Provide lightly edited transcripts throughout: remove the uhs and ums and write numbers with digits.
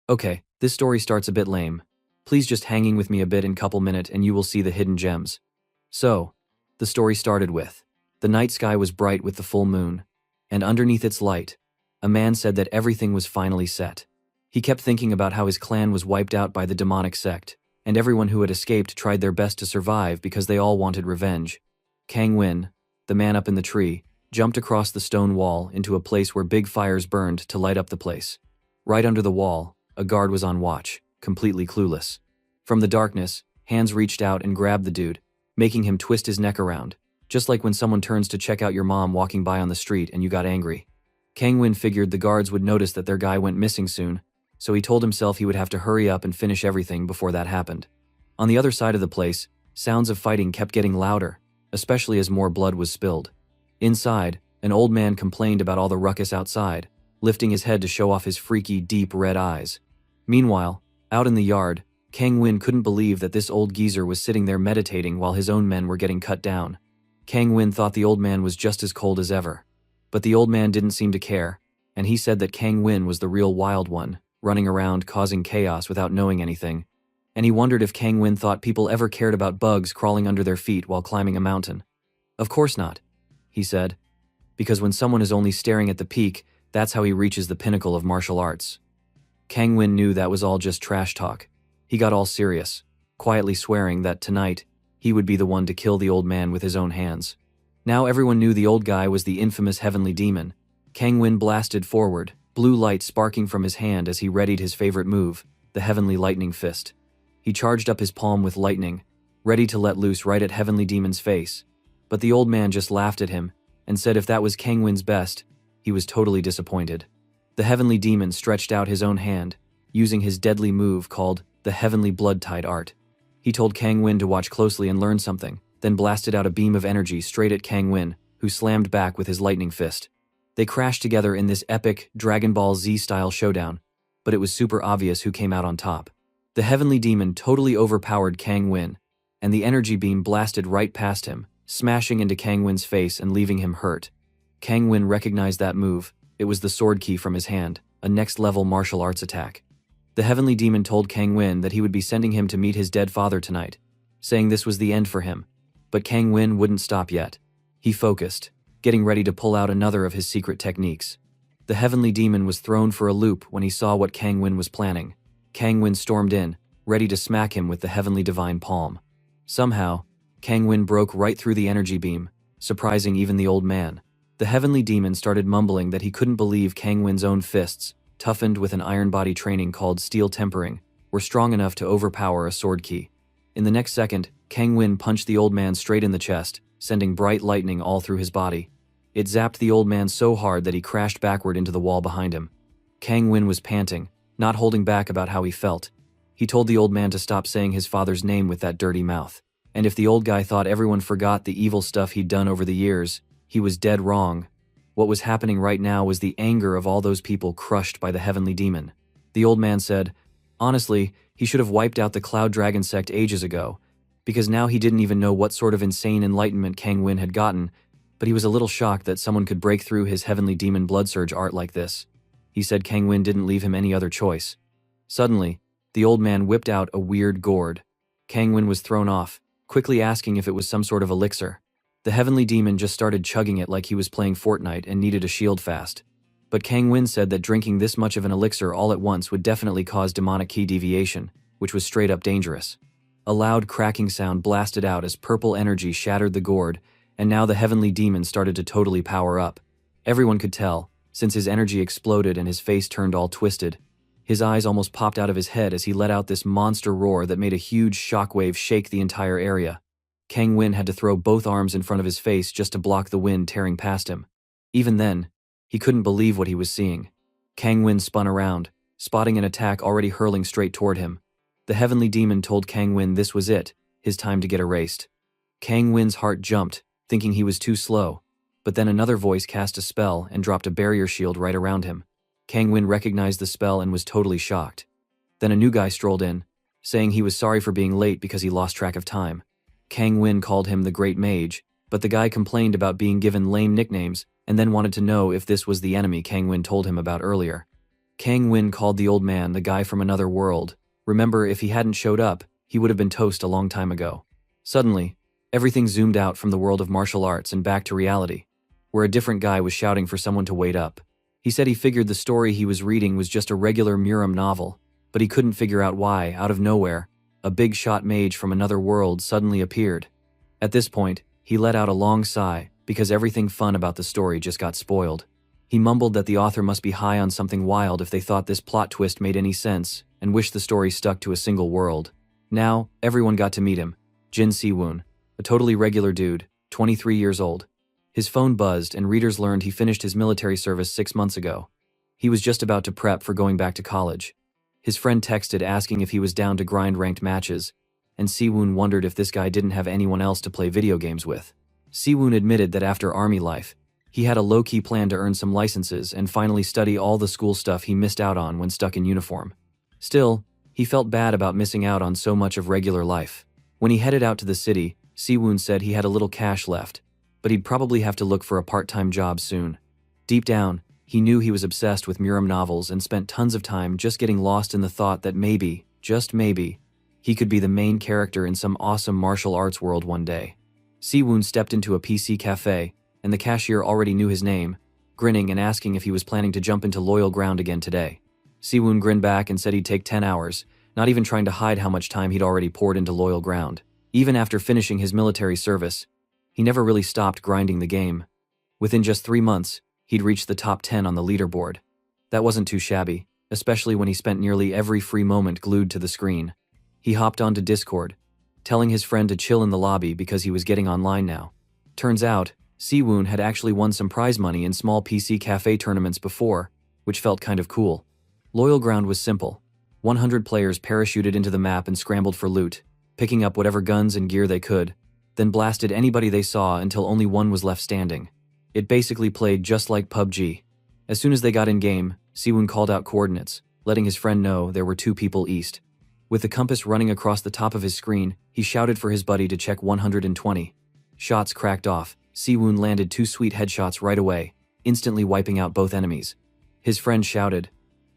Okay, this story starts a bit lame. Please just hanging with me a bit in couple minute and you will see the hidden gems. So, the story started with, the night sky was bright with the full moon, and underneath its light, a man said that everything was finally set. He kept thinking about how his clan was wiped out by the demonic sect, and everyone who had escaped tried their best to survive because they all wanted revenge. Kang Win, the man up in the tree, jumped across the stone wall into a place where big fires burned to light up the place. Right under the wall, a guard was on watch, completely clueless. From the darkness, hands reached out and grabbed the dude, making him twist his neck around, just like when someone turns to check out your mom walking by on the street and you got angry. Kang Win figured the guards would notice that their guy went missing soon, so he told himself he would have to hurry up and finish everything before that happened. On the other side of the place, sounds of fighting kept getting louder, especially as more blood was spilled. Inside, an old man complained about all the ruckus outside, lifting his head to show off his freaky, deep red eyes. Meanwhile, out in the yard, Kang Win couldn't believe that this old geezer was sitting there meditating while his own men were getting cut down. Kang Win thought the old man was just as cold as ever. But the old man didn't seem to care, and he said that Kang Win was the real wild one, running around causing chaos without knowing anything. And he wondered if Kang Win thought people ever cared about bugs crawling under their feet while climbing a mountain. Of course not, he said, because when someone is only staring at the peak, that's how he reaches the pinnacle of martial arts. Kang Win knew that was all just trash talk. He got all serious, quietly swearing that tonight, he would be the one to kill the old man with his own hands. Now everyone knew the old guy was the infamous heavenly demon. Kang Win blasted forward, blue light sparking from his hand as he readied his favorite move, the heavenly lightning fist. He charged up his palm with lightning, ready to let loose right at heavenly demon's face. But the old man just laughed at him, and said if that was Kang Win's best, he was totally disappointed. The heavenly demon stretched out his own hand, using his deadly move called the heavenly blood-tide art. He told Kang Win to watch closely and learn something, then blasted out a beam of energy straight at Kang Win, who slammed back with his lightning fist. They crashed together in this epic Dragon Ball Z-style showdown, but it was super obvious who came out on top. The heavenly demon totally overpowered Kang Win, and the energy beam blasted right past him, smashing into Kang Win's face and leaving him hurt. Kang Win recognized that move. It was the sword key from his hand, a next-level martial arts attack. The heavenly demon told Kang Win that he would be sending him to meet his dead father tonight, saying this was the end for him. But Kang Win wouldn't stop yet. He focused, getting ready to pull out another of his secret techniques. The heavenly demon was thrown for a loop when he saw what Kang Win was planning. Kang Win stormed in, ready to smack him with the heavenly divine palm. Somehow, Kang Win broke right through the energy beam, surprising even the old man. The heavenly demon started mumbling that he couldn't believe Kang Win's own fists, toughened with an iron body training called steel tempering, were strong enough to overpower a sword key. In the next second, Kang Win punched the old man straight in the chest, sending bright lightning all through his body. It zapped the old man so hard that he crashed backward into the wall behind him. Kang Win was panting, not holding back about how he felt. He told the old man to stop saying his father's name with that dirty mouth. And if the old guy thought everyone forgot the evil stuff he'd done over the years, he was dead wrong. What was happening right now was the anger of all those people crushed by the heavenly demon. The old man said, honestly, he should have wiped out the Cloud Dragon sect ages ago, because now he didn't even know what sort of insane enlightenment Kang Win had gotten, but he was a little shocked that someone could break through his heavenly demon blood surge art like this. He said Kang Win didn't leave him any other choice. Suddenly, the old man whipped out a weird gourd. Kang Win was thrown off, quickly asking if it was some sort of elixir. The heavenly demon just started chugging it like he was playing Fortnite and needed a shield fast. But Kang Win said that drinking this much of an elixir all at once would definitely cause demonic key deviation, which was straight up dangerous. A loud cracking sound blasted out as purple energy shattered the gourd, and now the heavenly demon started to totally power up. Everyone could tell, since his energy exploded and his face turned all twisted. His eyes almost popped out of his head as he let out this monster roar that made a huge shockwave shake the entire area. Kang Win had to throw both arms in front of his face just to block the wind tearing past him. Even then, he couldn't believe what he was seeing. Kang Win spun around, spotting an attack already hurling straight toward him. The heavenly demon told Kang Win this was it, his time to get erased. Kang Win's heart jumped, thinking he was too slow, but then another voice cast a spell and dropped a barrier shield right around him. Kang Win recognized the spell and was totally shocked. Then a new guy strolled in, saying he was sorry for being late because he lost track of time. Kang Win called him the Great Mage, but the guy complained about being given lame nicknames and then wanted to know if this was the enemy Kang Win told him about earlier. Kang Win called the old man the guy from another world. Remember, if he hadn't showed up, he would have been toast a long time ago. Suddenly, everything zoomed out from the world of martial arts and back to reality, where a different guy was shouting for someone to wait up. He said he figured the story he was reading was just a regular Muram novel, but he couldn't figure out why, out of nowhere, a big shot mage from another world suddenly appeared. At this point, he let out a long sigh, because everything fun about the story just got spoiled. He mumbled that the author must be high on something wild if they thought this plot twist made any sense, and wished the story stuck to a single world. Now, everyone got to meet him, Jin Si-woon, a totally regular dude, 23 years old. His phone buzzed and readers learned he finished his military service 6 months ago. He was just about to prep for going back to college. His friend texted asking if he was down to grind ranked matches, and Si-woon wondered if this guy didn't have anyone else to play video games with. Si-woon admitted that after army life, he had a low-key plan to earn some licenses and finally study all the school stuff he missed out on when stuck in uniform. Still, he felt bad about missing out on so much of regular life. When he headed out to the city, Si-woon said he had a little cash left, but he'd probably have to look for a part-time job soon. Deep down, he knew he was obsessed with Muram novels and spent tons of time just getting lost in the thought that maybe, just maybe, he could be the main character in some awesome martial arts world one day. Si-woon stepped into a PC cafe, and the cashier already knew his name, grinning and asking if he was planning to jump into Loyal Ground again today. Si-woon grinned back and said he'd take 10 hours, not even trying to hide how much time he'd already poured into Loyal Ground. Even after finishing his military service, he never really stopped grinding the game. Within just 3 months, he'd reached the top 10 on the leaderboard. That wasn't too shabby, especially when he spent nearly every free moment glued to the screen. He hopped onto Discord, telling his friend to chill in the lobby because he was getting online now. Turns out, Si-woon had actually won some prize money in small PC cafe tournaments before, which felt kind of cool. Loyal Ground was simple. 100 players parachuted into the map and scrambled for loot, picking up whatever guns and gear they could, then blasted anybody they saw until only one was left standing. It basically played just like PUBG. As soon as they got in-game, Si-woon called out coordinates, letting his friend know there were 2 people east. With the compass running across the top of his screen, he shouted for his buddy to check 120. Shots cracked off. Si-woon landed 2 sweet headshots right away, instantly wiping out both enemies. His friend shouted,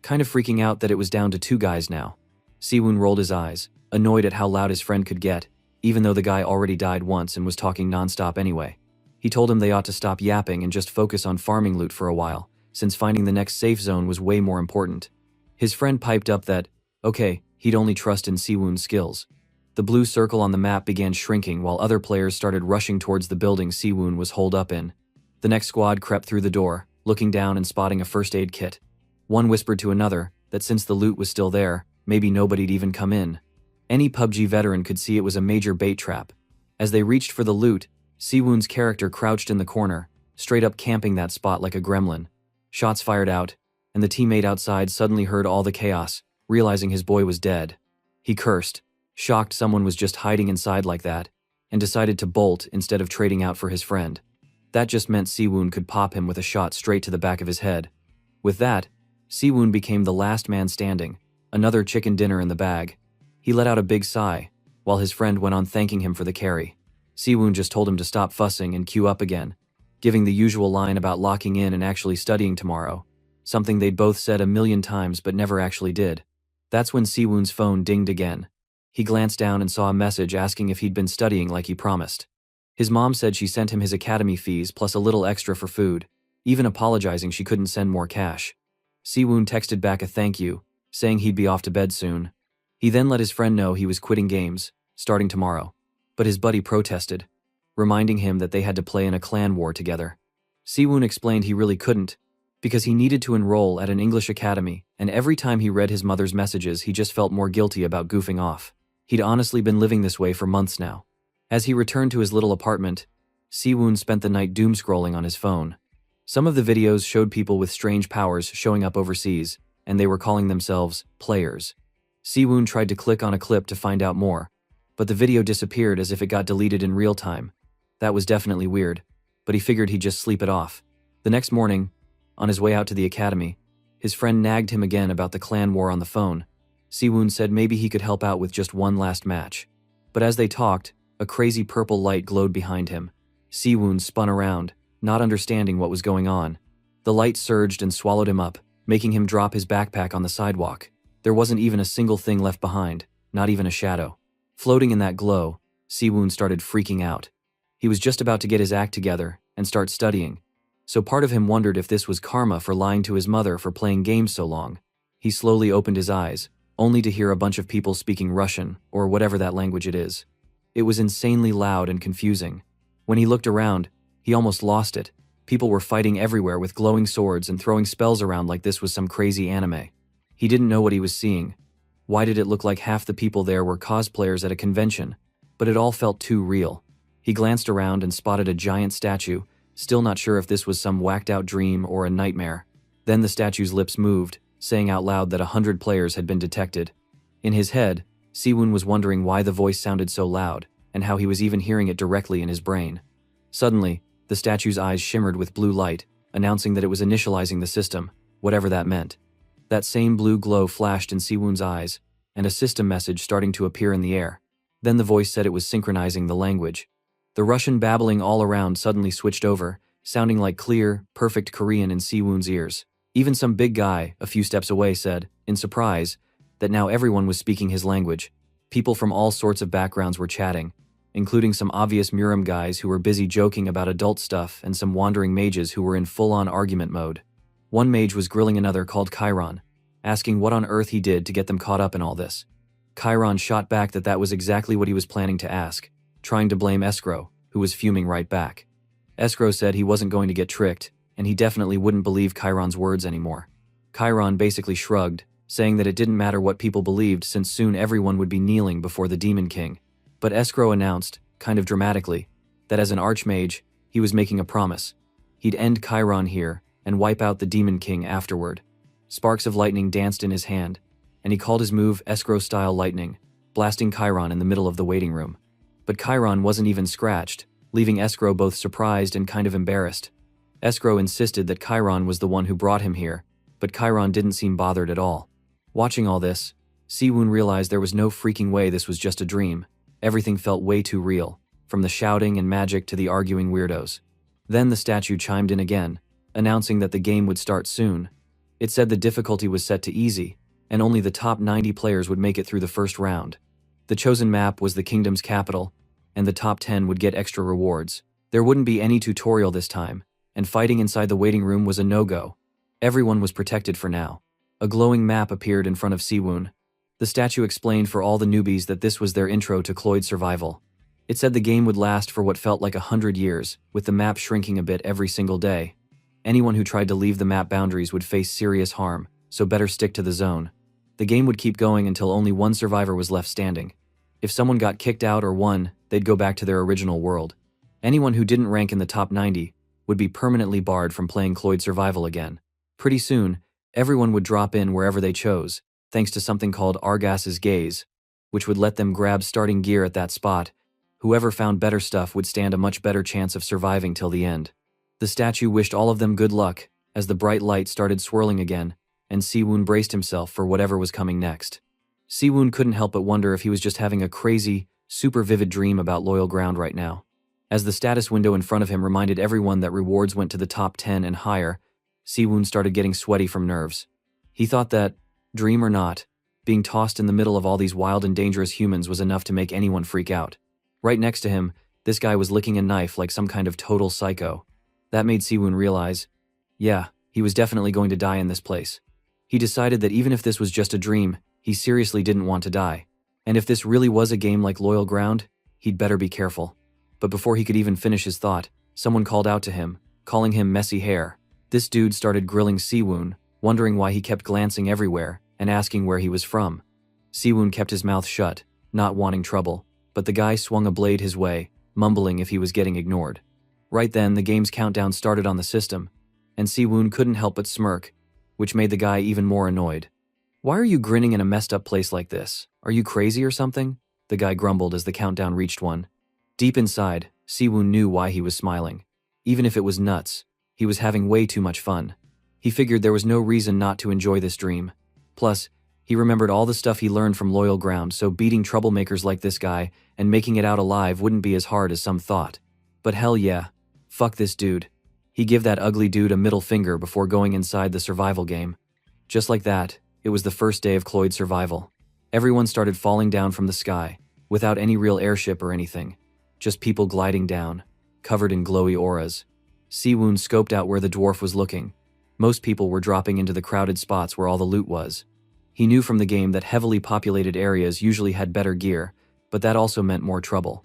kind of freaking out that it was down to 2 guys now. Si-woon rolled his eyes, annoyed at how loud his friend could get, even though the guy already died once and was talking nonstop anyway. He told him they ought to stop yapping and just focus on farming loot for a while, since finding the next safe zone was way more important. His friend piped up that, okay, he'd only trust in Si-woon's skills. The blue circle on the map began shrinking while other players started rushing towards the building Si-woon was holed up in. The next squad crept through the door, looking down and spotting a first aid kit. One whispered to another that since the loot was still there, maybe nobody'd even come in. Any PUBG veteran could see it was a major bait trap. As they reached for the loot, Si-woon's character crouched in the corner, straight up camping that spot like a gremlin. Shots fired out, and the teammate outside suddenly heard all the chaos, realizing his boy was dead. He cursed, shocked someone was just hiding inside like that, and decided to bolt instead of trading out for his friend. That just meant Si-woon could pop him with a shot straight to the back of his head. With that, Si-woon became the last man standing, another chicken dinner in the bag. He let out a big sigh, while his friend went on thanking him for the carry. Si-woon just told him to stop fussing and queue up again, giving the usual line about locking in and actually studying tomorrow, something they'd both said 1,000,000 times but never actually did. That's when Si-woon's phone dinged again. He glanced down and saw a message asking if he'd been studying like he promised. His mom said she sent him his academy fees plus a little extra for food, even apologizing she couldn't send more cash. Si-woon texted back a thank you, saying he'd be off to bed soon. He then let his friend know he was quitting games, starting tomorrow. But his buddy protested, reminding him that they had to play in a clan war together. Si-woon explained he really couldn't, because he needed to enroll at an English academy, and every time he read his mother's messages he just felt more guilty about goofing off. He'd honestly been living this way for months now. As he returned to his little apartment, Si-woon spent the night doom-scrolling on his phone. Some of the videos showed people with strange powers showing up overseas, and they were calling themselves players. Si-woon tried to click on a clip to find out more, but the video disappeared as if it got deleted in real time. That was definitely weird, but he figured he'd just sleep it off. The next morning, on his way out to the academy, his friend nagged him again about the clan war on the phone. Si-woon said maybe he could help out with just one last match. But as they talked, a crazy purple light glowed behind him. Si-woon spun around, not understanding what was going on. The light surged and swallowed him up, making him drop his backpack on the sidewalk. There wasn't even a single thing left behind, not even a shadow. Floating in that glow, Siwoon started freaking out. He was just about to get his act together and start studying, so part of him wondered if this was karma for lying to his mother for playing games so long. He slowly opened his eyes, only to hear a bunch of people speaking Russian, or whatever that language it is. It was insanely loud and confusing. When he looked around, he almost lost it. People were fighting everywhere with glowing swords and throwing spells around like this was some crazy anime. He didn't know what he was seeing. Why did it look like half the people there were cosplayers at a convention? But it all felt too real. He glanced around and spotted a giant statue, still not sure if this was some whacked-out dream or a nightmare. Then the statue's lips moved, saying out loud that 100 players had been detected. In his head, Siwoon was wondering why the voice sounded so loud, and how he was even hearing it directly in his brain. Suddenly, the statue's eyes shimmered with blue light, announcing that it was initializing the system, whatever that meant. That same blue glow flashed in Siwoon's eyes, and a system message starting to appear in the air. Then the voice said it was synchronizing the language. The Russian babbling all around suddenly switched over, sounding like clear, perfect Korean in Siwoon's ears. Even some big guy, a few steps away, said, in surprise, that now everyone was speaking his language. People from all sorts of backgrounds were chatting, including some obvious Murim guys who were busy joking about adult stuff and some wandering mages who were in full-on argument mode. One mage was grilling another called Chiron, asking what on earth he did to get them caught up in all this. Chiron shot back that that was exactly what he was planning to ask, trying to blame Escrow, who was fuming right back. Escrow said he wasn't going to get tricked, and he definitely wouldn't believe Chiron's words anymore. Chiron basically shrugged, saying that it didn't matter what people believed since soon everyone would be kneeling before the Demon King. But Escrow announced, kind of dramatically, that as an archmage, he was making a promise. He'd end Chiron here and wipe out the Demon King afterward. Sparks of lightning danced in his hand, and he called his move Escrow-style lightning, blasting Chiron in the middle of the waiting room. But Chiron wasn't even scratched, leaving Escrow both surprised and kind of embarrassed. Escrow insisted that Chiron was the one who brought him here, but Chiron didn't seem bothered at all. Watching all this, Siwoon realized there was no freaking way this was just a dream. Everything felt way too real, from the shouting and magic to the arguing weirdos. Then the statue chimed in again, announcing that the game would start soon. It said the difficulty was set to easy, and only the top 90 players would make it through the first round. The chosen map was the kingdom's capital, and the top 10 would get extra rewards. There wouldn't be any tutorial this time, and fighting inside the waiting room was a no-go. Everyone was protected for now. A glowing map appeared in front of Siwoon. The statue explained for all the newbies that this was their intro to Cloyd survival. It said the game would last for what felt like 100 years, with the map shrinking a bit every single day. Anyone who tried to leave the map boundaries would face serious harm, so better stick to the zone. The game would keep going until only one survivor was left standing. If someone got kicked out or won, they'd go back to their original world. Anyone who didn't rank in the top 90 would be permanently barred from playing Cloyd survival again. Pretty soon, everyone would drop in wherever they chose, thanks to something called Argas's Gaze, which would let them grab starting gear at that spot. Whoever found better stuff would stand a much better chance of surviving till the end. The statue wished all of them good luck, as the bright light started swirling again, and Siwoon braced himself for whatever was coming next. Siwoon couldn't help but wonder if he was just having a crazy, super vivid dream about loyal ground right now. As the status window in front of him reminded everyone that rewards went to the top 10 and higher, Siwoon started getting sweaty from nerves. He thought that, dream or not, being tossed in the middle of all these wild and dangerous humans was enough to make anyone freak out. Right next to him, this guy was licking a knife like some kind of total psycho. That made Siwoon realize, yeah, he was definitely going to die in this place. He decided that even if this was just a dream, he seriously didn't want to die. And if this really was a game like Loyal Ground, he'd better be careful. But before he could even finish his thought, someone called out to him, calling him messy hair. This dude started grilling Siwoon, wondering why he kept glancing everywhere and asking where he was from. Siwoon kept his mouth shut, not wanting trouble, but the guy swung a blade his way, mumbling if he was getting ignored. Right then, the game's countdown started on the system, and Siwoon couldn't help but smirk, which made the guy even more annoyed. "Why are you grinning in a messed up place like this? Are you crazy or something?" the guy grumbled as the countdown reached 1. Deep inside, Siwoon knew why he was smiling. Even if it was nuts, he was having way too much fun. He figured there was no reason not to enjoy this dream. Plus, he remembered all the stuff he learned from Loyal Ground, so beating troublemakers like this guy and making it out alive wouldn't be as hard as some thought. But hell yeah, fuck this dude. He gave that ugly dude a middle finger before going inside the survival game. Just like that, it was the first day of Cloyd's survival. Everyone started falling down from the sky, without any real airship or anything. Just people gliding down, covered in glowy auras. Siwoon scoped out where the dwarf was looking. Most people were dropping into the crowded spots where all the loot was. He knew from the game that heavily populated areas usually had better gear, but that also meant more trouble.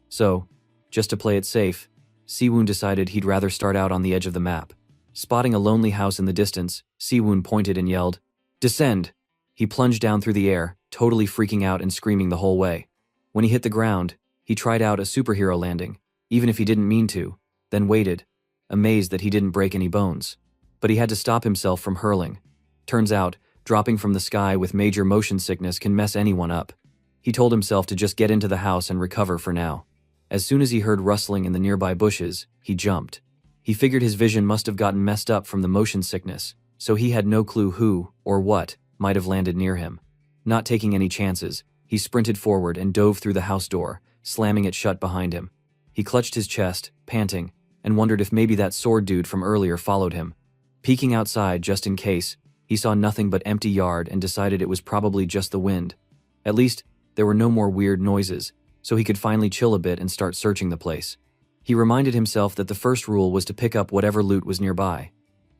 So, just to play it safe, Siwoon decided he'd rather start out on the edge of the map. Spotting a lonely house in the distance, Siwoon pointed and yelled, "Descend!" He plunged down through the air, totally freaking out and screaming the whole way. When he hit the ground, he tried out a superhero landing, even if he didn't mean to, then waited, amazed that he didn't break any bones. But he had to stop himself from hurling. Turns out, dropping from the sky with major motion sickness can mess anyone up. He told himself to just get into the house and recover for now. As soon as he heard rustling in the nearby bushes, he jumped. He figured his vision must have gotten messed up from the motion sickness, so he had no clue who, or what, might have landed near him. Not taking any chances, he sprinted forward and dove through the house door, slamming it shut behind him. He clutched his chest, panting, and wondered if maybe that sword dude from earlier followed him. Peeking outside just in case, he saw nothing but empty yard and decided it was probably just the wind. At least, there were no more weird noises, so he could finally chill a bit and start searching the place. He reminded himself that the first rule was to pick up whatever loot was nearby.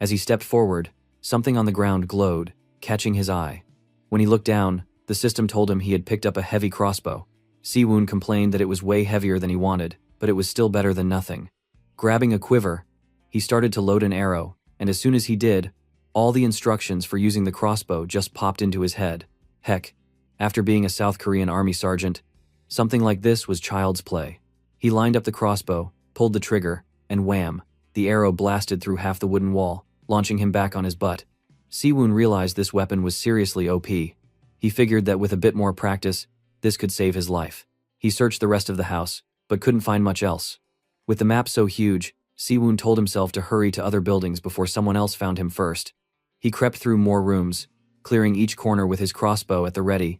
As he stepped forward, something on the ground glowed, catching his eye. When he looked down, the system told him he had picked up a heavy crossbow. Siwoon complained that it was way heavier than he wanted, but it was still better than nothing. Grabbing a quiver, he started to load an arrow, and as soon as he did, all the instructions for using the crossbow just popped into his head. Heck, after being a South Korean army sergeant, something like this was child's play. He lined up the crossbow, pulled the trigger, and wham, the arrow blasted through half the wooden wall, launching him back on his butt. Siwoon realized this weapon was seriously OP. He figured that with a bit more practice, this could save his life. He searched the rest of the house, but couldn't find much else. With the map so huge, Siwoon told himself to hurry to other buildings before someone else found him first. He crept through more rooms, clearing each corner with his crossbow at the ready,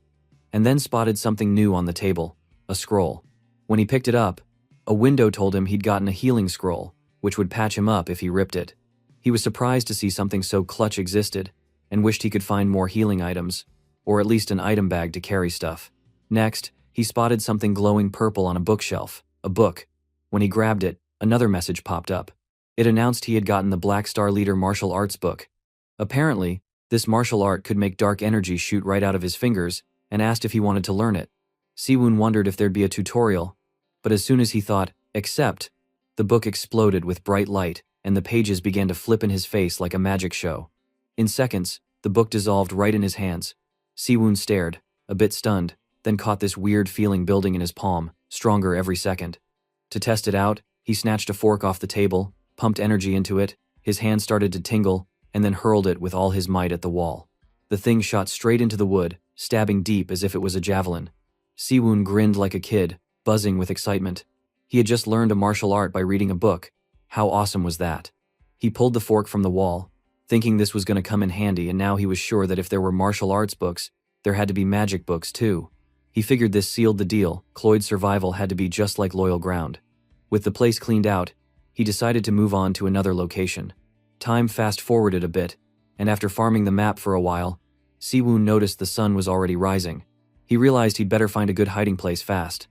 and then spotted something new on the table, a scroll. When he picked it up, a window told him he'd gotten a healing scroll, which would patch him up if he ripped it. He was surprised to see something so clutch existed, and wished he could find more healing items, or at least an item bag to carry stuff. Next, he spotted something glowing purple on a bookshelf, a book. When he grabbed it, another message popped up. It announced he had gotten the Black Star Leader martial arts book. Apparently, this martial art could make dark energy shoot right out of his fingers, and asked if he wanted to learn it. Siwoon wondered if there'd be a tutorial, but as soon as he thought, "accept," the book exploded with bright light, and the pages began to flip in his face like a magic show. In seconds, the book dissolved right in his hands. Siwoon stared, a bit stunned, then caught this weird feeling building in his palm, stronger every second. To test it out, he snatched a fork off the table, pumped energy into it, his hand started to tingle, and then hurled it with all his might at the wall. The thing shot straight into the wood, stabbing deep as if it was a javelin. Siwoon grinned like a kid, buzzing with excitement. He had just learned a martial art by reading a book. How awesome was that? He pulled the fork from the wall, thinking this was going to come in handy, and now he was sure that if there were martial arts books, there had to be magic books too. He figured this sealed the deal. Cloyd's survival had to be just like Loyal Ground. With the place cleaned out, he decided to move on to another location. Time fast-forwarded a bit, and after farming the map for a while, Siwoon noticed the sun was already rising. He realized he'd better find a good hiding place fast.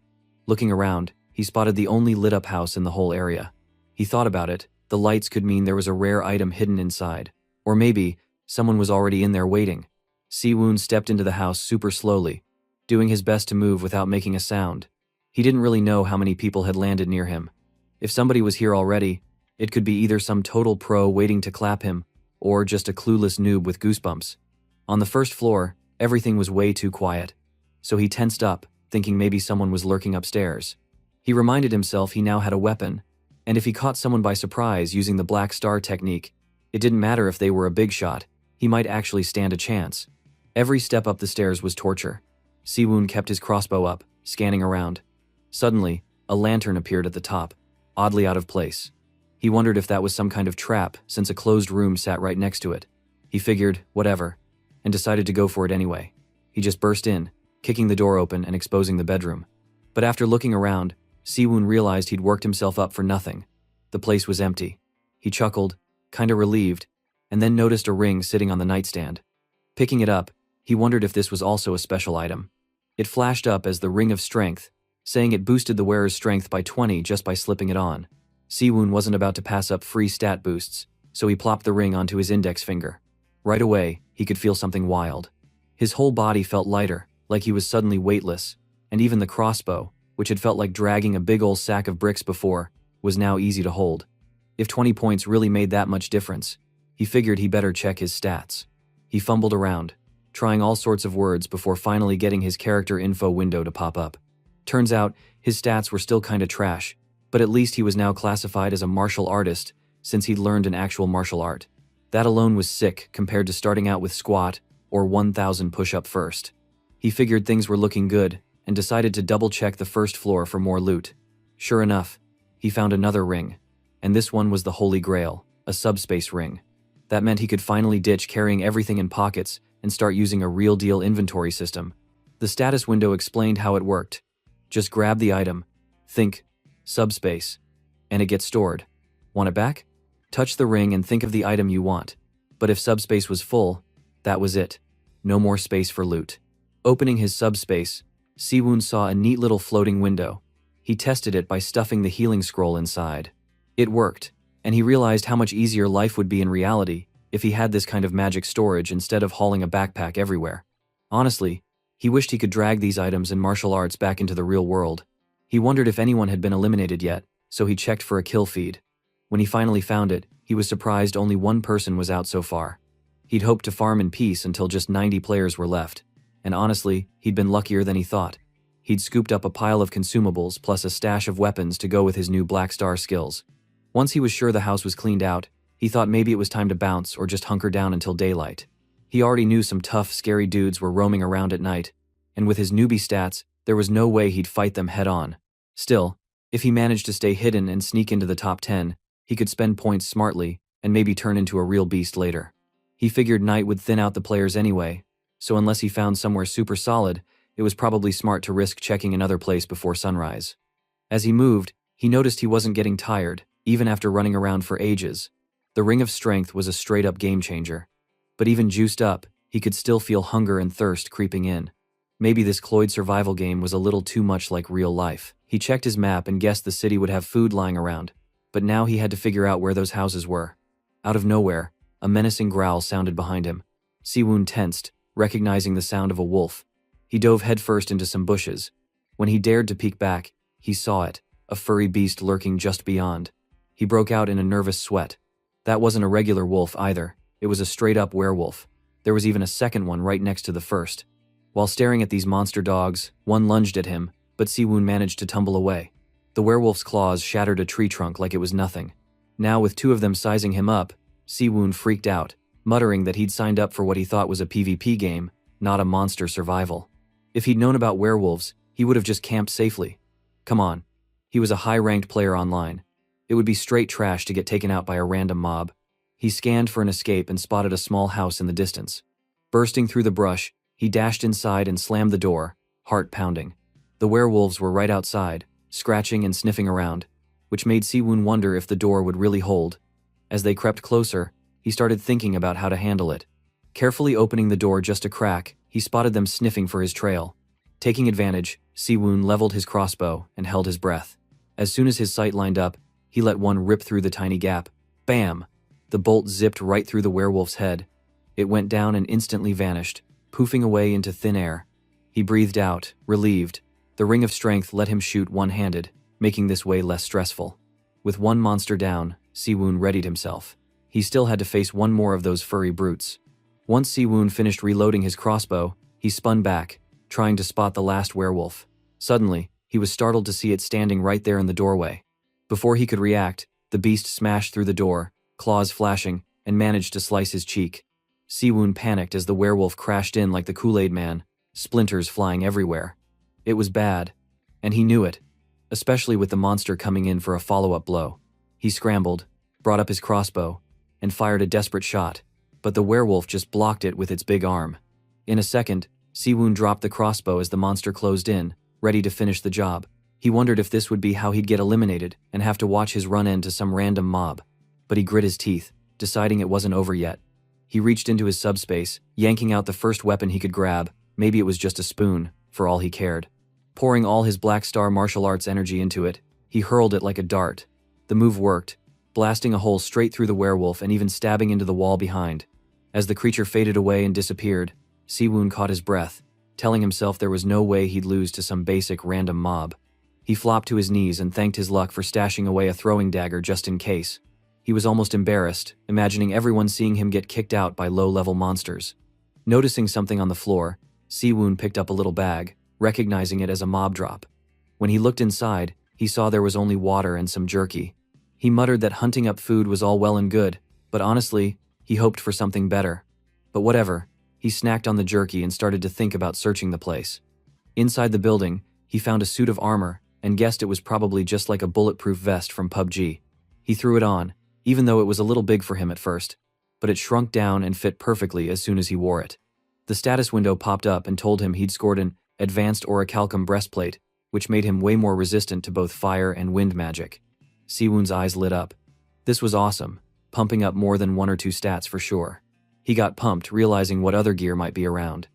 Looking around, he spotted the only lit-up house in the whole area. He thought about it. The lights could mean there was a rare item hidden inside. Or maybe, someone was already in there waiting. Siwoon stepped into the house super slowly, doing his best to move without making a sound. He didn't really know how many people had landed near him. If somebody was here already, it could be either some total pro waiting to clap him, or just a clueless noob with goosebumps. On the first floor, everything was way too quiet, so he tensed up, thinking maybe someone was lurking upstairs. He reminded himself he now had a weapon, and if he caught someone by surprise using the Black Star technique, it didn't matter if they were a big shot, he might actually stand a chance. Every step up the stairs was torture. Siwoon kept his crossbow up, scanning around. Suddenly, a lantern appeared at the top, oddly out of place. He wondered if that was some kind of trap, since a closed room sat right next to it. He figured, whatever, and decided to go for it anyway. He just burst in, kicking the door open and exposing the bedroom. But after looking around, Siwoon realized he'd worked himself up for nothing. The place was empty. He chuckled, kinda relieved, and then noticed a ring sitting on the nightstand. Picking it up, he wondered if this was also a special item. It flashed up as the Ring of Strength, saying it boosted the wearer's strength by 20 just by slipping it on. Siwoon wasn't about to pass up free stat boosts, so he plopped the ring onto his index finger. Right away, he could feel something wild. His whole body felt lighter, like he was suddenly weightless, and even the crossbow, which had felt like dragging a big old sack of bricks before, was now easy to hold. If 20 points really made that much difference, he figured he better check his stats. He fumbled around, trying all sorts of words before finally getting his character info window to pop up. Turns out, his stats were still kinda trash, but at least he was now classified as a martial artist since he'd learned an actual martial art. That alone was sick compared to starting out with squat or 1,000 push-up first. He figured things were looking good and decided to double-check the first floor for more loot. Sure enough, he found another ring, and this one was the Holy Grail, a subspace ring. That meant he could finally ditch carrying everything in pockets and start using a real-deal inventory system. The status window explained how it worked. Just grab the item, think subspace, and it gets stored. Want it back? Touch the ring and think of the item you want. But if subspace was full, that was it. No more space for loot. Opening his subspace, Siwoon saw a neat little floating window. He tested it by stuffing the healing scroll inside. It worked, and he realized how much easier life would be in reality if he had this kind of magic storage instead of hauling a backpack everywhere. Honestly, he wished he could drag these items and martial arts back into the real world. He wondered if anyone had been eliminated yet, so he checked for a kill feed. When he finally found it, he was surprised only one person was out so far. He'd hoped to farm in peace until just 90 players were left, and honestly, he'd been luckier than he thought. He'd scooped up a pile of consumables plus a stash of weapons to go with his new Black Star skills. Once he was sure the house was cleaned out, he thought maybe it was time to bounce or just hunker down until daylight. He already knew some tough, scary dudes were roaming around at night, and with his newbie stats, there was no way he'd fight them head-on. Still, if he managed to stay hidden and sneak into the top 10, he could spend points smartly and maybe turn into a real beast later. He figured night would thin out the players anyway, so unless he found somewhere super solid, it was probably smart to risk checking another place before sunrise. As he moved, he noticed he wasn't getting tired, even after running around for ages. The Ring of Strength was a straight-up game-changer. But even juiced up, he could still feel hunger and thirst creeping in. Maybe this Cloyd survival game was a little too much like real life. He checked his map and guessed the city would have food lying around, but now he had to figure out where those houses were. Out of nowhere, a menacing growl sounded behind him. Siwoon tensed, recognizing the sound of a wolf. He dove headfirst into some bushes. When he dared to peek back, he saw it, a furry beast lurking just beyond. He broke out in a nervous sweat. That wasn't a regular wolf either, it was a straight-up werewolf. There was even a second one right next to the first. While staring at these monster dogs, one lunged at him, but Siwoon managed to tumble away. The werewolf's claws shattered a tree trunk like it was nothing. Now with two of them sizing him up, Siwoon freaked out, muttering that he'd signed up for what he thought was a PvP game, not a monster survival. If he'd known about werewolves, he would have just camped safely. Come on. He was a high-ranked player online. It would be straight trash to get taken out by a random mob. He scanned for an escape and spotted a small house in the distance. Bursting through the brush, he dashed inside and slammed the door, heart pounding. The werewolves were right outside, scratching and sniffing around, which made Siwoon wonder if the door would really hold. As they crept closer, he started thinking about how to handle it. Carefully opening the door just a crack, he spotted them sniffing for his trail. Taking advantage, Siwoon leveled his crossbow and held his breath. As soon as his sight lined up, he let one rip through the tiny gap. Bam! The bolt zipped right through the werewolf's head. It went down and instantly vanished, poofing away into thin air. He breathed out, relieved. The Ring of Strength let him shoot one-handed, making this way less stressful. With one monster down, Siwoon readied himself. He still had to face one more of those furry brutes. Once Siwoon finished reloading his crossbow, he spun back, trying to spot the last werewolf. Suddenly, he was startled to see it standing right there in the doorway. Before he could react, the beast smashed through the door, claws flashing, and managed to slice his cheek. Siwoon panicked as the werewolf crashed in like the Kool-Aid Man, splinters flying everywhere. It was bad, and he knew it, especially with the monster coming in for a follow-up blow. He scrambled, brought up his crossbow, and fired a desperate shot, but the werewolf just blocked it with its big arm. In a second, Siwoon dropped the crossbow as the monster closed in, ready to finish the job. He wondered if this would be how he'd get eliminated and have to watch his run-in to some random mob. But he grit his teeth, deciding it wasn't over yet. He reached into his subspace, yanking out the first weapon he could grab. Maybe it was just a spoon, for all he cared. Pouring all his Black Star martial arts energy into it, he hurled it like a dart. The move worked, blasting a hole straight through the werewolf and even stabbing into the wall behind. As the creature faded away and disappeared, Siwoon caught his breath, telling himself there was no way he'd lose to some basic random mob. He flopped to his knees and thanked his luck for stashing away a throwing dagger just in case. He was almost embarrassed, imagining everyone seeing him get kicked out by low-level monsters. Noticing something on the floor, Siwoon picked up a little bag, recognizing it as a mob drop. When he looked inside, he saw there was only water and some jerky. He muttered that hunting up food was all well and good, but honestly, he hoped for something better. But whatever, he snacked on the jerky and started to think about searching the place. Inside the building, he found a suit of armor and guessed it was probably just like a bulletproof vest from PUBG. He threw it on, even though it was a little big for him at first, but it shrunk down and fit perfectly as soon as he wore it. The status window popped up and told him he'd scored an advanced orichalcum breastplate, which made him way more resistant to both fire and wind magic. Siwoon's eyes lit up. This was awesome, pumping up more than 1 or 2 stats for sure. He got pumped, realizing what other gear might be around.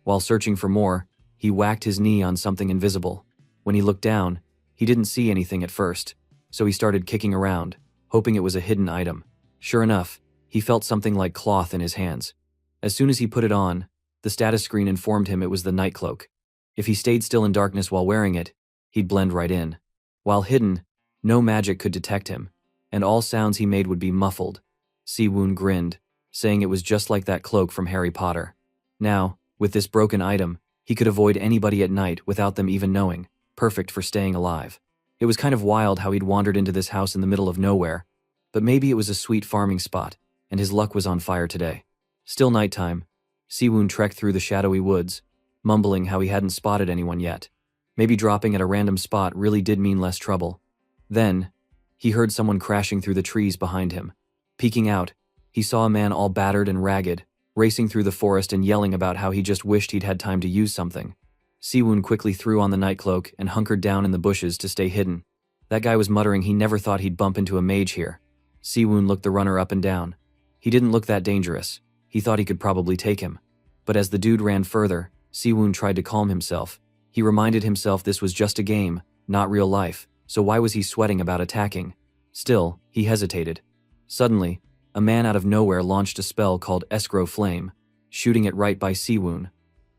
While searching for more, he whacked his knee on something invisible. When he looked down, he didn't see anything at first, so he started kicking around, hoping it was a hidden item. Sure enough, he felt something like cloth in his hands. As soon as he put it on, the status screen informed him it was the night cloak. If he stayed still in darkness while wearing it, he'd blend right in. While hidden, no magic could detect him, and all sounds he made would be muffled. Siwoon grinned, saying it was just like that cloak from Harry Potter. Now, with this broken item, he could avoid anybody at night without them even knowing, perfect for staying alive. It was kind of wild how he'd wandered into this house in the middle of nowhere, but maybe it was a sweet farming spot, and his luck was on fire today. Still nighttime, Siwoon trekked through the shadowy woods, mumbling how he hadn't spotted anyone yet. Maybe dropping at a random spot really did mean less trouble. Then, he heard someone crashing through the trees behind him. Peeking out, he saw a man all battered and ragged, racing through the forest and yelling about how he just wished he'd had time to use something. Siwoon quickly threw on the night cloak and hunkered down in the bushes to stay hidden. That guy was muttering he never thought he'd bump into a mage here. Siwoon looked the runner up and down. He didn't look that dangerous. He thought he could probably take him. But as the dude ran further, Siwoon tried to calm himself. He reminded himself this was just a game, not real life, so why was he sweating about attacking? Still, he hesitated. Suddenly, a man out of nowhere launched a spell called Escrow Flame, shooting it right by Siwoon.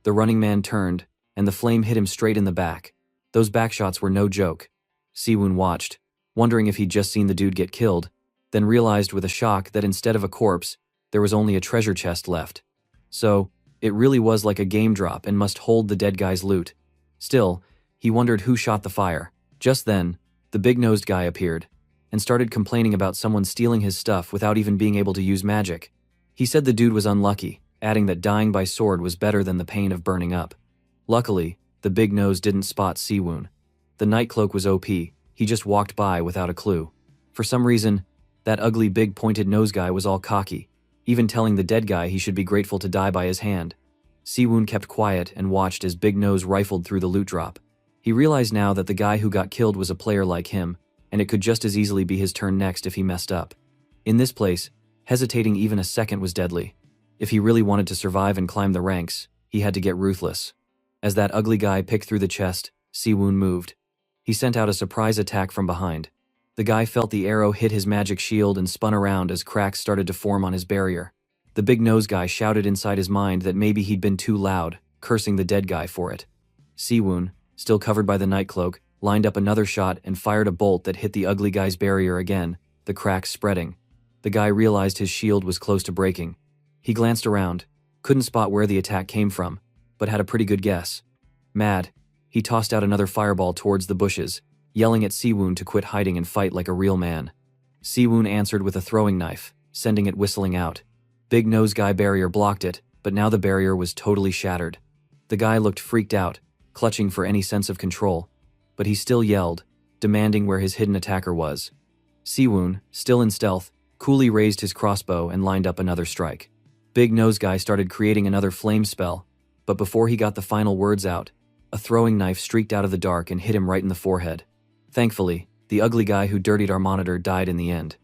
The running man turned, and the flame hit him straight in the back. Those backshots were no joke. Siwoon watched, wondering if he'd just seen the dude get killed, then realized with a shock that instead of a corpse, there was only a treasure chest left. So, it really was like a game drop and must hold the dead guy's loot. Still, he wondered who shot the fire. Just then, the big-nosed guy appeared, and started complaining about someone stealing his stuff without even being able to use magic. He said the dude was unlucky, adding that dying by sword was better than the pain of burning up. Luckily, the big nose didn't spot Siwoon. The night cloak was OP, he just walked by without a clue. For some reason, that ugly big pointed nose guy was all cocky, even telling the dead guy he should be grateful to die by his hand. Siwoon kept quiet and watched as Big Nose rifled through the loot drop. He realized now that the guy who got killed was a player like him, and it could just as easily be his turn next if he messed up. In this place, hesitating even a second was deadly. If he really wanted to survive and climb the ranks, he had to get ruthless. As that ugly guy picked through the chest, Siwoon moved. He sent out a surprise attack from behind. The guy felt the arrow hit his magic shield and spun around as cracks started to form on his barrier. The big nose guy shouted inside his mind that maybe he'd been too loud, cursing the dead guy for it. Siwoon, still covered by the night cloak, lined up another shot and fired a bolt that hit the ugly guy's barrier again, the cracks spreading. The guy realized his shield was close to breaking. He glanced around, couldn't spot where the attack came from, but had a pretty good guess. Mad, he tossed out another fireball towards the bushes, yelling at Siwoon to quit hiding and fight like a real man. Siwoon answered with a throwing knife, sending it whistling out. Big Nose Guy barrier blocked it, but now the barrier was totally shattered. The guy looked freaked out, clutching for any sense of control, but he still yelled, demanding where his hidden attacker was. Siwoon, still in stealth, coolly raised his crossbow and lined up another strike. Big Nose Guy started creating another flame spell, but before he got the final words out, a throwing knife streaked out of the dark and hit him right in the forehead. Thankfully, the ugly guy who dirtied our monitor died in the end.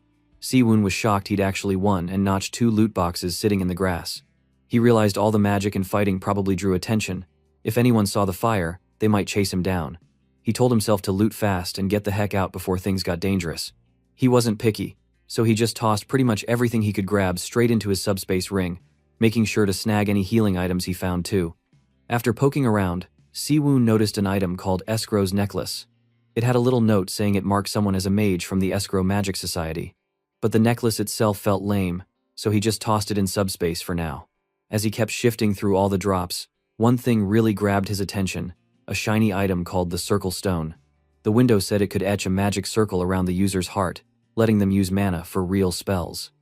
Siwon was shocked he'd actually won and notched 2 loot boxes sitting in the grass. He realized all the magic and fighting probably drew attention. If anyone saw the fire, they might chase him down. He told himself to loot fast and get the heck out before things got dangerous. He wasn't picky, so he just tossed pretty much everything he could grab straight into his subspace ring, making sure to snag any healing items he found too. After poking around, Siwon noticed an item called Escrow's Necklace. It had a little note saying it marked someone as a mage from the Escrow Magic Society. But the necklace itself felt lame, so he just tossed it in subspace for now. As he kept shifting through all the drops, one thing really grabbed his attention, a shiny item called the Circle Stone. The window said it could etch a magic circle around the user's heart, letting them use mana for real spells.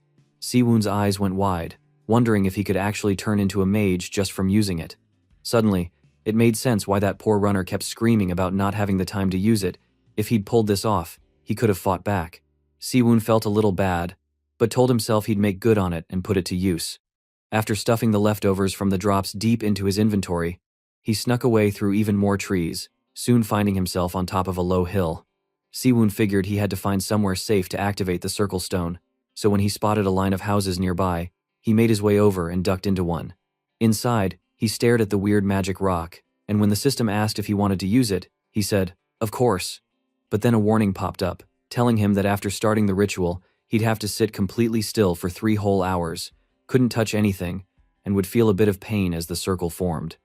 Siwon's eyes went wide, wondering if he could actually turn into a mage just from using it. Suddenly, it made sense why that poor runner kept screaming about not having the time to use it. If he'd pulled this off, he could have fought back. Siwon felt a little bad, but told himself he'd make good on it and put it to use. After stuffing the leftovers from the drops deep into his inventory, he snuck away through even more trees, soon finding himself on top of a low hill. Siwon figured he had to find somewhere safe to activate the Circle Stone, so when he spotted a line of houses nearby, he made his way over and ducked into one. Inside, he stared at the weird magic rock, and when the system asked if he wanted to use it, he said, "Of course." But then a warning popped up, telling him that after starting the ritual, he'd have to sit completely still for 3 whole hours, couldn't touch anything, and would feel a bit of pain as the circle formed.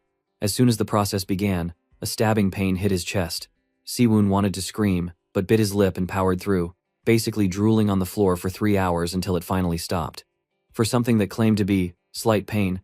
As soon as the process began, a stabbing pain hit his chest. Siwon wanted to scream, but bit his lip and powered through, basically drooling on the floor for 3 hours until it finally stopped. For something that claimed to be slight pain,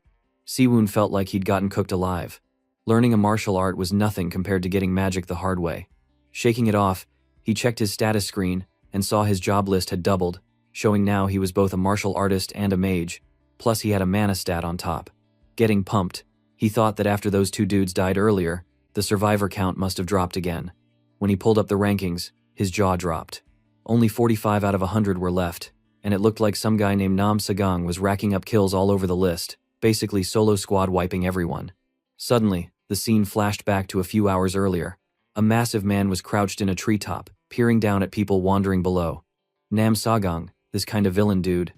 Siwon felt like he'd gotten cooked alive. Learning a martial art was nothing compared to getting magic the hard way. Shaking it off, he checked his status screen and saw his job list had doubled, showing now he was both a martial artist and a mage, plus he had a mana stat on top. Getting pumped, he thought that after those 2 dudes died earlier, the survivor count must have dropped again. When he pulled up the rankings, his jaw dropped. Only 45 out of 100 were left, and it looked like some guy named Nam Sagang was racking up kills all over the list, basically solo squad wiping everyone. Suddenly, the scene flashed back to a few hours earlier. A massive man was crouched in a treetop, peering down at people wandering below. Nam Sagang, this kind of villain dude,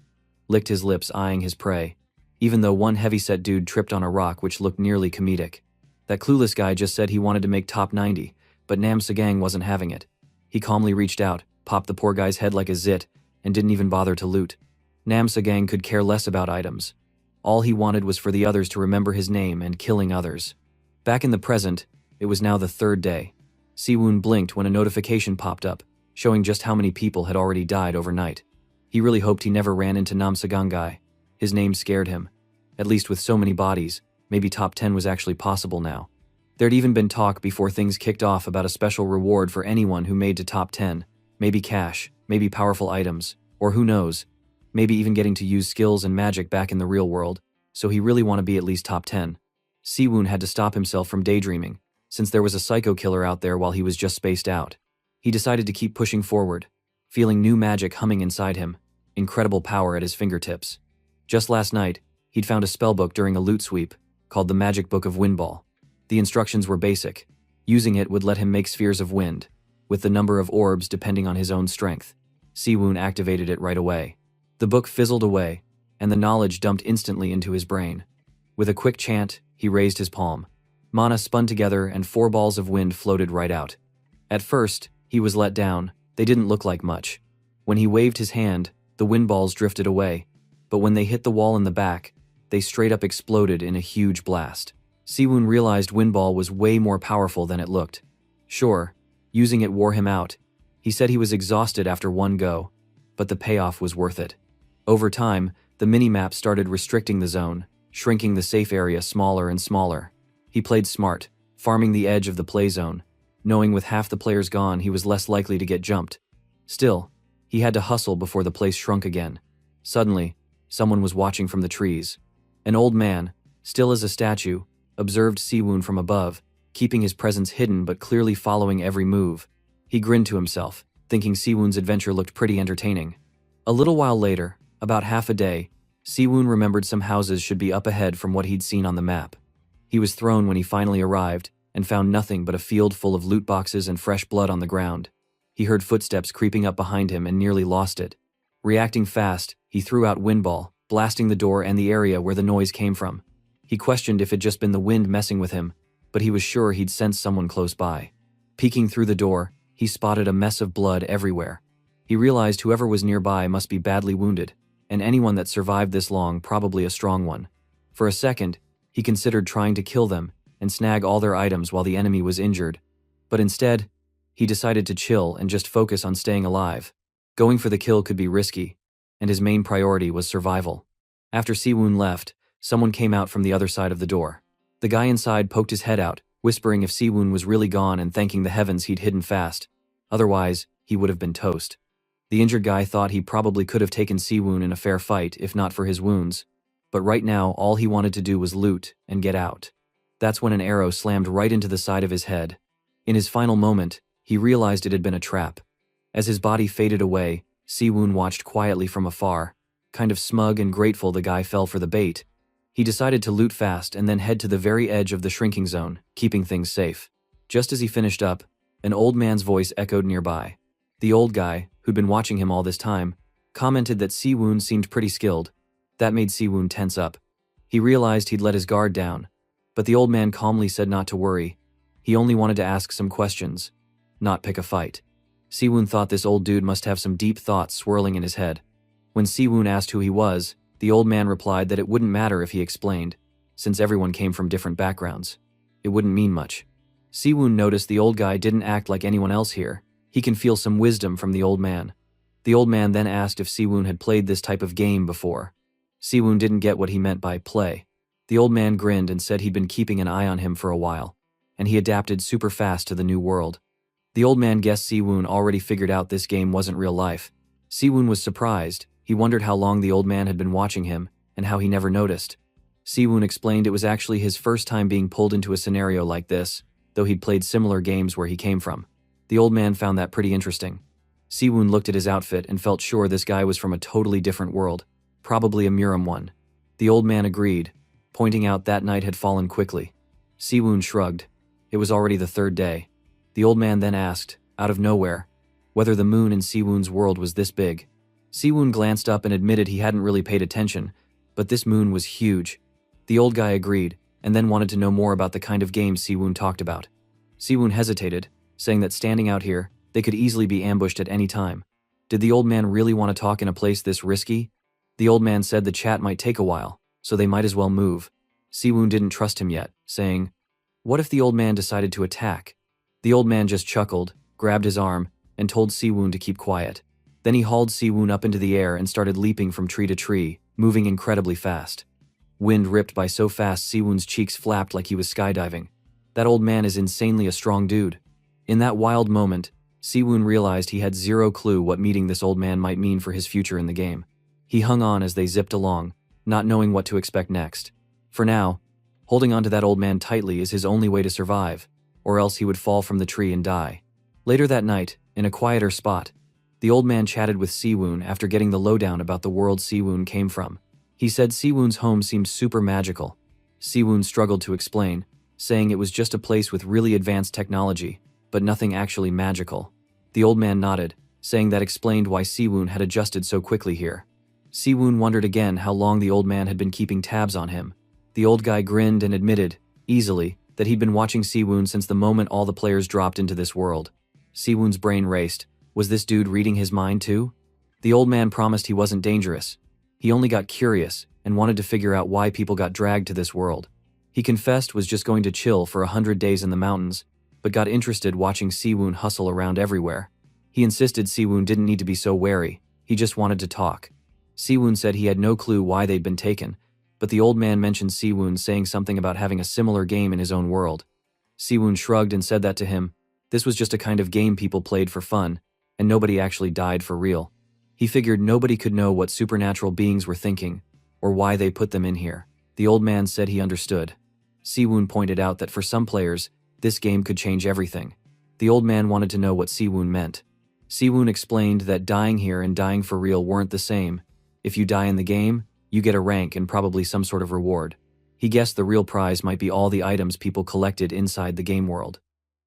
licked his lips eyeing his prey, even though one heavyset dude tripped on a rock which looked nearly comedic. That clueless guy just said he wanted to make top 90, but Nam Sagang wasn't having it. He calmly reached out, popped the poor guy's head like a zit, and didn't even bother to loot. Nam Sagang could care less about items. All he wanted was for the others to remember his name and killing others. Back in the present, it was now the 3rd day. Siwon blinked when a notification popped up, showing just how many people had already died overnight. He really hoped he never ran into Nam Sagang guy. His name scared him. At least with so many bodies, maybe top 10 was actually possible now. There'd even been talk before things kicked off about a special reward for anyone who made to top 10, maybe cash, maybe powerful items, or who knows, maybe even getting to use skills and magic back in the real world, so he really wanted to be at least top 10. Siwon had to stop himself from daydreaming, since there was a psycho killer out there while he was just spaced out. He decided to keep pushing forward, feeling new magic humming inside him, incredible power at his fingertips. Just last night, he'd found a spellbook during a loot sweep, called the Magic Book of Windball. The instructions were basic. Using it would let him make spheres of wind, with the number of orbs depending on his own strength. Siwon activated it right away. The book fizzled away, and the knowledge dumped instantly into his brain. With a quick chant, he raised his palm. Mana spun together and 4 balls of wind floated right out. At first, he was let down. They didn't look like much. When he waved his hand, the wind balls drifted away, but when they hit the wall in the back, they straight up exploded in a huge blast. Siwon realized Windball was way more powerful than it looked. Sure, using it wore him out. He said he was exhausted after one go, but the payoff was worth it. Over time, the minimap started restricting the zone, shrinking the safe area smaller and smaller. He played smart, farming the edge of the play zone, knowing with half the players gone he was less likely to get jumped. Still, he had to hustle before the place shrunk again. Suddenly, someone was watching from the trees. An old man, still as a statue, observed Siwon from above, keeping his presence hidden but clearly following every move. He grinned to himself, thinking Siwon's adventure looked pretty entertaining. A little while later, about half a day, Siwon remembered some houses should be up ahead from what he'd seen on the map. He was thrown when he finally arrived and found nothing but a field full of loot boxes and fresh blood on the ground. He heard footsteps creeping up behind him and nearly lost it. Reacting fast, he threw out Windball, blasting the door and the area where the noise came from. He questioned if it'd just been the wind messing with him, but he was sure he'd sensed someone close by. Peeking through the door, he spotted a mess of blood everywhere. He realized whoever was nearby must be badly wounded, and anyone that survived this long probably a strong one. For a second, he considered trying to kill them and snag all their items while the enemy was injured, but instead, he decided to chill and just focus on staying alive. Going for the kill could be risky, and his main priority was survival. After Siwoon left, someone came out from the other side of the door. The guy inside poked his head out, whispering if Siwoon was really gone and thanking the heavens he'd hidden fast. Otherwise, he would have been toast. The injured guy thought he probably could have taken Siwoon in a fair fight if not for his wounds, but right now all he wanted to do was loot and get out. That's when an arrow slammed right into the side of his head. In his final moment, he realized it had been a trap. As his body faded away, Siwoon watched quietly from afar, kind of smug and grateful the guy fell for the bait. He decided to loot fast and then head to the very edge of the shrinking zone, keeping things safe. Just as he finished up, an old man's voice echoed nearby. The old guy, who'd been watching him all this time, commented that Siwoon seemed pretty skilled. That made Siwoon tense up. He realized he'd let his guard down, but the old man calmly said not to worry. He only wanted to ask some questions, not pick a fight. Siwoon thought this old dude must have some deep thoughts swirling in his head. When Siwoon asked who he was, the old man replied that it wouldn't matter if he explained, since everyone came from different backgrounds. It wouldn't mean much. Siwoon noticed the old guy didn't act like anyone else here. He can feel some wisdom from the old man. The old man then asked if Siwoon had played this type of game before. Siwoon didn't get what he meant by play. The old man grinned and said he'd been keeping an eye on him for a while, and he adapted super fast to the new world. The old man guessed Siwoon already figured out this game wasn't real life. Siwoon was surprised. He wondered how long the old man had been watching him, and how he never noticed. Siwoon explained it was actually his first time being pulled into a scenario like this, though he'd played similar games where he came from. The old man found that pretty interesting. Siwoon looked at his outfit and felt sure this guy was from a totally different world, probably a Muram one. The old man agreed, pointing out that night had fallen quickly. Siwoon shrugged. It was already the third day. The old man then asked, out of nowhere, whether the moon in Siwoon's world was this big. Siwoon glanced up and admitted he hadn't really paid attention, but this moon was huge. The old guy agreed, and then wanted to know more about the kind of games Siwoon talked about. Siwoon hesitated, saying that standing out here, they could easily be ambushed at any time. Did the old man really want to talk in a place this risky? The old man said the chat might take a while, so they might as well move. Siwoon didn't trust him yet, saying, "What if the old man decided to attack?" The old man just chuckled, grabbed his arm, and told Siwoon to keep quiet. Then he hauled Siwoon up into the air and started leaping from tree to tree, moving incredibly fast. Wind ripped by so fast Siwoon's cheeks flapped like he was skydiving. That old man is insanely a strong dude. In that wild moment, Siwoon realized he had zero clue what meeting this old man might mean for his future in the game. He hung on as they zipped along, not knowing what to expect next. For now, holding onto that old man tightly is his only way to survive, or else he would fall from the tree and die. Later that night, in a quieter spot, the old man chatted with Siwoon after getting the lowdown about the world Siwoon came from. He said Siwoon's home seemed super magical. Siwoon struggled to explain, saying it was just a place with really advanced technology, but nothing actually magical. The old man nodded, saying that explained why Siwoon had adjusted so quickly here. Siwoon wondered again how long the old man had been keeping tabs on him. The old guy grinned and admitted, easily, that he'd been watching Siwoon since the moment all the players dropped into this world. Siwoon's brain raced. Was this dude reading his mind too? The old man promised he wasn't dangerous. He only got curious and wanted to figure out why people got dragged to this world. He confessed was just going to chill for 100 days in the mountains, but got interested watching Siwoon hustle around everywhere. He insisted Siwoon didn't need to be so wary, he just wanted to talk. Siwoon said he had no clue why they'd been taken, but the old man mentioned Siwoon saying something about having a similar game in his own world. Siwoon shrugged and said that to him. This was just a kind of game people played for fun, and nobody actually died for real. He figured nobody could know what supernatural beings were thinking, or why they put them in here. The old man said he understood. Siwoon pointed out that for some players, this game could change everything. The old man wanted to know what Siwoon meant. Siwoon explained that dying here and dying for real weren't the same. If you die in the game, you get a rank and probably some sort of reward. He guessed the real prize might be all the items people collected inside the game world.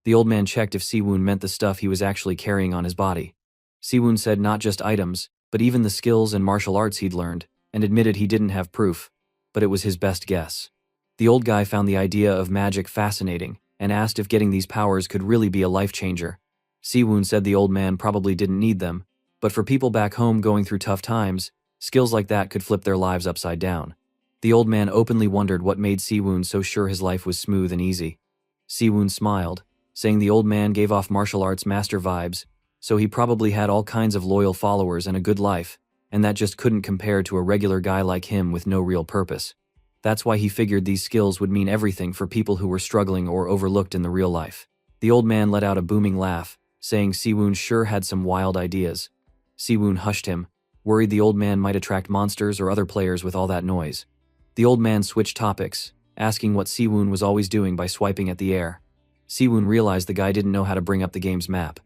The old man checked if Siwoon meant the stuff he was actually carrying on his body. Siwoon said not just items, but even the skills and martial arts he'd learned, and admitted he didn't have proof, but it was his best guess. The old guy found the idea of magic fascinating and asked if getting these powers could really be a life changer. Siwoon said the old man probably didn't need them, but for people back home going through tough times, skills like that could flip their lives upside down. The old man openly wondered what made Siwoon so sure his life was smooth and easy. Siwoon smiled, saying the old man gave off martial arts master vibes, so he probably had all kinds of loyal followers and a good life, and that just couldn't compare to a regular guy like him with no real purpose. That's why he figured these skills would mean everything for people who were struggling or overlooked in the real life. The old man let out a booming laugh, saying Siwoon sure had some wild ideas. Siwoon hushed him, worried the old man might attract monsters or other players with all that noise. The old man switched topics, asking what Siwoon was always doing by swiping at the air. Siwoon realized the guy didn't know how to bring up the game's map.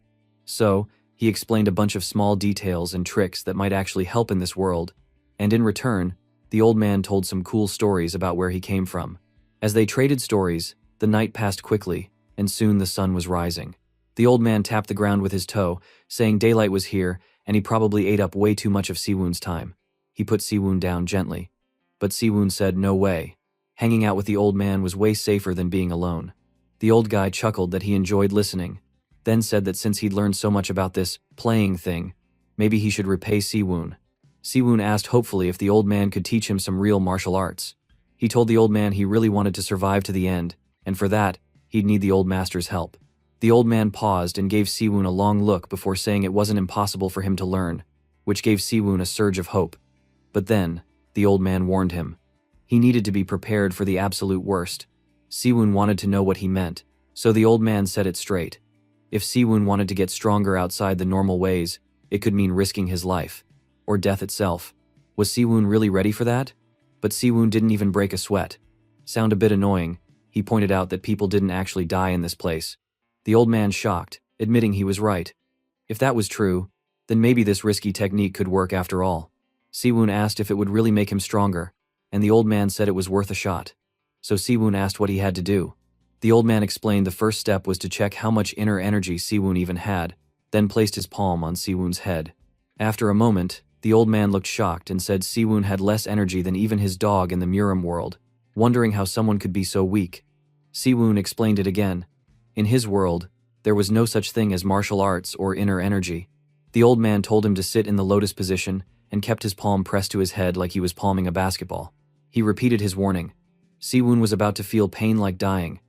So, he explained a bunch of small details and tricks that might actually help in this world, and in return, the old man told some cool stories about where he came from. As they traded stories, the night passed quickly, and soon the sun was rising. The old man tapped the ground with his toe, saying daylight was here, and he probably ate up way too much of Siwoon's time. He put Siwoon down gently. But Siwoon said no way. Hanging out with the old man was way safer than being alone. The old guy chuckled that he enjoyed listening, then said that since he'd learned so much about this playing thing, maybe he should repay Siwoon. Siwoon asked hopefully if the old man could teach him some real martial arts. He told the old man he really wanted to survive to the end, and for that, he'd need the old master's help. The old man paused and gave Siwoon a long look before saying it wasn't impossible for him to learn, which gave Siwoon a surge of hope. But then, the old man warned him. He needed to be prepared for the absolute worst. Siwoon wanted to know what he meant, so the old man said it straight. If Siwoon wanted to get stronger outside the normal ways, it could mean risking his life, or death itself. Was Siwoon really ready for that? But Siwoon didn't even break a sweat. Sound a bit annoying, he pointed out that people didn't actually die in this place. The old man shocked, admitting he was right. If that was true, then maybe this risky technique could work after all. Siwoon asked if it would really make him stronger, and the old man said it was worth a shot. So Siwoon asked what he had to do. The old man explained the first step was to check how much inner energy Siwoon even had, then placed his palm on Siwoon's head. After a moment, the old man looked shocked and said Siwoon had less energy than even his dog in the Murim world, wondering how someone could be so weak. Siwoon explained it again. In his world, there was no such thing as martial arts or inner energy. The old man told him to sit in the lotus position and kept his palm pressed to his head like he was palming a basketball. He repeated his warning. Siwoon was about to feel pain like dying,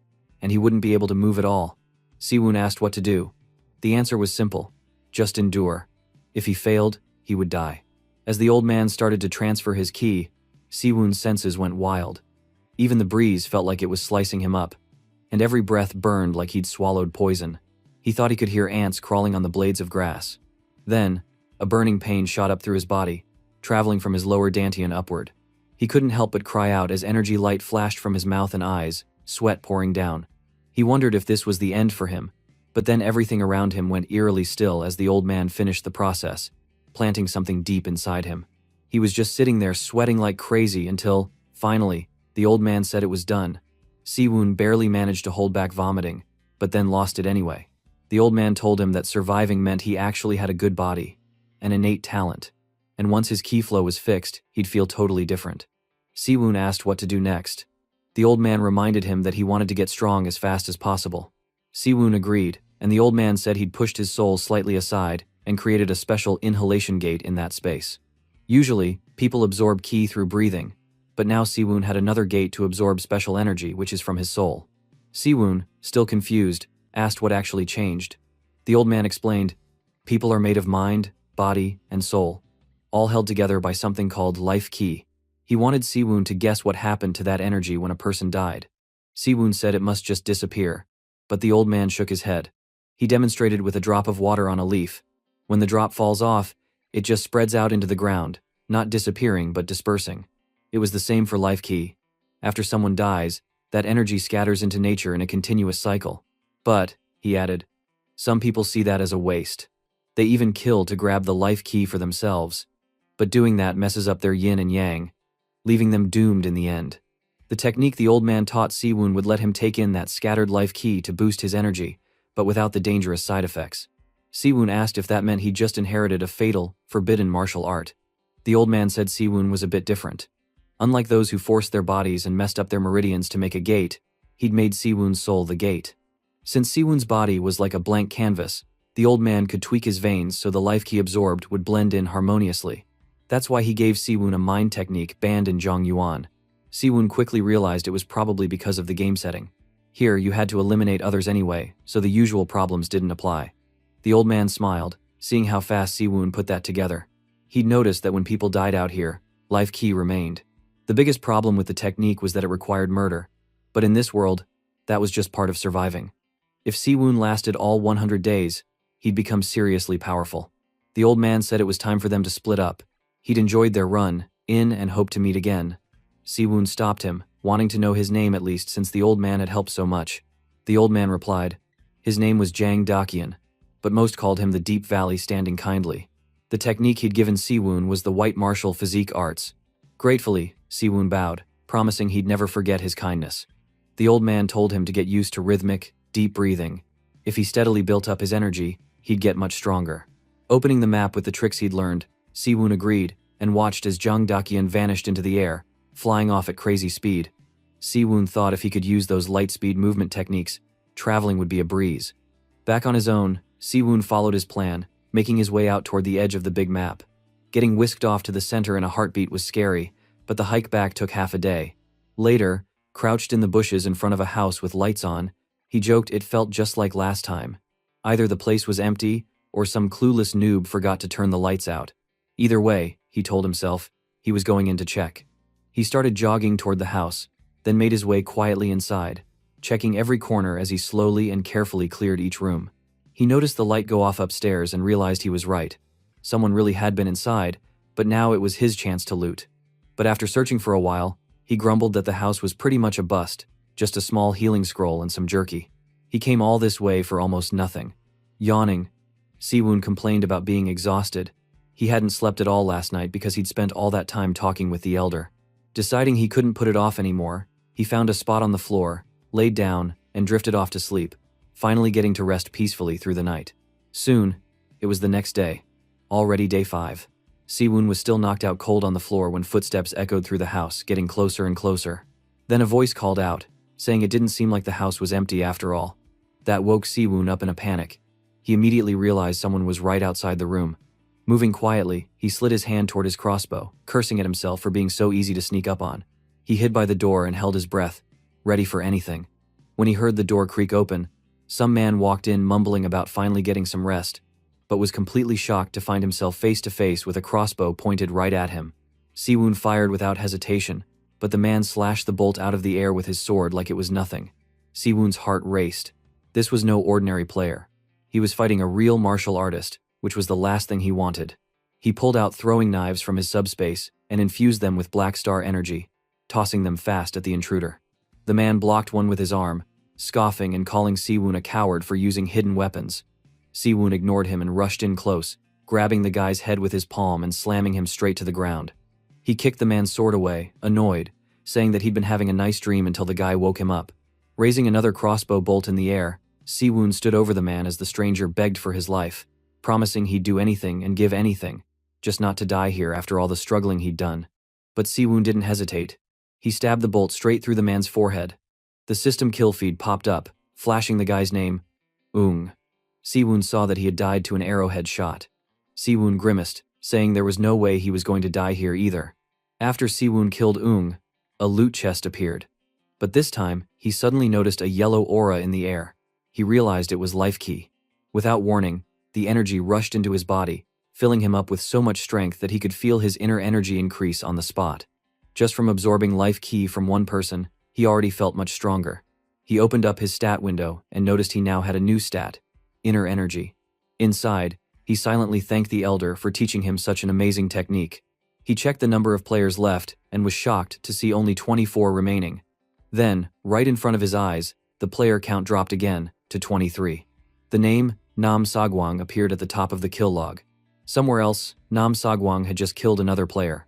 and he wouldn't be able to move at all. Siwoon asked what to do. The answer was simple. Just endure. If he failed, he would die. As the old man started to transfer his ki, Siwoon's senses went wild. Even the breeze felt like it was slicing him up, and every breath burned like he'd swallowed poison. He thought he could hear ants crawling on the blades of grass. Then, a burning pain shot up through his body, traveling from his lower dantian upward. He couldn't help but cry out as energy light flashed from his mouth and eyes, sweat pouring down. He wondered if this was the end for him, but then everything around him went eerily still as the old man finished the process, planting something deep inside him. He was just sitting there sweating like crazy until, finally, the old man said it was done. Siwoon barely managed to hold back vomiting, but then lost it anyway. The old man told him that surviving meant he actually had a good body, an innate talent, and once his ki flow was fixed, he'd feel totally different. Siwoon asked what to do next. The old man reminded him that he wanted to get strong as fast as possible. Siwoon agreed, and the old man said he'd pushed his soul slightly aside and created a special inhalation gate in that space. Usually, people absorb ki through breathing, but now Siwoon had another gate to absorb special energy, which is from his soul. Siwoon, still confused, asked what actually changed. The old man explained, people are made of mind, body, and soul, all held together by something called life ki. He wanted Siwoon to guess what happened to that energy when a person died. Siwoon said it must just disappear, but the old man shook his head. He demonstrated with a drop of water on a leaf. When the drop falls off, it just spreads out into the ground, not disappearing but dispersing. It was the same for life ki. After someone dies, that energy scatters into nature in a continuous cycle. But, he added, some people see that as a waste. They even kill to grab the life ki for themselves. But doing that messes up their yin and yang, leaving them doomed in the end. The technique the old man taught Siwoon would let him take in that scattered life ki to boost his energy, but without the dangerous side effects. Siwoon asked if that meant he'd just inherited a fatal, forbidden martial art. The old man said Siwoon was a bit different. Unlike those who forced their bodies and messed up their meridians to make a gate, he'd made Siwoon's soul the gate. Since Siwoon's body was like a blank canvas, the old man could tweak his veins so the life ki absorbed would blend in harmoniously. That's why he gave Siwoon a mind technique banned in Zhongyuan. Siwoon quickly realized it was probably because of the game setting. Here, you had to eliminate others anyway, so the usual problems didn't apply. The old man smiled, seeing how fast Siwoon put that together. He'd noticed that when people died out here, life ki remained. The biggest problem with the technique was that it required murder. But in this world, that was just part of surviving. If Siwoon lasted all 100 days, he'd become seriously powerful. The old man said it was time for them to split up. He'd enjoyed their run in and hoped to meet again. Siwoon stopped him, wanting to know his name at least since the old man had helped so much. The old man replied. His name was Jang Dakian, but most called him the Deep Valley Standing Kindly. The technique he'd given Siwoon was the white martial physique arts. Gratefully, Siwoon bowed, promising he'd never forget his kindness. The old man told him to get used to rhythmic, deep breathing. If he steadily built up his energy, he'd get much stronger. Opening the map with the tricks he'd learned, Siwoon agreed and watched as Jang Dakian vanished into the air, flying off at crazy speed. Siwoon thought if he could use those light-speed movement techniques, traveling would be a breeze. Back on his own, Siwoon followed his plan, making his way out toward the edge of the big map. Getting whisked off to the center in a heartbeat was scary, but the hike back took half a day. Later, crouched in the bushes in front of a house with lights on, he joked it felt just like last time. Either the place was empty, or some clueless noob forgot to turn the lights out. Either way, he told himself, he was going in to check. He started jogging toward the house, then made his way quietly inside, checking every corner as he slowly and carefully cleared each room. He noticed the light go off upstairs and realized he was right. Someone really had been inside, but now it was his chance to loot. But after searching for a while, he grumbled that the house was pretty much a bust, just a small healing scroll and some jerky. He came all this way for almost nothing. Yawning, Siwoon complained about being exhausted. He hadn't slept at all last night because he'd spent all that time talking with the elder. Deciding he couldn't put it off anymore, he found a spot on the floor, laid down, and drifted off to sleep, finally getting to rest peacefully through the night. Soon, it was the next day. Already day 5. Siwoon was still knocked out cold on the floor when footsteps echoed through the house, getting closer and closer. Then a voice called out, saying it didn't seem like the house was empty after all. That woke Siwoon up in a panic. He immediately realized someone was right outside the room. Moving quietly, he slid his hand toward his crossbow, cursing at himself for being so easy to sneak up on. He hid by the door and held his breath, ready for anything. When he heard the door creak open, some man walked in mumbling about finally getting some rest, but was completely shocked to find himself face to face with a crossbow pointed right at him. Siwoon fired without hesitation, but the man slashed the bolt out of the air with his sword like it was nothing. Siwoon's heart raced. This was no ordinary player. He was fighting a real martial artist, which was the last thing he wanted. He pulled out throwing knives from his subspace and infused them with Black Star energy, tossing them fast at the intruder. The man blocked one with his arm, scoffing and calling Siwoon a coward for using hidden weapons. Siwoon ignored him and rushed in close, grabbing the guy's head with his palm and slamming him straight to the ground. He kicked the man's sword away, annoyed, saying that he'd been having a nice dream until the guy woke him up. Raising another crossbow bolt in the air, Siwoon stood over the man as the stranger begged for his life, promising he'd do anything and give anything, just not to die here after all the struggling he'd done. But Siwoon didn't hesitate. He stabbed the bolt straight through the man's forehead. The system kill feed popped up, flashing the guy's name, Ung. Siwoon saw that he had died to an arrowhead shot. Siwoon grimaced, saying there was no way he was going to die here either. After Siwoon killed Ung, a loot chest appeared. But this time, he suddenly noticed a yellow aura in the air. He realized it was life ki. Without warning, the energy rushed into his body, filling him up with so much strength that he could feel his inner energy increase on the spot. Just from absorbing life ki from one person, he already felt much stronger. He opened up his stat window and noticed he now had a new stat, inner energy. Inside, he silently thanked the elder for teaching him such an amazing technique. He checked the number of players left and was shocked to see only 24 remaining. Then, right in front of his eyes, the player count dropped again to 23. The name Nam Sagwang appeared at the top of the kill log. Somewhere else, Nam Sagwang had just killed another player.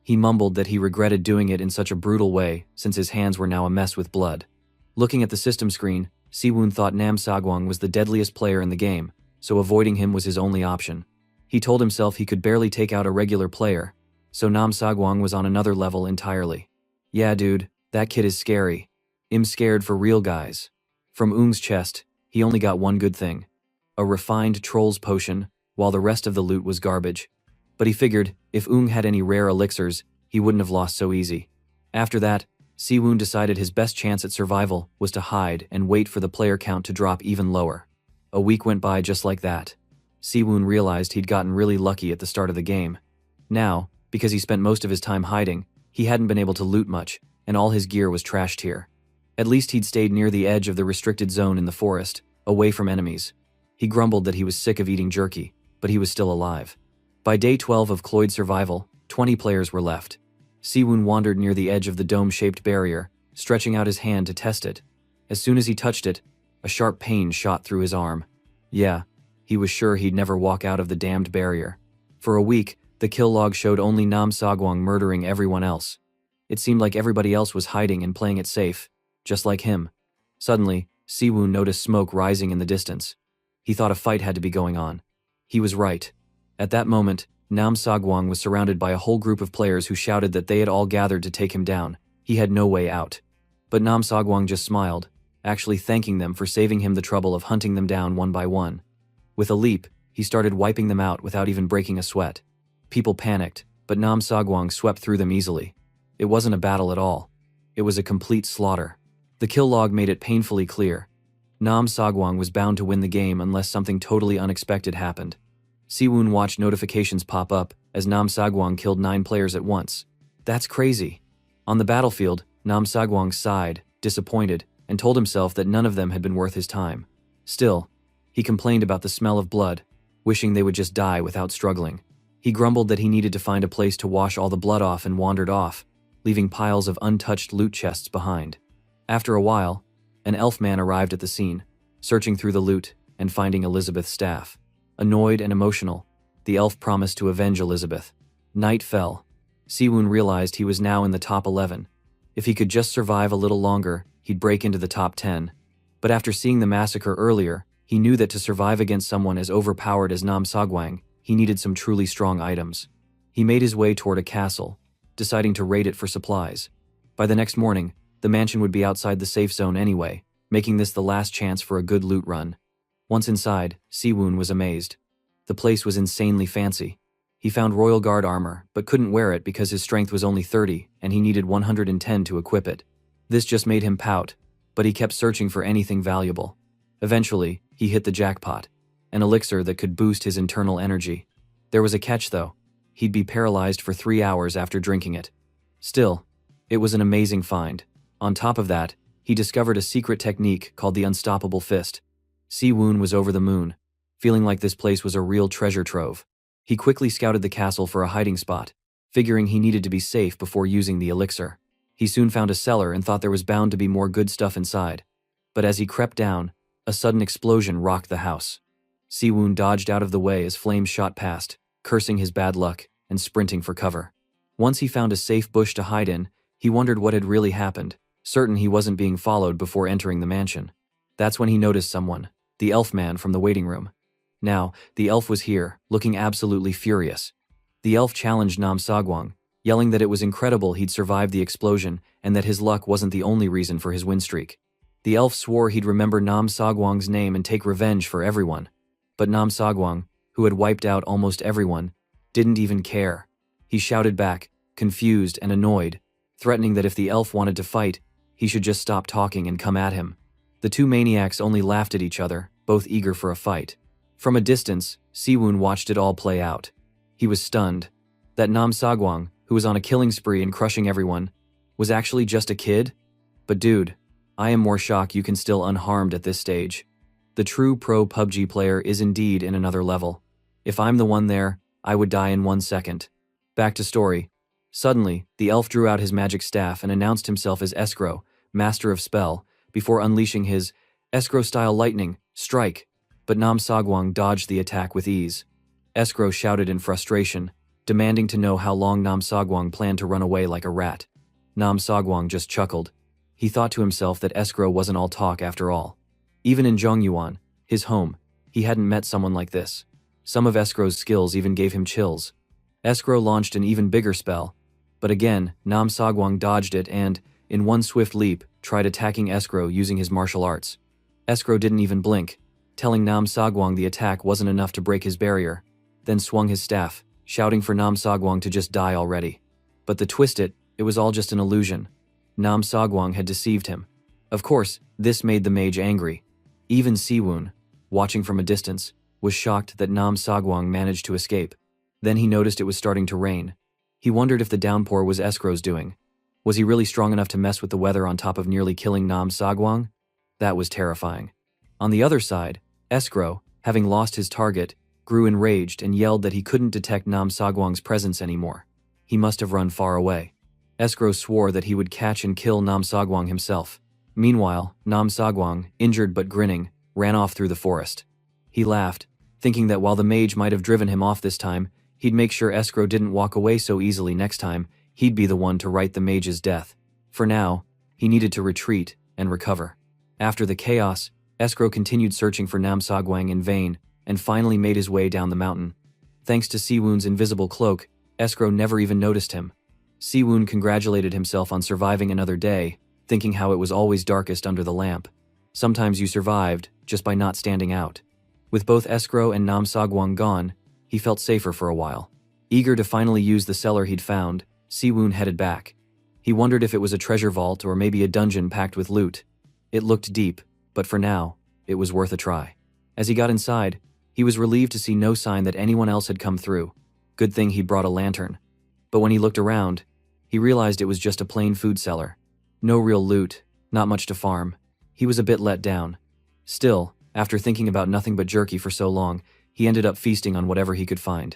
He mumbled that he regretted doing it in such a brutal way since his hands were now a mess with blood. Looking at the system screen, Siwoon thought Nam Sagwang was the deadliest player in the game, so avoiding him was his only option. He told himself he could barely take out a regular player, so Nam Sagwang was on another level entirely. Yeah dude, that kid is scary. I'm scared for real guys. From Ung's chest, he only got one good thing. A refined troll's potion, while the rest of the loot was garbage. But he figured, if Ung had any rare elixirs, he wouldn't have lost so easy. After that, Siwoon decided his best chance at survival was to hide and wait for the player count to drop even lower. A week went by just like that. Siwoon realized he'd gotten really lucky at the start of the game. Now, because he spent most of his time hiding, he hadn't been able to loot much, and all his gear was trashed here. At least he'd stayed near the edge of the restricted zone in the forest, away from enemies. He grumbled that he was sick of eating jerky, but he was still alive. By day 12 of Cloyd survival, 20 players were left. Siwoon wandered near the edge of the dome-shaped barrier, stretching out his hand to test it. As soon as he touched it, a sharp pain shot through his arm. Yeah, he was sure he'd never walk out of the damned barrier. For a week, the kill log showed only Nam Sagwang murdering everyone else. It seemed like everybody else was hiding and playing it safe, just like him. Suddenly, Siwoon noticed smoke rising in the distance. He thought a fight had to be going on. He was right. At that moment, Nam Sagwang was surrounded by a whole group of players who shouted that they had all gathered to take him down. He had no way out. But Nam Sagwang just smiled, actually thanking them for saving him the trouble of hunting them down one by one. With a leap, he started wiping them out without even breaking a sweat. People panicked, but Nam Sagwang swept through them easily. It wasn't a battle at all. It was a complete slaughter. The kill log made it painfully clear. Nam Sagwang was bound to win the game unless something totally unexpected happened. Siwoon watched notifications pop up as Nam Sagwang killed 9 players at once. That's crazy. On the battlefield, Nam Sagwang sighed, disappointed, and told himself that none of them had been worth his time. Still, he complained about the smell of blood, wishing they would just die without struggling. He grumbled that he needed to find a place to wash all the blood off and wandered off, leaving piles of untouched loot chests behind. After a while, an elf man arrived at the scene, searching through the loot and finding Elizabeth's staff. Annoyed and emotional, the elf promised to avenge Elizabeth. Night fell. Siwoon realized he was now in the top 11. If he could just survive a little longer, he'd break into the top 10. But after seeing the massacre earlier, he knew that to survive against someone as overpowered as Nam Sagwang, he needed some truly strong items. He made his way toward a castle, deciding to raid it for supplies. By the next morning, the mansion would be outside the safe zone anyway, making this the last chance for a good loot run. Once inside, Siwoon was amazed. The place was insanely fancy. He found Royal Guard armor, but couldn't wear it because his strength was only 30 and he needed 110 to equip it. This just made him pout, but he kept searching for anything valuable. Eventually, he hit the jackpot, an elixir that could boost his internal energy. There was a catch though. He'd be paralyzed for 3 hours after drinking it. Still, it was an amazing find. On top of that, he discovered a secret technique called the Unstoppable Fist. Siwoon was over the moon, feeling like this place was a real treasure trove. He quickly scouted the castle for a hiding spot, figuring he needed to be safe before using the elixir. He soon found a cellar and thought there was bound to be more good stuff inside. But as he crept down, a sudden explosion rocked the house. Siwoon dodged out of the way as flames shot past, cursing his bad luck and sprinting for cover. Once he found a safe bush to hide in, he wondered what had really happened, certain he wasn't being followed before entering the mansion. That's when he noticed someone. The elf man from the waiting room. Now, the elf was here, looking absolutely furious. The elf challenged Nam Sagwang, yelling that it was incredible he'd survived the explosion and that his luck wasn't the only reason for his win streak. The elf swore he'd remember Nam Sagwang's name and take revenge for everyone. But Nam Sagwang, who had wiped out almost everyone, didn't even care. He shouted back, confused and annoyed, threatening that if the elf wanted to fight, he should just stop talking and come at him. The two maniacs only laughed at each other, both eager for a fight. From a distance, Siwoon watched it all play out. He was stunned. That Nam Sagwang, who was on a killing spree and crushing everyone, was actually just a kid? But dude, I am more shocked you can still unharmed at this stage. The true pro PUBG player is indeed in another level. If I'm the one there, I would die in 1 second. Back to story. Suddenly, the elf drew out his magic staff and announced himself as Escrow, Master of Spell, before unleashing his Escrow-style lightning strike, but Nam Sagwang dodged the attack with ease. Escrow shouted in frustration, demanding to know how long Nam Sagwang planned to run away like a rat. Nam Sagwang just chuckled. He thought to himself that Escrow wasn't all talk after all. Even in Zhongyuan, his home, He hadn't met someone like this. Some of Escrow's skills even gave him chills. Escrow launched an even bigger spell, but again, Nam Sagwang dodged it and, in one swift leap, tried attacking Escrow using his martial arts. Escrow didn't even blink, telling Nam Sagwang the attack wasn't enough to break his barrier, then swung his staff, shouting for Nam Sagwang to just die already. But to twist it, it was all just an illusion. Nam Sagwang had deceived him. Of course, this made the mage angry. Even Siwoon, watching from a distance, was shocked that Nam Sagwang managed to escape. Then he noticed it was starting to rain. He wondered if the downpour was Escrow's doing. Was he really strong enough to mess with the weather on top of nearly killing Nam Sagwang? That was terrifying. On the other side, Escrow, having lost his target, grew enraged and yelled that he couldn't detect Nam Sagwang's presence anymore. He must have run far away. Escrow swore that he would catch and kill Nam Sagwang himself. Meanwhile, Nam Sagwang, injured but grinning, ran off through the forest. He laughed, thinking that while the mage might have driven him off this time, he'd make sure Escrow didn't walk away so easily next time. He'd be the one to right the mage's death. For now, he needed to retreat and recover. After the chaos, Escrow continued searching for Nam Sagwang in vain, and finally made his way down the mountain. Thanks to Siwoon's invisible cloak, Escrow never even noticed him. Siwoon congratulated himself on surviving another day, thinking how it was always darkest under the lamp. Sometimes you survived, just by not standing out. With both Escrow and Nam Sagwang gone, he felt safer for a while. Eager to finally use the cellar he'd found, Siwoon headed back. He wondered if it was a treasure vault or maybe a dungeon packed with loot. It looked deep, but for now, it was worth a try. As he got inside, he was relieved to see no sign that anyone else had come through. Good thing he brought a lantern. But when he looked around, he realized it was just a plain food cellar. No real loot, not much to farm. He was a bit let down. Still, after thinking about nothing but jerky for so long, he ended up feasting on whatever he could find.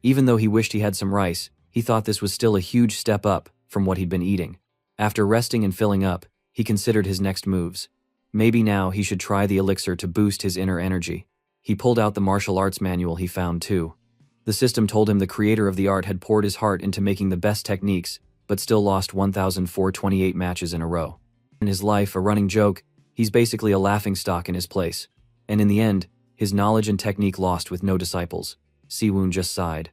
Even though he wished he had some rice, he thought this was still a huge step up from what he'd been eating. After resting and filling up, he considered his next moves. Maybe now he should try the elixir to boost his inner energy. He pulled out the martial arts manual he found too. The system told him the creator of the art had poured his heart into making the best techniques, but still lost 1,428 matches in a row. In his life, a running joke, he's basically a laughingstock in his place. And in the end, his knowledge and technique lost with no disciples. Siwoon just sighed.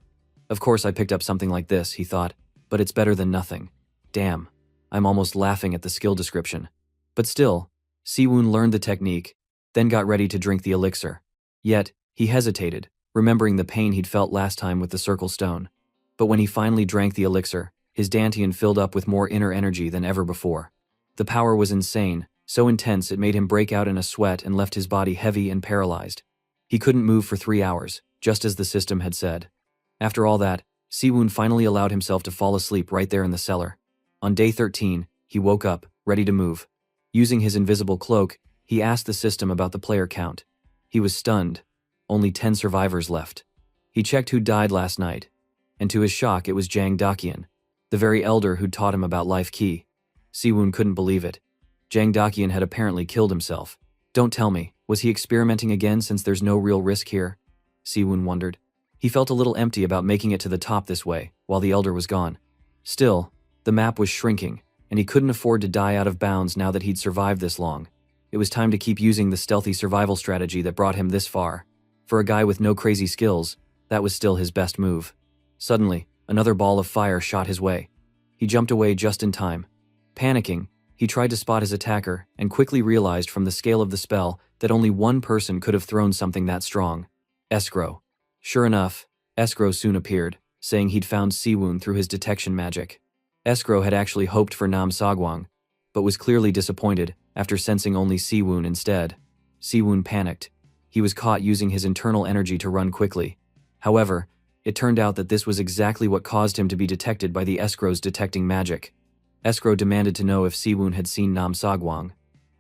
Of course I picked up something like this, he thought, but it's better than nothing. Damn, I'm almost laughing at the skill description. But still, Siwoon learned the technique, then got ready to drink the elixir. Yet, he hesitated, remembering the pain he'd felt last time with the circle stone. But when he finally drank the elixir, his dantian filled up with more inner energy than ever before. The power was insane, so intense it made him break out in a sweat and left his body heavy and paralyzed. He couldn't move for 3 hours, just as the system had said. After all that, Siwoon finally allowed himself to fall asleep right there in the cellar. On day 13, he woke up, ready to move. Using his invisible cloak, he asked the system about the player count. He was stunned. Only 10 survivors left. He checked who died last night, and to his shock it was Jang Dakian, the very elder who'd taught him about life key. Siwoon couldn't believe it. Jang Dakian had apparently killed himself. Don't tell me, was he experimenting again since there's no real risk here? Siwoon wondered. He felt a little empty about making it to the top this way, while the elder was gone. Still, the map was shrinking, and he couldn't afford to die out of bounds now that he'd survived this long. It was time to keep using the stealthy survival strategy that brought him this far. For a guy with no crazy skills, that was still his best move. Suddenly, another ball of fire shot his way. He jumped away just in time. Panicking, he tried to spot his attacker and quickly realized from the scale of the spell that only one person could have thrown something that strong. Escrow. Sure enough, Escrow soon appeared, saying he'd found Siwoon through his detection magic. Escrow had actually hoped for Nam Sagwang, but was clearly disappointed after sensing only Siwoon instead. Siwoon panicked. He was caught using his internal energy to run quickly. However, it turned out that this was exactly what caused him to be detected by the Escrow's detecting magic. Escrow demanded to know if Siwoon had seen Nam Sagwang.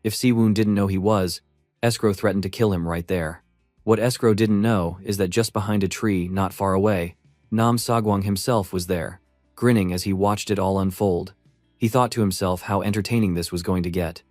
If Siwoon didn't know he was, Escrow threatened to kill him right there. What Escrow didn't know is that just behind a tree not far away, Nam Sagwang himself was there, grinning as he watched it all unfold. He thought to himself how entertaining this was going to get.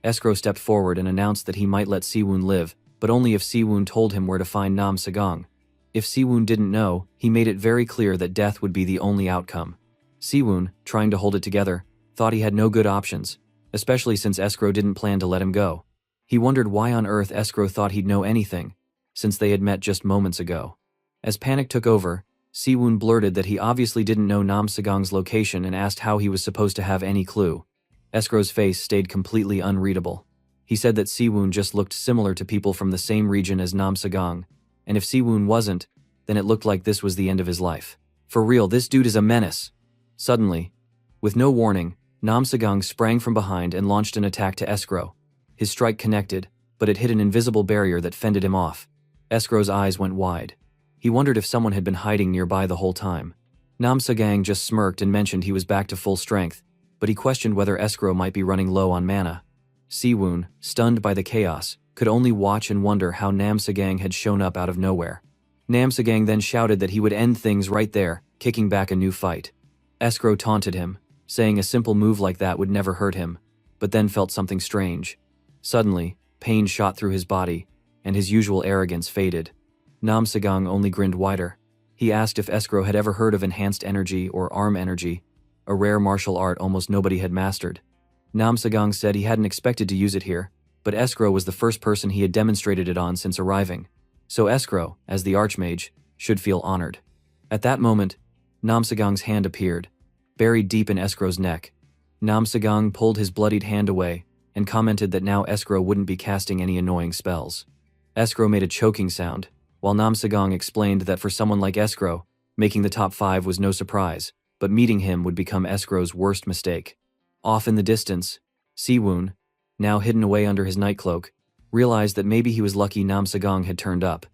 Escrow stepped forward and announced that he might let Siwoon live, but only if Siwoon told him where to find Nam Sagwang. If Siwoon didn't know, he made it very clear that death would be the only outcome. Siwoon, trying to hold it together, thought he had no good options, especially since Escrow didn't plan to let him go. He wondered why on earth Escrow thought he'd know anything, since they had met just moments ago. As panic took over, Siwoon blurted that he obviously didn't know Nam Sagang's location and asked how he was supposed to have any clue. Escrow's face stayed completely unreadable. He said that Siwoon just looked similar to people from the same region as Nam Sagang, and if Siwoon wasn't, then it looked like this was the end of his life. For real, this dude is a menace. Suddenly, with no warning, Nam Sagang sprang from behind and launched an attack to Escrow. His strike connected, but it hit an invisible barrier that fended him off. Escrow's eyes went wide. He wondered if someone had been hiding nearby the whole time. Nam Sagang just smirked and mentioned he was back to full strength, but he questioned whether Escrow might be running low on mana. Siwoon, stunned by the chaos, could only watch and wonder how Nam Sagang had shown up out of nowhere. Nam Sagang then shouted that he would end things right there, kicking back a new fight. Escrow taunted him, saying a simple move like that would never hurt him, but then felt something strange. Suddenly, pain shot through his body, and his usual arrogance faded. Nam Sagang only grinned wider. He asked if Escrow had ever heard of enhanced energy or arm energy, a rare martial art almost nobody had mastered. Nam Sagang said he hadn't expected to use it here, but Escrow was the first person he had demonstrated it on since arriving, so Escrow, as the Archmage, should feel honored. At that moment, Nam Sagang's hand appeared, buried deep in Escrow's neck. Nam Sagang pulled his bloodied hand away and commented that now Escrow wouldn't be casting any annoying spells. Escrow made a choking sound, while Nam Sagang explained that for someone like Escrow, making the top 5 was no surprise, but meeting him would become Escrow's worst mistake. Off in the distance, Siwoon, now hidden away under his nightcloak, realized that maybe he was lucky Nam Sagang had turned up.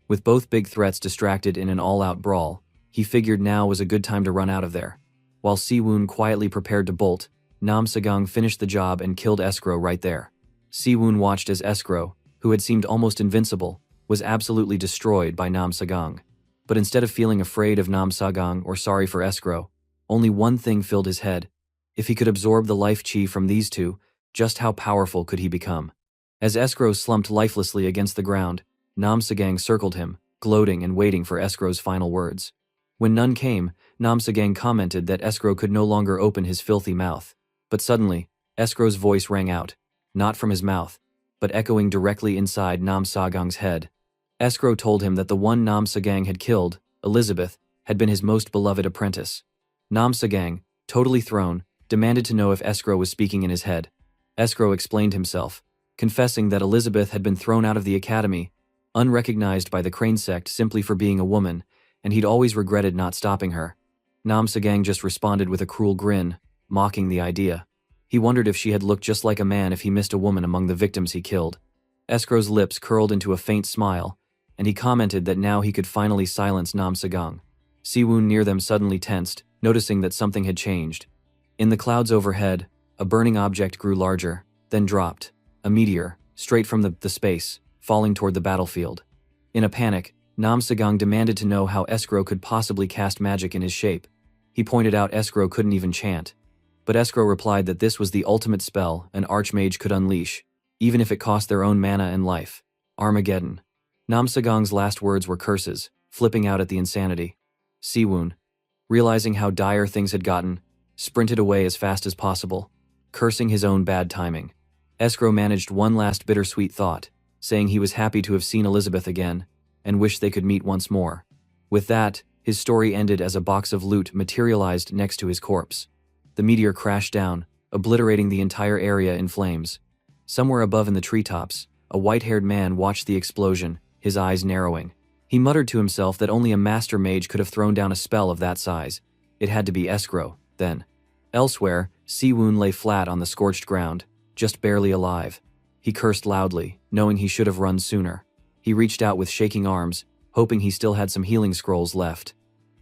With both big threats distracted in an all-out brawl, he figured now was a good time to run out of there. While Siwoon quietly prepared to bolt, Nam Sagang finished the job and killed Escrow right there. Siwoon watched as Escrow, who had seemed almost invincible, was absolutely destroyed by Nam Sagang. But instead of feeling afraid of Nam Sagang or sorry for Escrow, only one thing filled his head. If he could absorb the life chi from these two, just how powerful could he become? As Escrow slumped lifelessly against the ground, Nam Sagang circled him, gloating and waiting for Escrow's final words. When none came, Nam Sagang commented that Escrow could no longer open his filthy mouth. But suddenly, Escrow's voice rang out, not from his mouth, but echoing directly inside Nam Sagang's head. Escrow told him that the one Nam Sagang had killed, Elizabeth, had been his most beloved apprentice. Nam Sagang, totally thrown, demanded to know if Escrow was speaking in his head. Escrow explained himself, confessing that Elizabeth had been thrown out of the academy, unrecognized by the Crane sect simply for being a woman, and he'd always regretted not stopping her. Nam Sagang just responded with a cruel grin, mocking the idea. He wondered if she had looked just like a man if he missed a woman among the victims he killed. Escrow's lips curled into a faint smile, and he commented that now he could finally silence Nam Sagang. Siwoon near them suddenly tensed, noticing that something had changed. In the clouds overhead, a burning object grew larger, then dropped, a meteor, straight from the space, falling toward the battlefield. In a panic, Nam Sagang demanded to know how Escrow could possibly cast magic in his shape. He pointed out Escrow couldn't even chant. But Escrow replied that this was the ultimate spell an Archmage could unleash, even if it cost their own mana and life. Armageddon. Nam Sagang's last words were curses, flipping out at the insanity. Siwoon, realizing how dire things had gotten, sprinted away as fast as possible, cursing his own bad timing. Escrow managed one last bittersweet thought, saying he was happy to have seen Elizabeth again, and wished they could meet once more. With that, his story ended as a box of loot materialized next to his corpse. The meteor crashed down, obliterating the entire area in flames. Somewhere above in the treetops, a white-haired man watched the explosion, his eyes narrowing. He muttered to himself that only a master mage could have thrown down a spell of that size. It had to be Escrow, then. Elsewhere, Siwoon lay flat on the scorched ground, just barely alive. He cursed loudly, knowing he should have run sooner. He reached out with shaking arms, hoping he still had some healing scrolls left.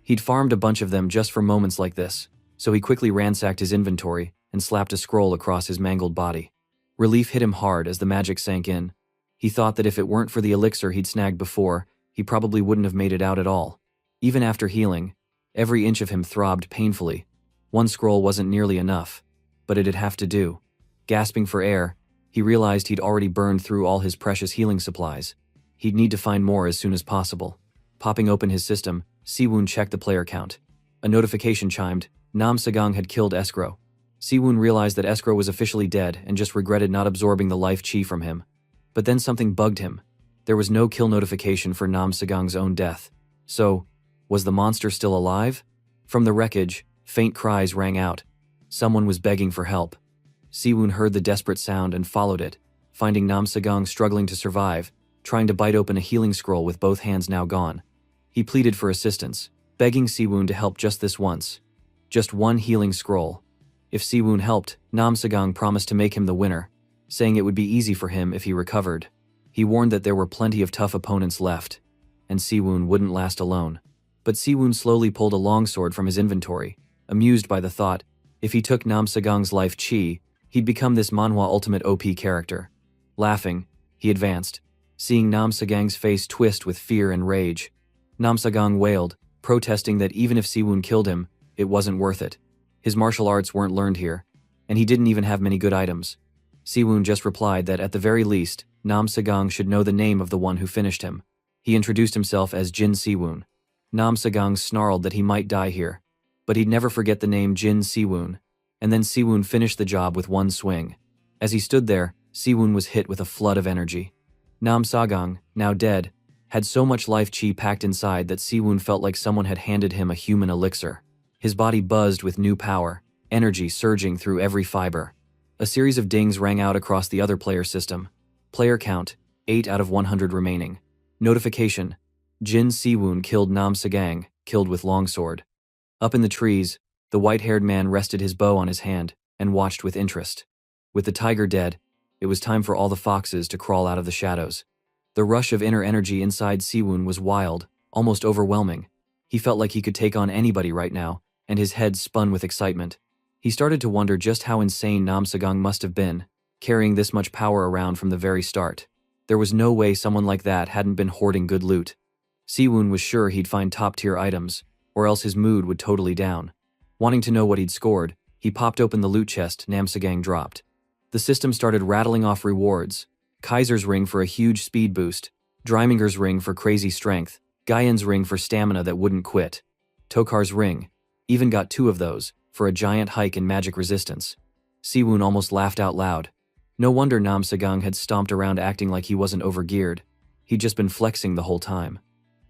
He'd farmed a bunch of them just for moments like this, so he quickly ransacked his inventory and slapped a scroll across his mangled body. Relief hit him hard as the magic sank in. He thought that if it weren't for the elixir he'd snagged before, he probably wouldn't have made it out at all. Even after healing, every inch of him throbbed painfully. One scroll wasn't nearly enough, but it'd have to do. Gasping for air, he realized he'd already burned through all his precious healing supplies. He'd need to find more as soon as possible. Popping open his system, Siwoon checked the player count. A notification chimed. Nam Sagang had killed Escrow. Siwoon realized that Escrow was officially dead and just regretted not absorbing the life chi from him. But then something bugged him. There was no kill notification for Nam Sagang's own death. So, was the monster still alive? From the wreckage, faint cries rang out. Someone was begging for help. Siwoon heard the desperate sound and followed it, finding Nam Sagang struggling to survive, trying to bite open a healing scroll with both hands now gone. He pleaded for assistance, begging Siwoon to help just this once. Just one healing scroll. If Siwoon helped, Nam Sagang promised to make him the winner, saying it would be easy for him if he recovered. He warned that there were plenty of tough opponents left, and Siwoon wouldn't last alone. But Siwoon slowly pulled a longsword from his inventory, amused by the thought, if he took Nam Sagang's life chi, he'd become this manhwa ultimate OP character. Laughing, he advanced, seeing Nam Sagang's face twist with fear and rage. Nam Sagang wailed, protesting that even if Siwoon killed him, it wasn't worth it. His martial arts weren't learned here, and he didn't even have many good items. Siwoon just replied that at the very least, Nam Sagang should know the name of the one who finished him. He introduced himself as Jin Siwoon. Nam Sagang snarled that he might die here, but he'd never forget the name Jin Siwoon, and then Siwoon finished the job with one swing. As he stood there, Siwoon was hit with a flood of energy. Nam Sagang, now dead, had so much life chi packed inside that Siwoon felt like someone had handed him a human elixir. His body buzzed with new power, energy surging through every fiber. A series of dings rang out across the other player system. Player count, 8 out of 100 remaining. Notification: Jin Siwoon killed Nam Sagang, killed with longsword. Up in the trees, the white-haired man rested his bow on his hand and watched with interest. With the tiger dead, it was time for all the foxes to crawl out of the shadows. The rush of inner energy inside Siwoon was wild, almost overwhelming. He felt like he could take on anybody right now, and his head spun with excitement. He started to wonder just how insane Nam Sagang must have been, carrying this much power around from the very start. There was no way someone like that hadn't been hoarding good loot. Siwoon was sure he'd find top-tier items, or else his mood would totally down. Wanting to know what he'd scored, he popped open the loot chest Nam Sagang dropped. The system started rattling off rewards. Kaiser's ring for a huge speed boost, Dreiminger's ring for crazy strength, Gaian's ring for stamina that wouldn't quit. Tokar's ring, even got 2 of those, for a giant hike in magic resistance. Siwoon almost laughed out loud. No wonder Nam Sagang had stomped around acting like he wasn't overgeared. He'd just been flexing the whole time.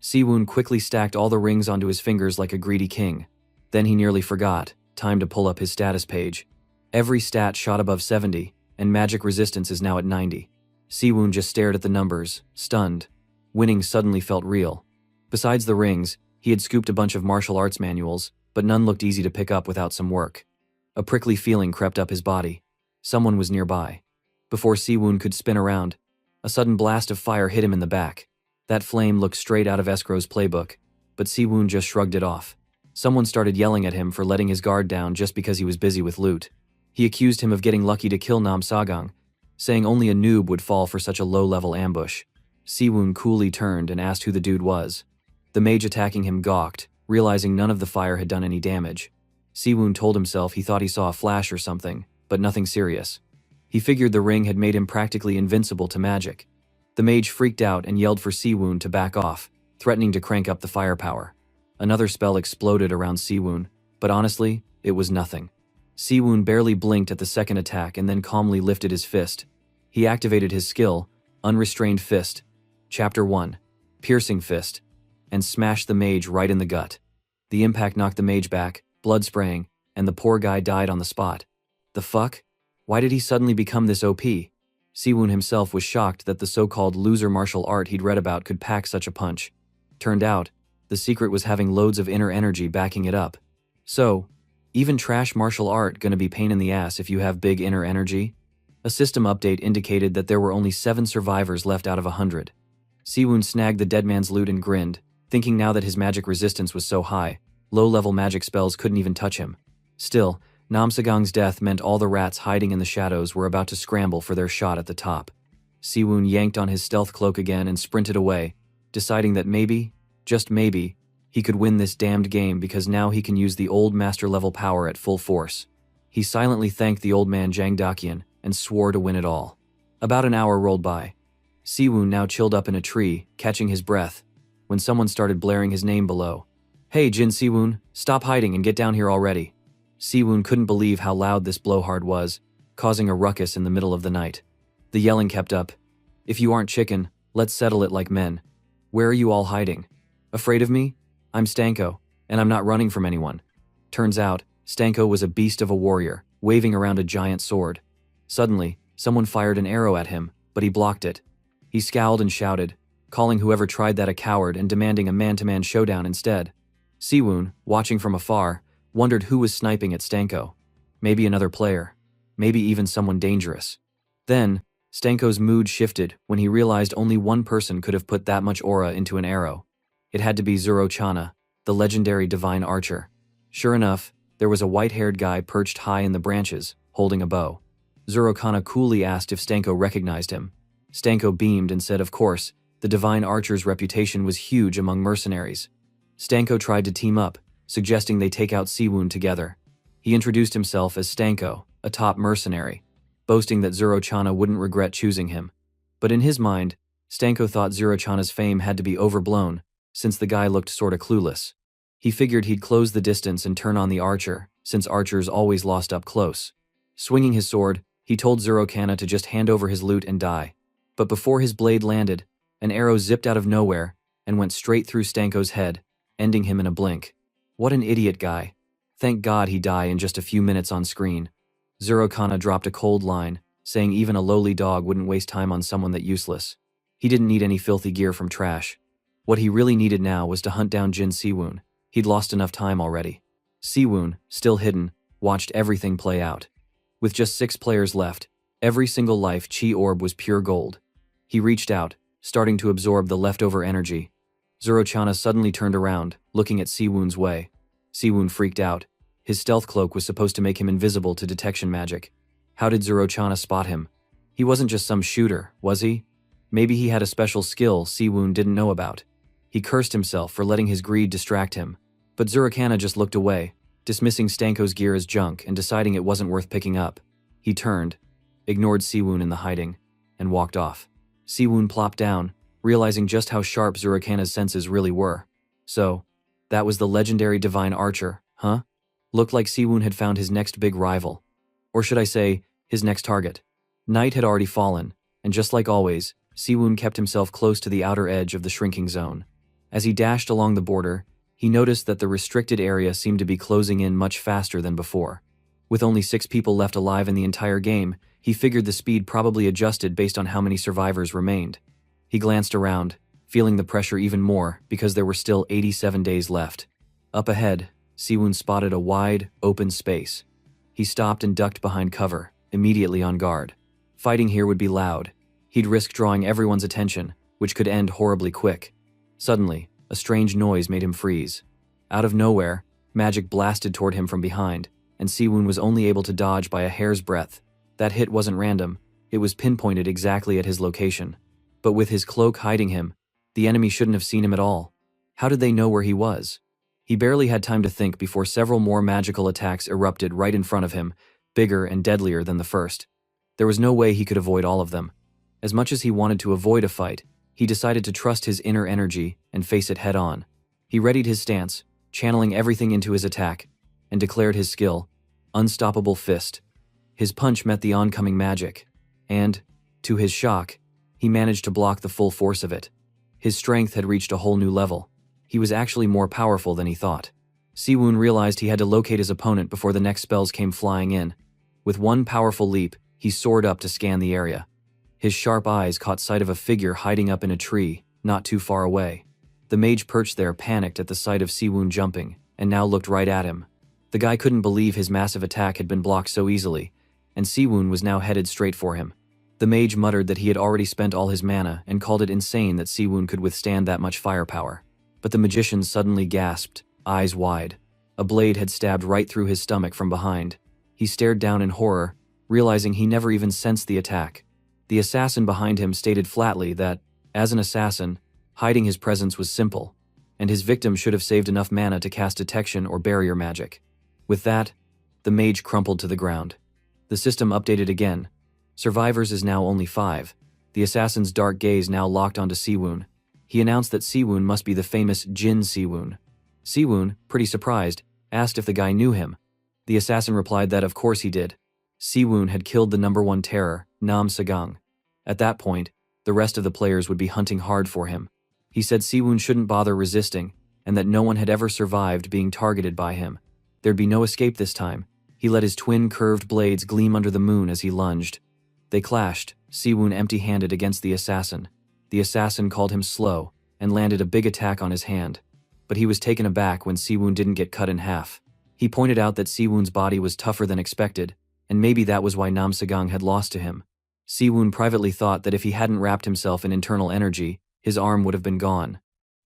Siwoon quickly stacked all the rings onto his fingers like a greedy king. Then he nearly forgot, time to pull up his status page. Every stat shot above 70, and magic resistance is now at 90. Siwoon just stared at the numbers, stunned. Winning suddenly felt real. Besides the rings, he had scooped a bunch of martial arts manuals, but none looked easy to pick up without some work. A prickly feeling crept up his body. Someone was nearby. Before Siwoon could spin around, a sudden blast of fire hit him in the back. That flame looked straight out of Escrow's playbook, but Siwoon just shrugged it off. Someone started yelling at him for letting his guard down just because he was busy with loot. He accused him of getting lucky to kill Nam Sagang, saying only a noob would fall for such a low-level ambush. Siwoon coolly turned and asked who the dude was. The mage attacking him gawked, realizing none of the fire had done any damage. Siwoon told himself he thought he saw a flash or something, but nothing serious. He figured the ring had made him practically invincible to magic. The mage freaked out and yelled for Siwoon to back off, threatening to crank up the firepower. Another spell exploded around Siwoon, but honestly, it was nothing. Siwoon barely blinked at the second attack and then calmly lifted his fist. He activated his skill, Unrestrained Fist, Chapter 1, Piercing Fist, and smashed the mage right in the gut. The impact knocked the mage back, blood spraying, and the poor guy died on the spot. The fuck? Why did he suddenly become this OP? Siwoon himself was shocked that the so-called loser martial art he'd read about could pack such a punch. Turned out, the secret was having loads of inner energy backing it up. So, even trash martial art gonna be pain in the ass if you have big inner energy? A system update indicated that there were only 7 survivors left out of 100. Siwoon snagged the dead man's loot and grinned, thinking now that his magic resistance was so high, low-level magic spells couldn't even touch him. Still, Nam Sagang's death meant all the rats hiding in the shadows were about to scramble for their shot at the top. Siwoon yanked on his stealth cloak again and sprinted away, deciding that maybe, just maybe, he could win this damned game because now he can use the old master-level power at full force. He silently thanked the old man Jang Dakian and swore to win it all. About an hour rolled by. Siwoon now chilled up in a tree, catching his breath, when someone started blaring his name below. "Hey Jin Siwoon, stop hiding and get down here already." Siwoon couldn't believe how loud this blowhard was, causing a ruckus in the middle of the night. The yelling kept up. "If you aren't chicken, Let's settle it like men. Where are you all hiding? Afraid of me? I'm Stanko, and I'm not running from anyone. Turns out, Stanko was a beast of a warrior, waving around a giant sword. Suddenly, someone fired an arrow at him, but he blocked it. He scowled and shouted, calling whoever tried that a coward and demanding a man-to-man showdown instead. Siwoon, watching from afar, wondered who was sniping at Stanko. Maybe another player. Maybe even someone dangerous. Then, Stanko's mood shifted when he realized only one person could have put that much aura into an arrow. It had to be Zuro-Chana, the legendary divine archer. Sure enough, there was a white-haired guy perched high in the branches, holding a bow. Zuro-Chana coolly asked if Stanko recognized him. Stanko beamed and said of course, the divine archer's reputation was huge among mercenaries. Stanko tried to team up, suggesting they take out Siwoon together. He introduced himself as Stanko, a top mercenary, boasting that Zuro-Chana wouldn't regret choosing him. But in his mind, Stanko thought Zuro-Chana's fame had to be overblown, since the guy looked sorta clueless. He figured he'd close the distance and turn on the archer, since archers always lost up close. Swinging his sword, he told Zuro-Chana to just hand over his loot and die. But before his blade landed, an arrow zipped out of nowhere and went straight through Stanko's head, ending him in a blink. What an idiot guy. Thank God he'd die in just a few minutes on screen. Zuro-Chana dropped a cold line, saying even a lowly dog wouldn't waste time on someone that useless. He didn't need any filthy gear from trash. What he really needed now was to hunt down Jin Siwoon. He'd lost enough time already. Siwoon, still hidden, watched everything play out. With just 6 players left, every single life chi orb was pure gold. He reached out, starting to absorb the leftover energy. Zuro-Chana suddenly turned around, looking at Siwoon's way. Siwoon freaked out. His stealth cloak was supposed to make him invisible to detection magic. How did Zuro-Chana spot him? He wasn't just some shooter, was he? Maybe he had a special skill Siwoon didn't know about. He cursed himself for letting his greed distract him. But Zuro-Chana just looked away, dismissing Stanko's gear as junk and deciding it wasn't worth picking up. He turned, ignored Siwoon in the hiding, and walked off. Siwoon plopped down, realizing just how sharp Zuro-Chana's senses really were. So, that was the legendary divine archer, huh? Looked like Siwoon had found his next big rival. Or should I say, his next target. Night had already fallen, and just like always, Siwoon kept himself close to the outer edge of the shrinking zone. As he dashed along the border, he noticed that the restricted area seemed to be closing in much faster than before. With only 6 people left alive in the entire game, he figured the speed probably adjusted based on how many survivors remained. He glanced around, feeling the pressure even more because there were still 87 days left. Up ahead, Siwoon spotted a wide, open space. He stopped and ducked behind cover, immediately on guard. Fighting here would be loud. He'd risk drawing everyone's attention, which could end horribly quick. Suddenly, a strange noise made him freeze. Out of nowhere, magic blasted toward him from behind, and Siwoon was only able to dodge by a hair's breadth. That hit wasn't random, it was pinpointed exactly at his location. But with his cloak hiding him, the enemy shouldn't have seen him at all. How did they know where he was? He barely had time to think before several more magical attacks erupted right in front of him, bigger and deadlier than the first. There was no way he could avoid all of them. As much as he wanted to avoid a fight, he decided to trust his inner energy and face it head-on. He readied his stance, channeling everything into his attack, and declared his skill, Unstoppable Fist. His punch met the oncoming magic, and, to his shock, he managed to block the full force of it. His strength had reached a whole new level. He was actually more powerful than he thought. Siwoon realized he had to locate his opponent before the next spells came flying in. With one powerful leap, he soared up to scan the area. His sharp eyes caught sight of a figure hiding up in a tree, not too far away. The mage perched there panicked at the sight of Siwoon jumping, and now looked right at him. The guy couldn't believe his massive attack had been blocked so easily, and Siwoon was now headed straight for him. The mage muttered that he had already spent all his mana and called it insane that Siwoon could withstand that much firepower. But the magician suddenly gasped, eyes wide. A blade had stabbed right through his stomach from behind. He stared down in horror, realizing he never even sensed the attack. The assassin behind him stated flatly that, as an assassin, hiding his presence was simple, and his victim should have saved enough mana to cast detection or barrier magic. With that, the mage crumpled to the ground. The system updated again. Survivors is now only 5. The assassin's dark gaze now locked onto Siwoon. He announced that Siwoon must be the famous Jin Siwoon. Siwoon, pretty surprised, asked if the guy knew him. The assassin replied that of course he did. Siwoon had killed the #1 terror, Nam Sagang. At that point, the rest of the players would be hunting hard for him. He said Siwon shouldn't bother resisting, and that no one had ever survived being targeted by him. There'd be no escape this time. He let his twin curved blades gleam under the moon as he lunged. They clashed, Siwon empty-handed against the assassin. The assassin called him slow, and landed a big attack on his hand. But he was taken aback when Siwon didn't get cut in half. He pointed out that Siwon's body was tougher than expected, and maybe that was why Namsagang had lost to him. Siwon privately thought that if he hadn't wrapped himself in internal energy, his arm would have been gone.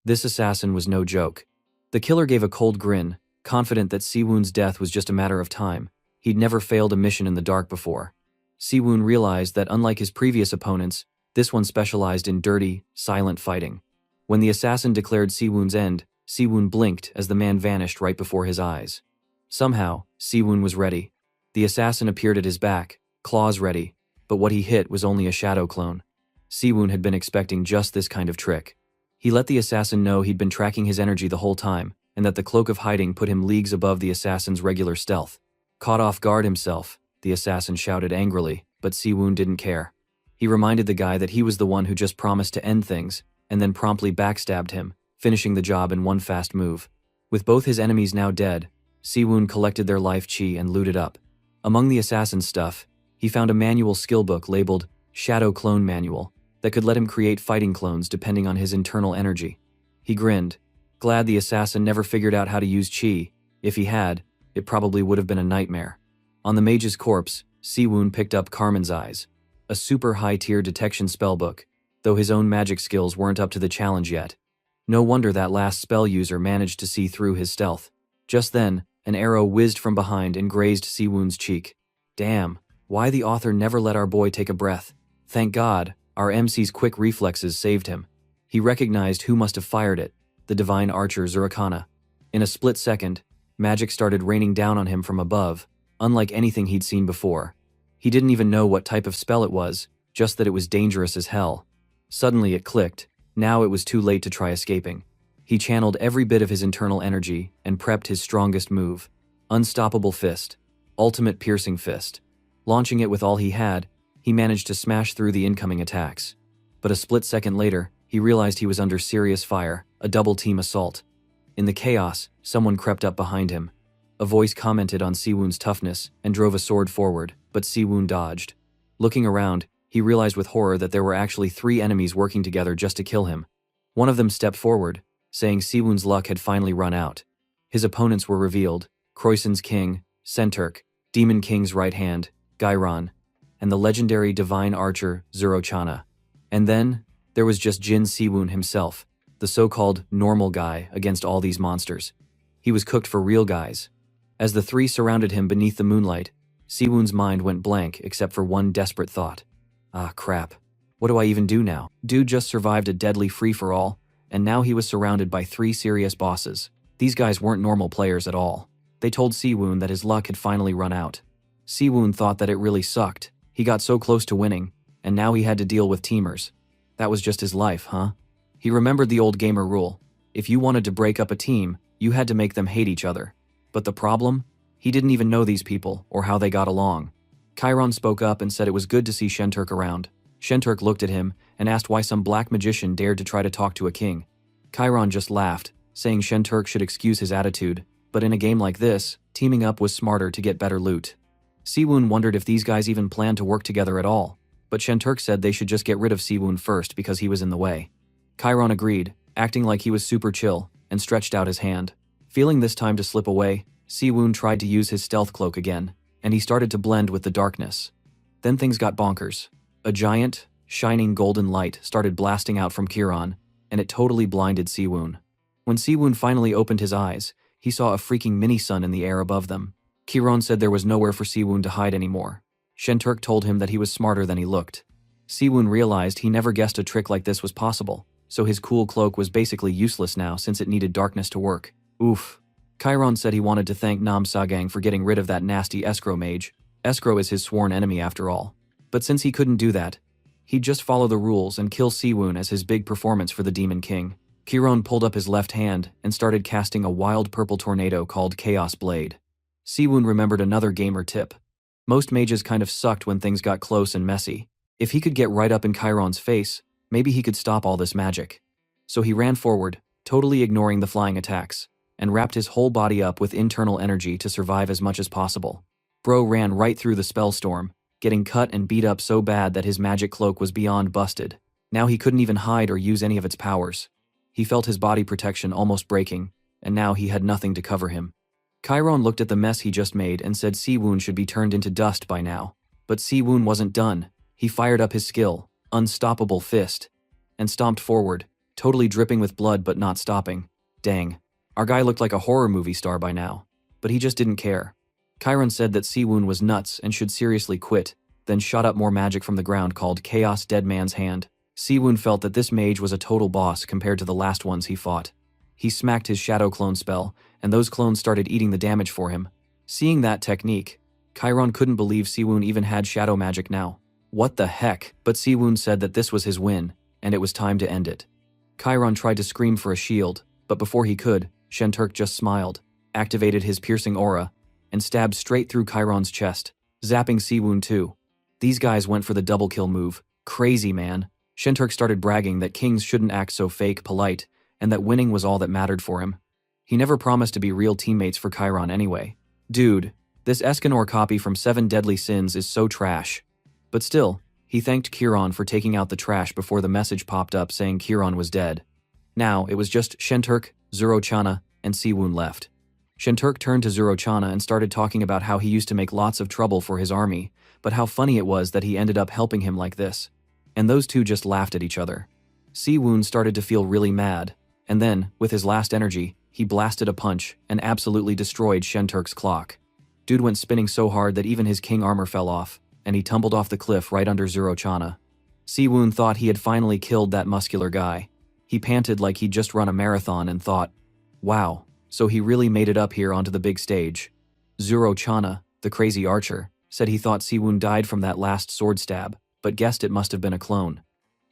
This assassin was no joke. The killer gave a cold grin, confident that Siwon's death was just a matter of time. He'd never failed a mission in the dark before. Siwon realized that unlike his previous opponents, this one specialized in dirty, silent fighting. When the assassin declared Siwon's end, Siwon blinked as the man vanished right before his eyes. Somehow, Siwon was ready. The assassin appeared at his back, claws ready, but what he hit was only a shadow clone. Siwon had been expecting just this kind of trick. He let the assassin know he'd been tracking his energy the whole time, and that the cloak of hiding put him leagues above the assassin's regular stealth. Caught off guard himself, the assassin shouted angrily, but Siwon didn't care. He reminded the guy that he was the one who just promised to end things, and then promptly backstabbed him, finishing the job in one fast move. With both his enemies now dead, Siwon collected their life chi and looted up. Among the assassin's stuff, he found a manual skill book labeled Shadow Clone Manual that could let him create fighting clones depending on his internal energy. He grinned, glad the assassin never figured out how to use chi. If he had, it probably would have been a nightmare. On the mage's corpse, Siwon picked up Carmen's Eyes, a super high-tier detection spellbook, though his own magic skills weren't up to the challenge yet. No wonder that last spell user managed to see through his stealth. Just then, an arrow whizzed from behind and grazed Siwon's cheek. Damn, why the author never let our boy take a breath. Thank God, our MC's quick reflexes saved him. He recognized who must have fired it, the divine archer Zurikana. In a split second, magic started raining down on him from above, unlike anything he'd seen before. He didn't even know what type of spell it was, just that it was dangerous as hell. Suddenly it clicked. Now it was too late to try escaping. He channeled every bit of his internal energy and prepped his strongest move. Unstoppable Fist. Ultimate Piercing Fist. Launching it with all he had, he managed to smash through the incoming attacks. But a split second later, he realized he was under serious fire, a double-team assault. In the chaos, someone crept up behind him. A voice commented on Siwon's toughness and drove a sword forward, but Siwon dodged. Looking around, he realized with horror that there were actually 3 enemies working together just to kill him. One of them stepped forward, saying Siwon's luck had finally run out. His opponents were revealed: Croissant's king, Senturk, Demon King's right hand, Gairon, and the legendary divine archer, Zurochana. And then, there was just Jin Siwon himself, the so-called normal guy against all these monsters. He was cooked for real guys. As the 3 surrounded him beneath the moonlight, Siwon's mind went blank except for one desperate thought. Ah, crap. What do I even do now? Dude just survived a deadly free-for-all, and now he was surrounded by 3 serious bosses. These guys weren't normal players at all. They told Siwon that his luck had finally run out. Siwon thought that it really sucked. He got so close to winning, and now he had to deal with teamers. That was just his life, huh? He remembered the old gamer rule. If you wanted to break up a team, you had to make them hate each other. But the problem? He didn't even know these people, or how they got along. Chiron spoke up and said it was good to see Senturk around. Senturk looked at him and asked why some black magician dared to try to talk to a king. Chiron just laughed, saying Senturk should excuse his attitude, but in a game like this, teaming up was smarter to get better loot. Siwon wondered if these guys even planned to work together at all, but Senturk said they should just get rid of Siwon first because he was in the way. Chiron agreed, acting like he was super chill, and stretched out his hand. Feeling this time to slip away, Siwon tried to use his stealth cloak again, and he started to blend with the darkness. Then things got bonkers. A giant, shining golden light started blasting out from Chiron, and it totally blinded Siwon. When Siwon finally opened his eyes, he saw a freaking mini-sun in the air above them. Chiron said there was nowhere for Siwon to hide anymore. Senturk told him that he was smarter than he looked. Siwon realized he never guessed a trick like this was possible, so his cool cloak was basically useless now since it needed darkness to work. Oof. Chiron said he wanted to thank Namsagang for getting rid of that nasty escrow mage. Escrow is his sworn enemy after all. But since he couldn't do that, he'd just follow the rules and kill Siwon as his big performance for the Demon King. Chiron pulled up his left hand and started casting a wild purple tornado called Chaos Blade. Siwon remembered another gamer tip. Most mages kind of sucked when things got close and messy. If he could get right up in Chiron's face, Maybe he could stop all this magic. So he ran forward, totally ignoring the flying attacks, and wrapped his whole body up with internal energy to survive as much as possible. Bro ran right through the spell storm, getting cut and beat up so bad that his magic cloak was beyond busted. Now he couldn't even hide or use any of its powers. He felt his body protection almost breaking, and now he had nothing to cover him. Chiron looked at the mess he just made and said Siwoon should be turned into dust by now. But Siwoon wasn't done. He fired up his skill, Unstoppable Fist, and stomped forward, totally dripping with blood but not stopping. Dang. Our guy looked like a horror movie star by now. But he just didn't care. Chiron said that Siwoon was nuts and should seriously quit, then shot up more magic from the ground called Chaos Dead Man's Hand. Siwoon felt that this mage was a total boss compared to the last ones he fought. He smacked his shadow clone spell, and those clones started eating the damage for him. Seeing that technique, Chiron couldn't believe Siwoon even had shadow magic now. What the heck? But Siwoon said that this was his win, and it was time to end it. Chiron tried to scream for a shield, but before he could, Shenturk just smiled, activated his piercing aura, and stabbed straight through Chiron's chest, zapping Siwoon too. These guys went for the double kill move. Crazy, man. Shenturk started bragging that kings shouldn't act so fake polite, and that winning was all that mattered for him. He never promised to be real teammates for Chiron anyway. Dude, this Escanor copy from 7 Deadly Sins is so trash. But still, he thanked Chiron for taking out the trash before the message popped up saying Chiron was dead. Now, it was just Shenturk, Zurochana, and Siwoon left. Shenturk turned to Zurochana and started talking about how he used to make lots of trouble for his army, but how funny it was that he ended up helping him like this. And those two just laughed at each other. Siwoon started to feel really mad, and then, with his last energy, he blasted a punch and absolutely destroyed Shenturk's clock. Dude went spinning so hard that even his king armor fell off, and he tumbled off the cliff right under Zurochana. Siwoon thought he had finally killed that muscular guy. He panted like he'd just run a marathon and thought, wow, so he really made it up here onto the big stage. Zurochana, the crazy archer, said he thought Siwoon died from that last sword stab, but guessed it must have been a clone.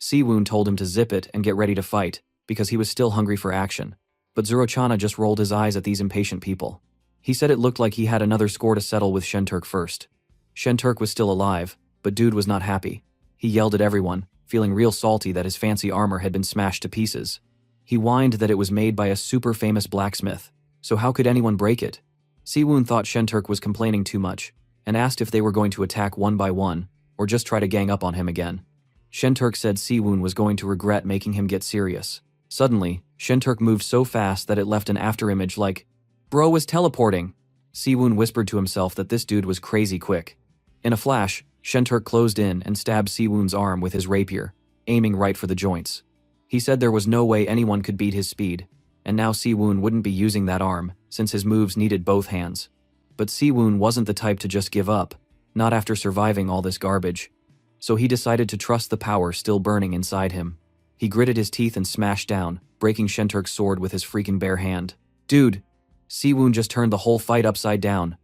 Siwoon told him to zip it and get ready to fight, because he was still hungry for action. But Zurochana just rolled his eyes at these impatient people. He said it looked like he had another score to settle with Shenturk first. Shenturk was still alive, but dude was not happy. He yelled at everyone, feeling real salty that his fancy armor had been smashed to pieces. He whined that it was made by a super famous blacksmith, so how could anyone break it? Siwoon thought Shenturk was complaining too much, and asked if they were going to attack one by one, or just try to gang up on him again. Shenturk said Siwoon was going to regret making him get serious. Suddenly, Shenturk moved so fast that it left an afterimage like, "Bro was teleporting." Siwoon whispered to himself that this dude was crazy quick. In a flash, Shenturk closed in and stabbed Siwoon's arm with his rapier, aiming right for the joints. He said there was no way anyone could beat his speed, and now Siwoon wouldn't be using that arm, since his moves needed both hands. But Siwoon wasn't the type to just give up, not after surviving all this garbage. So he decided to trust the power still burning inside him. He gritted his teeth and smashed down, breaking Shenturk's sword with his freaking bare hand. Dude! Siwoon just turned the whole fight upside down.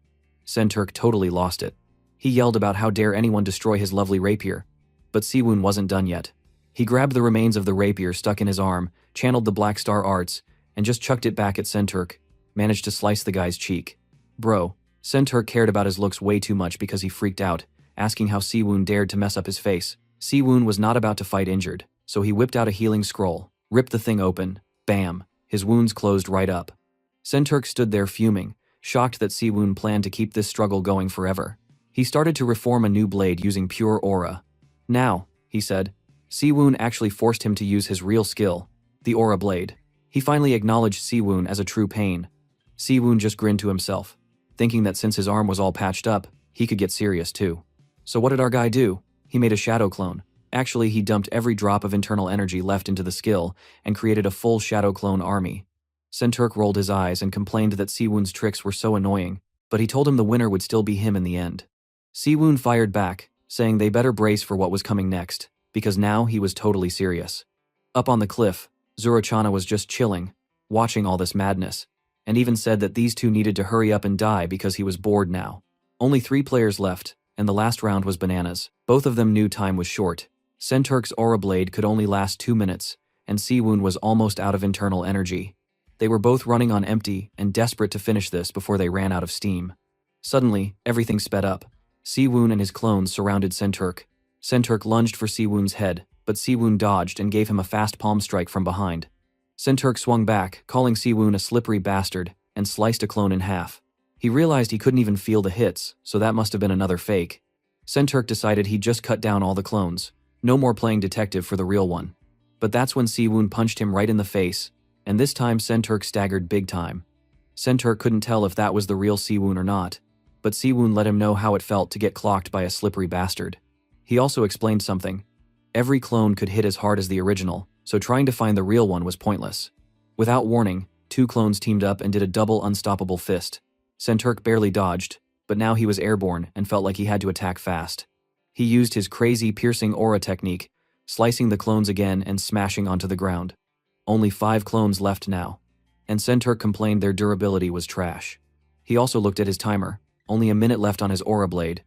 Shenturk totally lost it. He yelled about how dare anyone destroy his lovely rapier. But Siwoon wasn't done yet. He grabbed the remains of the rapier stuck in his arm, channeled the Black Star arts, and just chucked it back at Shenturk, managed to slice the guy's cheek. Bro, Shenturk cared about his looks way too much because he freaked out, asking how Siwoon dared to mess up his face. Siwoon was not about to fight injured, so he whipped out a healing scroll, ripped the thing open, bam, his wounds closed right up. Shenturk stood there fuming, shocked that Siwoon planned to keep this struggle going forever. He started to reform a new blade using pure aura. Now, he said, Siwoon actually forced him to use his real skill, the aura blade. He finally acknowledged Siwoon as a true pain. Siwoon just grinned to himself, thinking that since his arm was all patched up, he could get serious too. So what did our guy do? He made a shadow clone. Actually, he dumped every drop of internal energy left into the skill and created a full shadow clone army. Shenturk rolled his eyes and complained that Siwoon's tricks were so annoying, but he told him the winner would still be him in the end. Siwoon fired back, saying they better brace for what was coming next, because now he was totally serious. Up on the cliff, Zurochana was just chilling, watching all this madness, and even said that these two needed to hurry up and die because he was bored now. Only 3 players left, and the last round was bananas. Both of them knew time was short. Shenturk's aura blade could only last 2 minutes, and Siwoon was almost out of internal energy. They were both running on empty and desperate to finish this before they ran out of steam. Suddenly, everything sped up. Siwoon and his clones surrounded Shenturk. Shenturk lunged for Siwoon's head, but Siwoon dodged and gave him a fast palm strike from behind. Senturk swung back, calling Siwoon a slippery bastard, and sliced a clone in half. He realized he couldn't even feel the hits, so that must have been another fake. Senturk decided he'd just cut down all the clones. No more playing detective for the real one. But that's when Siwoon punched him right in the face, and this time Senturk staggered big time. Senturk couldn't tell if that was the real Siwoon or not, but Siwoon let him know how it felt to get clocked by a slippery bastard. He also explained something. Every clone could hit as hard as the original, so trying to find the real one was pointless. Without warning, two clones teamed up and did a double unstoppable fist. Senturk barely dodged, but now he was airborne and felt like he had to attack fast. He used his crazy piercing aura technique, slicing the clones again and smashing onto the ground. Only 5 clones left now, and Senturk complained their durability was trash. He also looked at his timer, only a minute left on his aura blade.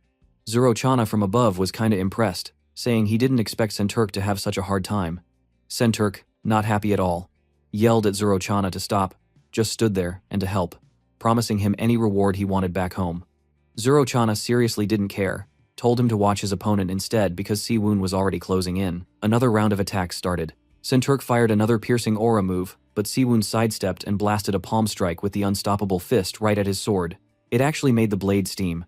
Zurochana from above was kinda impressed, saying he didn't expect Senturk to have such a hard time. Senturk, not happy at all, yelled at Zurochana to stop, just stood there and to help, promising him any reward he wanted back home. Zurochana seriously didn't care, told him to watch his opponent instead because Siwoon was already closing in. Another round of attacks started. Senturk fired another piercing aura move, but Siwoon sidestepped and blasted a palm strike with the unstoppable fist right at his sword. It actually made the blade steam.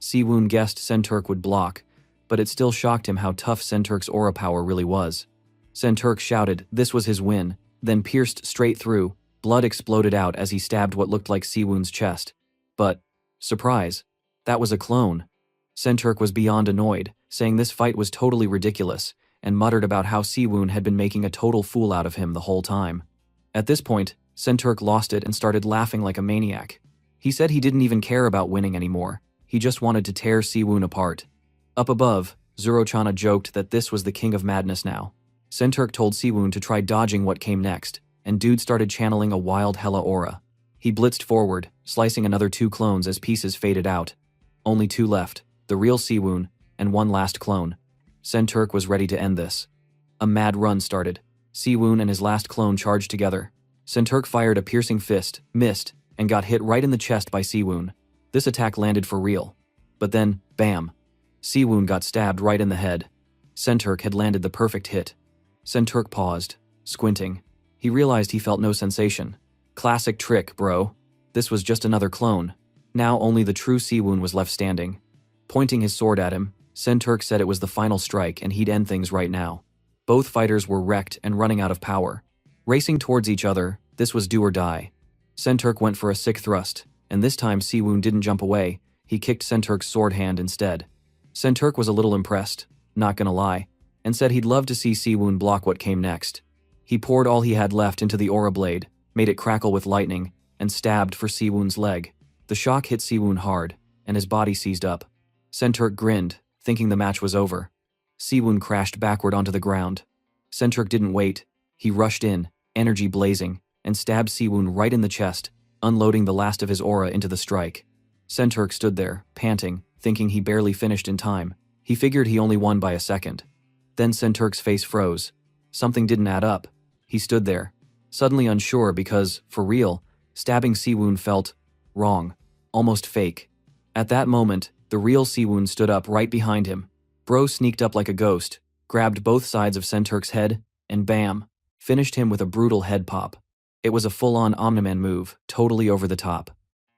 Siwoon guessed Senturk would block, but it still shocked him how tough Senturk's aura power really was. Senturk shouted this was his win, then pierced straight through. Blood exploded out as he stabbed what looked like Siwoon's chest. But, surprise, that was a clone. Senturk was beyond annoyed, saying this fight was totally ridiculous, and muttered about how Siwoon had been making a total fool out of him the whole time. At this point, Senturk lost it and started laughing like a maniac. He said he didn't even care about winning anymore, he just wanted to tear Siwoon apart. Up above, Zurochana joked that this was the king of madness now. Senturk told Siwoon to try dodging what came next, and dude started channeling a wild hella aura. He blitzed forward, slicing another 2 clones as pieces faded out. Only 2 left, the real Siwoon, and 1 last clone. Senturk was ready to end this. A mad run started. Siwoon and his last clone charged together. Senturk fired a piercing fist, missed, and got hit right in the chest by Siwoon. This attack landed for real. But then, bam! Siwoon got stabbed right in the head. Senturk had landed the perfect hit. Senturk paused, squinting. He realized he felt no sensation. Classic trick, bro. This was just another clone. Now only the true Siwoon was left standing. Pointing his sword at him, Senturk said it was the final strike and he'd end things right now. Both fighters were wrecked and running out of power. Racing towards each other, this was do or die. Senturk went for a sick thrust, and this time Siwoon didn't jump away, he kicked Senturk's sword hand instead. Senturk was a little impressed, not gonna lie, and said he'd love to see Siwoon block what came next. He poured all he had left into the aura blade, made it crackle with lightning, and stabbed for Siwoon's leg. The shock hit Siwoon hard, and his body seized up. Senturk grinned, thinking the match was over. Siwoon crashed backward onto the ground. Senturk didn't wait. He rushed in, energy blazing, and stabbed Siwoon right in the chest, unloading the last of his aura into the strike. Senturk stood there, panting, thinking he barely finished in time. He figured he only won by a second. Then Senturk's face froze. Something didn't add up. He stood there, suddenly unsure because, for real, stabbing Siwoon felt wrong, almost fake. At that moment, the real Siwoon stood up right behind him. Bro sneaked up like a ghost, grabbed both sides of Senturk's head, and bam, finished him with a brutal head pop. It was a full-on Omniman move, totally over the top.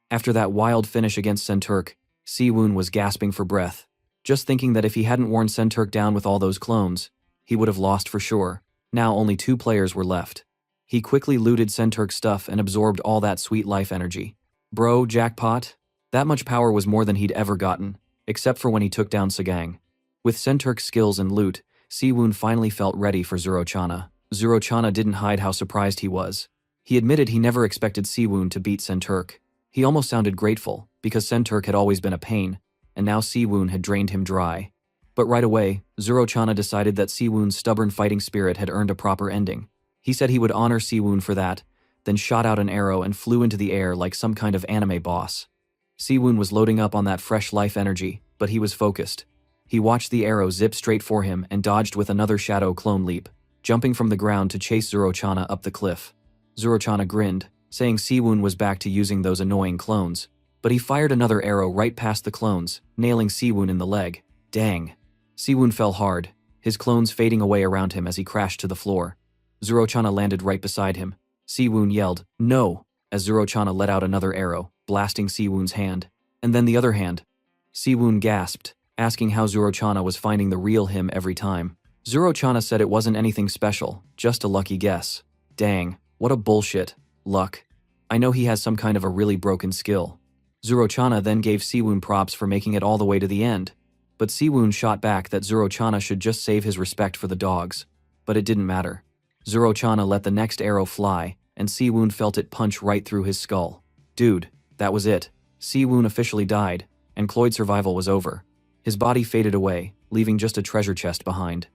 After that wild finish against Senturk, Siwoon was gasping for breath, just thinking that if he hadn't worn Senturk down with all those clones, he would have lost for sure. Now only 2 players were left. He quickly looted Senturk's stuff and absorbed all that sweet life energy. Bro, jackpot? That much power was more than he'd ever gotten, except for when he took down Sagang. With Senturk's skills and loot, Siwoon finally felt ready for Zurochana. Zurochana didn't hide how surprised he was. He admitted he never expected Siwoon to beat Senturk. He almost sounded grateful, because Senturk had always been a pain, and now Siwoon had drained him dry. But right away, Zurochana decided that Siwoon's stubborn fighting spirit had earned a proper ending. He said he would honor Siwoon for that, then shot out an arrow and flew into the air like some kind of anime boss. Siwoon was loading up on that fresh life energy, but he was focused. He watched the arrow zip straight for him and dodged with another shadow clone leap, jumping from the ground to chase Zurochana up the cliff. Zurochana grinned, saying Siwoon was back to using those annoying clones, but he fired another arrow right past the clones, nailing Siwoon in the leg. Dang. Siwoon fell hard. his clones fading away around him as he crashed to the floor. Zorochana landed right beside him. Siwoon yelled, "No!" as Zorochana let out another arrow, blasting Siwoon's hand. And then the other hand. Siwoon gasped, asking how Zorochana was finding the real him every time. Zorochana said it wasn't anything special, just a lucky guess. Dang, what a bullshit. Luck. I know he has some kind of a really broken skill. Zorochana then gave Siwoon props for making it all the way to the end. But Siwoon shot back that Zorochana should just save his respect for the dogs. But it didn't matter. Zorochana let the next arrow fly, and Siwoon felt it punch right through his skull. Dude, that was it. Siwoon officially died, and Cloyd's survival was over. His body faded away, leaving just a treasure chest behind.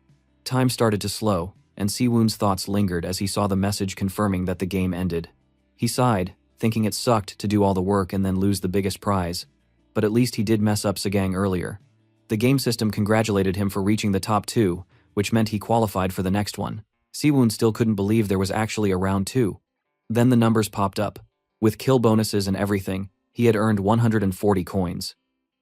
Time started to slow, and Siwoon's thoughts lingered as he saw the message confirming that the game ended. He sighed, thinking it sucked to do all the work and then lose the biggest prize. But at least he did mess up Sagang earlier. The game system congratulated him for reaching the top 2, which meant he qualified for the next one. Siwoon still couldn't believe there was actually a round 2. Then the numbers popped up. With kill bonuses and everything, he had earned 140 coins.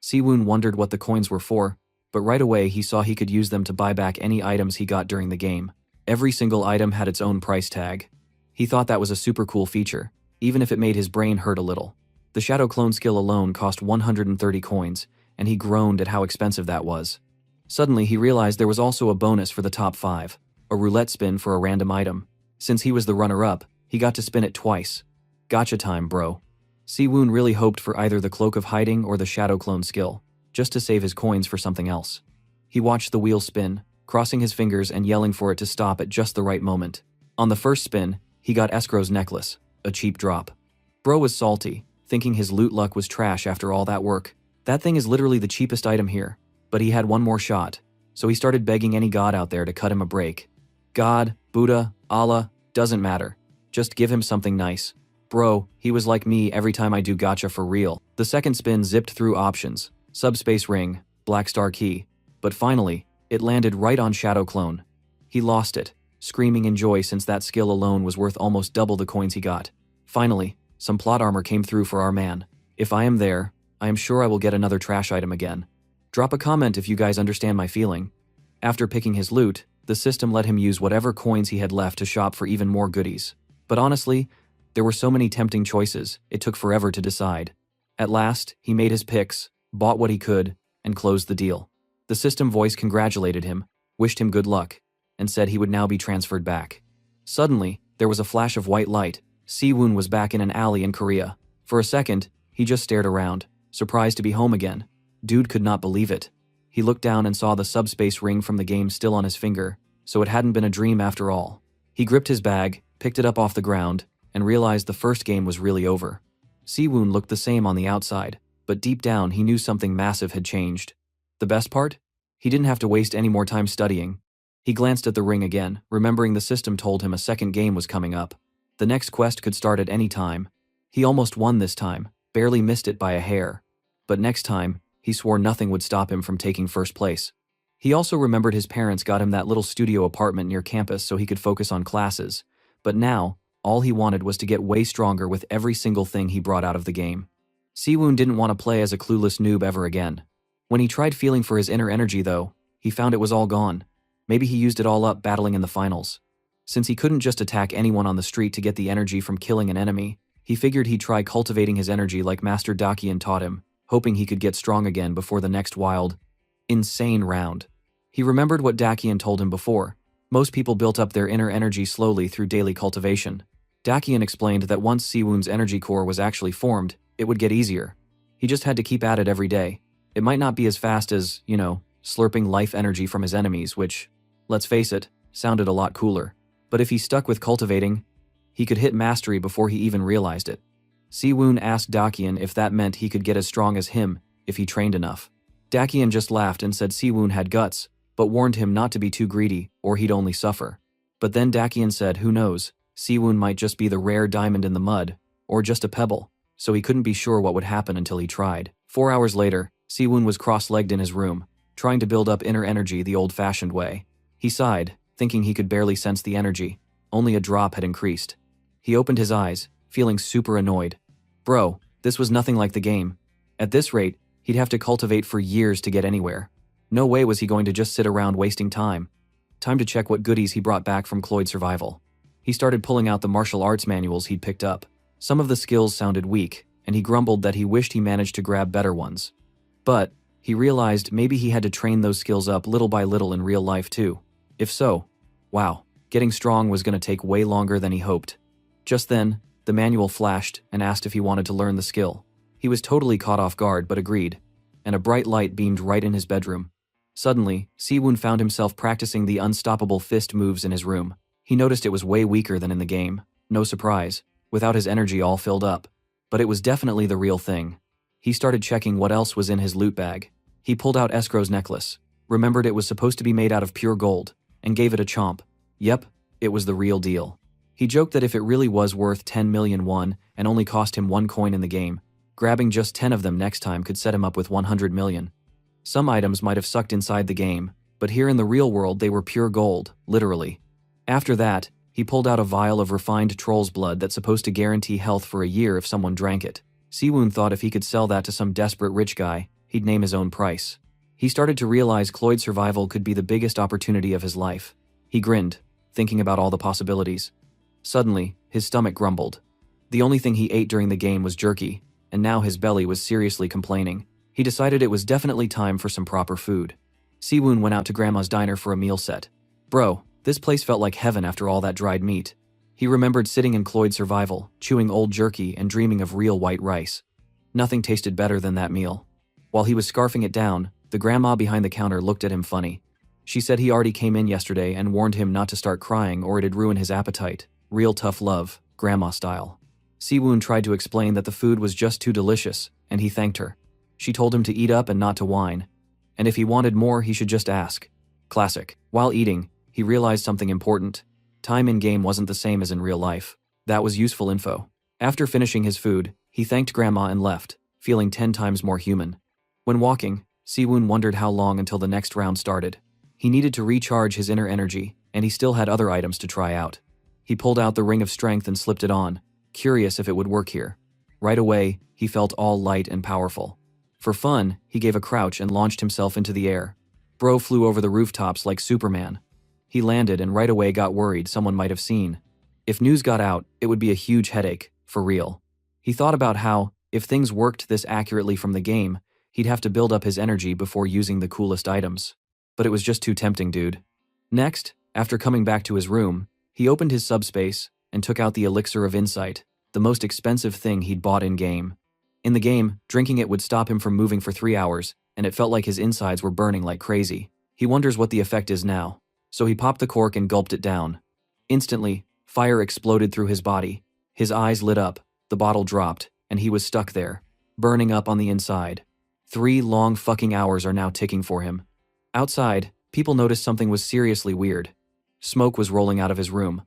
Siwoon wondered what the coins were for, but right away he saw he could use them to buy back any items he got during the game. Every single item had its own price tag. He thought that was a super cool feature, even if it made his brain hurt a little. The Shadow Clone skill alone cost 130 coins, and he groaned at how expensive that was. Suddenly he realized there was also a bonus for the top 5, a roulette spin for a random item. Since he was the runner-up, he got to spin it twice. Gotcha time, bro. Siwoon really hoped for either the Cloak of Hiding or the Shadow Clone skill, just to save his coins for something else. He watched the wheel spin, crossing his fingers and yelling for it to stop at just the right moment. On the first spin, he got Escrow's necklace, a cheap drop. Bro was salty, thinking his loot luck was trash after all that work. That thing is literally the cheapest item here, but he had one more shot, so he started begging any god out there to cut him a break. God, Buddha, Allah, doesn't matter. Just give him something nice. Bro, he was like me every time I do gacha for real. The second spin zipped through options, Subspace Ring, Black Star Key, but finally, it landed right on Shadow Clone. He lost it, screaming in joy since that skill alone was worth almost double the coins he got. Finally, some plot armor came through for our man. If I am there, I am sure I will get another trash item again. Drop a comment if you guys understand my feeling. After picking his loot, the system let him use whatever coins he had left to shop for even more goodies. But honestly, there were so many tempting choices, it took forever to decide. At last, he made his picks, bought what he could, and closed the deal. The system voice congratulated him, wished him good luck, and said he would now be transferred back. Suddenly, there was a flash of white light. Siwoon was back in an alley in Korea. For a second, he just stared around, surprised to be home again. Dude could not believe it. He looked down and saw the subspace ring from the game still on his finger, so it hadn't been a dream after all. He gripped his bag, picked it up off the ground, and realized the first game was really over. Siwoon looked the same on the outside, but deep down he knew something massive had changed. The best part? He didn't have to waste any more time studying. He glanced at the ring again, remembering the system told him a second game was coming up. The next quest could start at any time. He almost won this time, barely missed it by a hair. But next time, he swore nothing would stop him from taking first place. He also remembered his parents got him that little studio apartment near campus so he could focus on classes. But now, all he wanted was to get way stronger with every single thing he brought out of the game. Siwoon didn't want to play as a clueless noob ever again. When he tried feeling for his inner energy though, he found it was all gone. Maybe he used it all up battling in the finals. Since he couldn't just attack anyone on the street to get the energy from killing an enemy, he figured he'd try cultivating his energy like Master Dakian taught him, hoping he could get strong again before the next wild, insane round. He remembered what Dakian told him before. Most people built up their inner energy slowly through daily cultivation. Dakian explained that once Siwoon's energy core was actually formed, it would get easier. He just had to keep at it every day. It might not be as fast as, slurping life energy from his enemies, which, let's face it, sounded a lot cooler. But if he stuck with cultivating, he could hit mastery before he even realized it. Siwoon asked Dakian if that meant he could get as strong as him if he trained enough. Dakian just laughed and said Siwoon had guts, but warned him not to be too greedy or he'd only suffer. But then Dakian said, who knows, Siwoon might just be the rare diamond in the mud, or just a pebble, so he couldn't be sure what would happen until he tried. 4 hours later, Siwoon was cross-legged in his room, trying to build up inner energy the old-fashioned way. He sighed, thinking he could barely sense the energy. Only a drop had increased. He opened his eyes, feeling super annoyed. Bro, this was nothing like the game. At this rate, he'd have to cultivate for years to get anywhere. No way was he going to just sit around wasting time. Time to check what goodies he brought back from Cloyd Survival. He started pulling out the martial arts manuals he'd picked up. Some of the skills sounded weak, and he grumbled that he wished he managed to grab better ones. But he realized maybe he had to train those skills up little by little in real life too. If so, wow, getting strong was going to take way longer than he hoped. Just then, the manual flashed and asked if he wanted to learn the skill. He was totally caught off guard but agreed, and a bright light beamed right in his bedroom. Suddenly, Siwoon found himself practicing the unstoppable fist moves in his room. He noticed it was way weaker than in the game. No surprise, without his energy all filled up. But it was definitely the real thing. He started checking what else was in his loot bag. He pulled out Escrow's necklace, remembered it was supposed to be made out of pure gold, and gave it a chomp. Yep, it was the real deal. He joked that if it really was worth 10 million won and only cost him 1 coin in the game, grabbing just 10 of them next time could set him up with 100 million. Some items might have sucked inside the game, but here in the real world they were pure gold, literally. After that, he pulled out a vial of refined troll's blood that's supposed to guarantee health for a year if someone drank it. Siwoon thought if he could sell that to some desperate rich guy, he'd name his own price. He started to realize Cloyd Survival could be the biggest opportunity of his life. He grinned, thinking about all the possibilities. Suddenly, his stomach grumbled. The only thing he ate during the game was jerky, and now his belly was seriously complaining. He decided it was definitely time for some proper food. Siwoon went out to Grandma's diner for a meal set. Bro, this place felt like heaven after all that dried meat. He remembered sitting in Cloyd Survival, chewing old jerky and dreaming of real white rice. Nothing tasted better than that meal. While he was scarfing it down, the grandma behind the counter looked at him funny. She said he already came in yesterday and warned him not to start crying or it'd ruin his appetite. Real tough love, grandma style. Siwoon tried to explain that the food was just too delicious, and he thanked her. She told him to eat up and not to whine. And if he wanted more, he should just ask. Classic. While eating, he realized something important. Time in-game wasn't the same as in real life. That was useful info. After finishing his food, he thanked Grandma and left, feeling 10 times more human. When walking, Siwoon wondered how long until the next round started. He needed to recharge his inner energy, and he still had other items to try out. He pulled out the Ring of Strength and slipped it on, curious if it would work here. Right away, he felt all light and powerful. For fun, he gave a crouch and launched himself into the air. Bro flew over the rooftops like Superman. He landed and right away got worried someone might have seen. If news got out, it would be a huge headache, for real. He thought about how, if things worked this accurately from the game, he'd have to build up his energy before using the coolest items. But it was just too tempting, dude. Next, after coming back to his room, he opened his subspace and took out the Elixir of Insight, the most expensive thing he'd bought in-game. In the game, drinking it would stop him from moving for 3 hours, and it felt like his insides were burning like crazy. He wonders what the effect is now. So he popped the cork and gulped it down. Instantly, fire exploded through his body. His eyes lit up, the bottle dropped, and he was stuck there, burning up on the inside. 3 long fucking hours are now ticking for him. Outside, people noticed something was seriously weird. Smoke was rolling out of his room.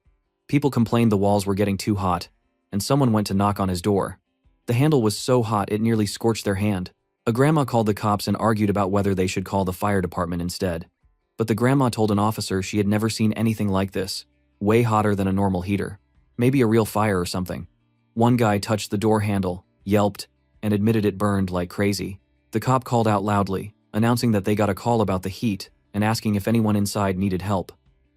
People complained the walls were getting too hot, and someone went to knock on his door. The handle was so hot it nearly scorched their hand. A grandma called the cops and argued about whether they should call the fire department instead. But the grandma told an officer she had never seen anything like this, way hotter than a normal heater. Maybe a real fire or something. One guy touched the door handle, yelped, and admitted it burned like crazy. The cop called out loudly, announcing that they got a call about the heat and asking if anyone inside needed help.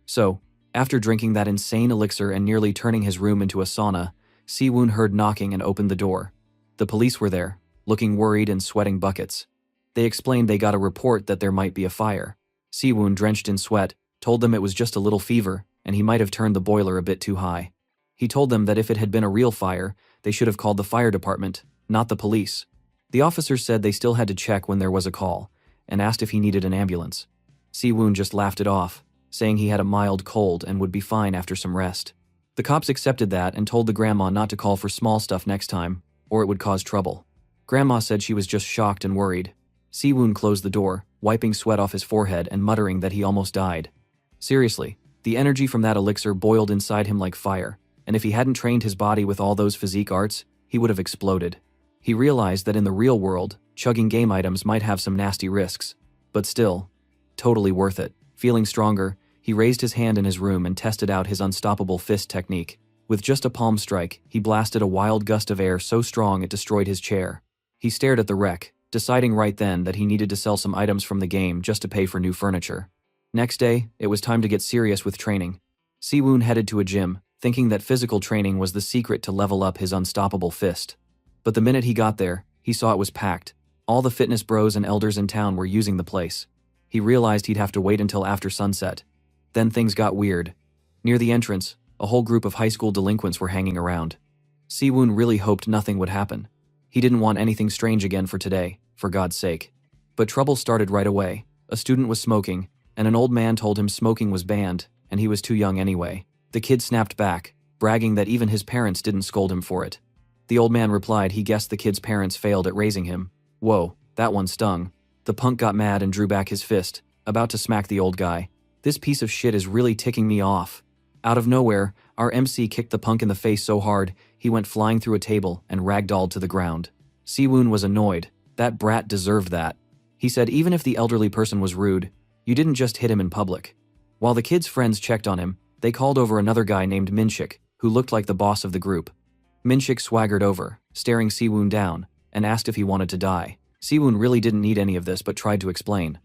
So, after drinking that insane elixir and nearly turning his room into a sauna, Siwoon heard knocking and opened the door. The police were there, looking worried and sweating buckets. They explained they got a report that there might be a fire. Siwoon, drenched in sweat, told them it was just a little fever, and he might have turned the boiler a bit too high. He told them that if it had been a real fire, they should have called the fire department, not the police. The officers said they still had to check when there was a call, and asked if he needed an ambulance. Siwoon just laughed it off, saying he had a mild cold and would be fine after some rest. The cops accepted that and told the grandma not to call for small stuff next time, or it would cause trouble. Grandma said she was just shocked and worried. Siwoon closed the door, wiping sweat off his forehead and muttering that he almost died. Seriously, the energy from that elixir boiled inside him like fire, and if he hadn't trained his body with all those physique arts, he would have exploded. He realized that in the real world, chugging game items might have some nasty risks, but still, totally worth it. Feeling stronger, he raised his hand in his room and tested out his unstoppable fist technique. With just a palm strike, he blasted a wild gust of air so strong it destroyed his chair. He stared at the wreck, deciding right then that he needed to sell some items from the game just to pay for new furniture. Next day, it was time to get serious with training. Siwoon headed to a gym, thinking that physical training was the secret to level up his unstoppable fist. But the minute he got there, he saw it was packed. All the fitness bros and elders in town were using the place. He realized he'd have to wait until after sunset. Then things got weird. Near the entrance, a whole group of high school delinquents were hanging around. Siwoon really hoped nothing would happen. He didn't want anything strange again for today, for God's sake. But trouble started right away. A student was smoking, and an old man told him smoking was banned, and he was too young anyway. The kid snapped back, bragging that even his parents didn't scold him for it. The old man replied he guessed the kid's parents failed at raising him. Whoa, that one stung. The punk got mad and drew back his fist, about to smack the old guy. This piece of shit is really ticking me off. Out of nowhere, our MC kicked the punk in the face so hard, he went flying through a table and ragdolled to the ground. Siwoon was annoyed. That brat deserved that. He said even if the elderly person was rude, you didn't just hit him in public. While the kid's friends checked on him, they called over another guy named Minshik, who looked like the boss of the group. Minshik swaggered over, staring Siwoon down, and asked if he wanted to die. Siwoon really didn't need any of this but tried to explain.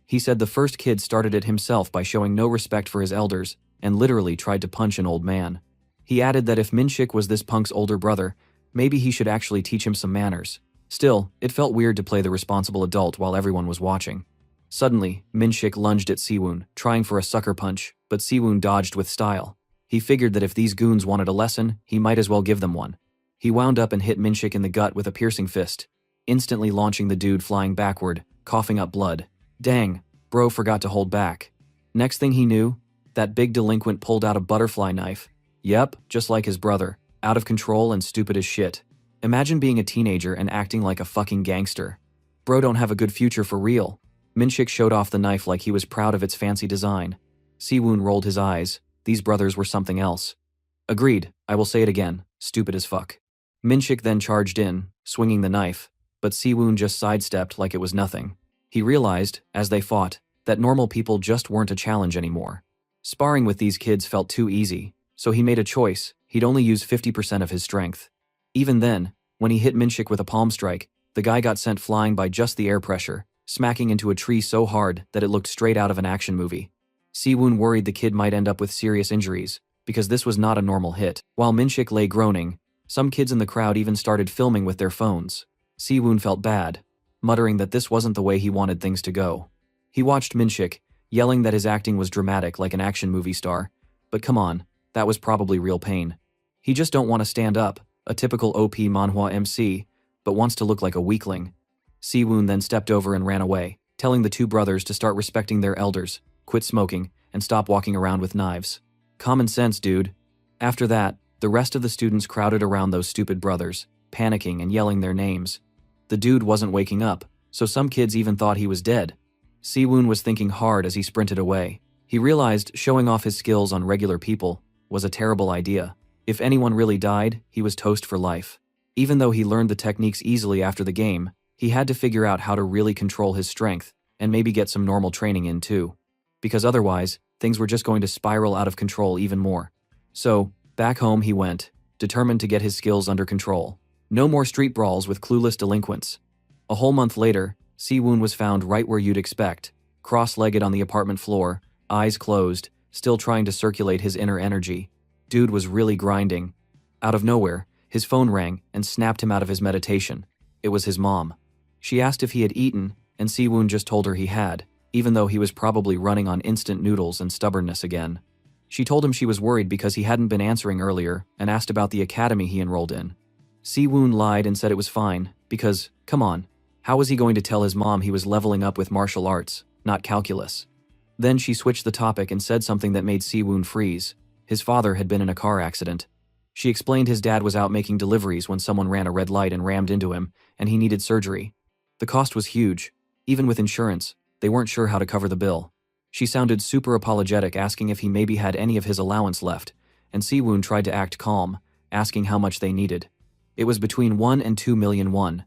He said the first kid started it himself by showing no respect for his elders, and literally tried to punch an old man. He added that if Minshik was this punk's older brother, maybe he should actually teach him some manners. Still, it felt weird to play the responsible adult while everyone was watching. Suddenly, Minshik lunged at Siwoon, trying for a sucker punch, but Siwoon dodged with style. He figured that if these goons wanted a lesson, he might as well give them one. He wound up and hit Minshik in the gut with a piercing fist, instantly launching the dude flying backward, coughing up blood. Dang, bro forgot to hold back. Next thing he knew, that big delinquent pulled out a butterfly knife. Yep, just like his brother, out of control and stupid as shit. Imagine being a teenager and acting like a fucking gangster. Bro don't have a good future for real. Minshik showed off the knife like he was proud of its fancy design. Siwoon rolled his eyes. These brothers were something else. Agreed, I will say it again, stupid as fuck. Minshik then charged in, swinging the knife, but Siwoon just sidestepped like it was nothing. He realized, as they fought, that normal people just weren't a challenge anymore. Sparring with these kids felt too easy, so he made a choice. He'd only use 50% of his strength. Even then, when he hit Minshik with a palm strike, the guy got sent flying by just the air pressure, smacking into a tree so hard that it looked straight out of an action movie. Siwoon worried the kid might end up with serious injuries, because this was not a normal hit. While Minshik lay groaning, some kids in the crowd even started filming with their phones. Siwoon felt bad, muttering that this wasn't the way he wanted things to go. He watched Minshik, yelling that his acting was dramatic like an action movie star, but come on, that was probably real pain. He just don't want to stand up, a typical OP manhwa MC, but wants to look like a weakling. Siwoon then stepped over and ran away, telling the two brothers to start respecting their elders, quit smoking, and stop walking around with knives. Common sense, dude. After that, the rest of the students crowded around those stupid brothers, panicking and yelling their names. The dude wasn't waking up, so some kids even thought he was dead. Siwoon was thinking hard as he sprinted away. He realized showing off his skills on regular people was a terrible idea. If anyone really died, he was toast for life. Even though he learned the techniques easily after the game, he had to figure out how to really control his strength, and maybe get some normal training in too. Because otherwise, things were just going to spiral out of control even more. So, back home he went, determined to get his skills under control. No more street brawls with clueless delinquents. A whole month later, Siwoon was found right where you'd expect, cross-legged on the apartment floor, eyes closed, still trying to circulate his inner energy. Dude was really grinding. Out of nowhere, his phone rang and snapped him out of his meditation. It was his mom. She asked if he had eaten, and Siwoon just told her he had, even though he was probably running on instant noodles and stubbornness again. She told him she was worried because he hadn't been answering earlier and asked about the academy he enrolled in. Siwoon lied and said it was fine, because, come on, how was he going to tell his mom he was leveling up with martial arts, not calculus? Then she switched the topic and said something that made Siwoon freeze. His father had been in a car accident. She explained his dad was out making deliveries when someone ran a red light and rammed into him, and he needed surgery. The cost was huge. Even with insurance, they weren't sure how to cover the bill. She sounded super apologetic, asking if he maybe had any of his allowance left, and Siwoon tried to act calm, asking how much they needed. It was between 1 and 2 million won.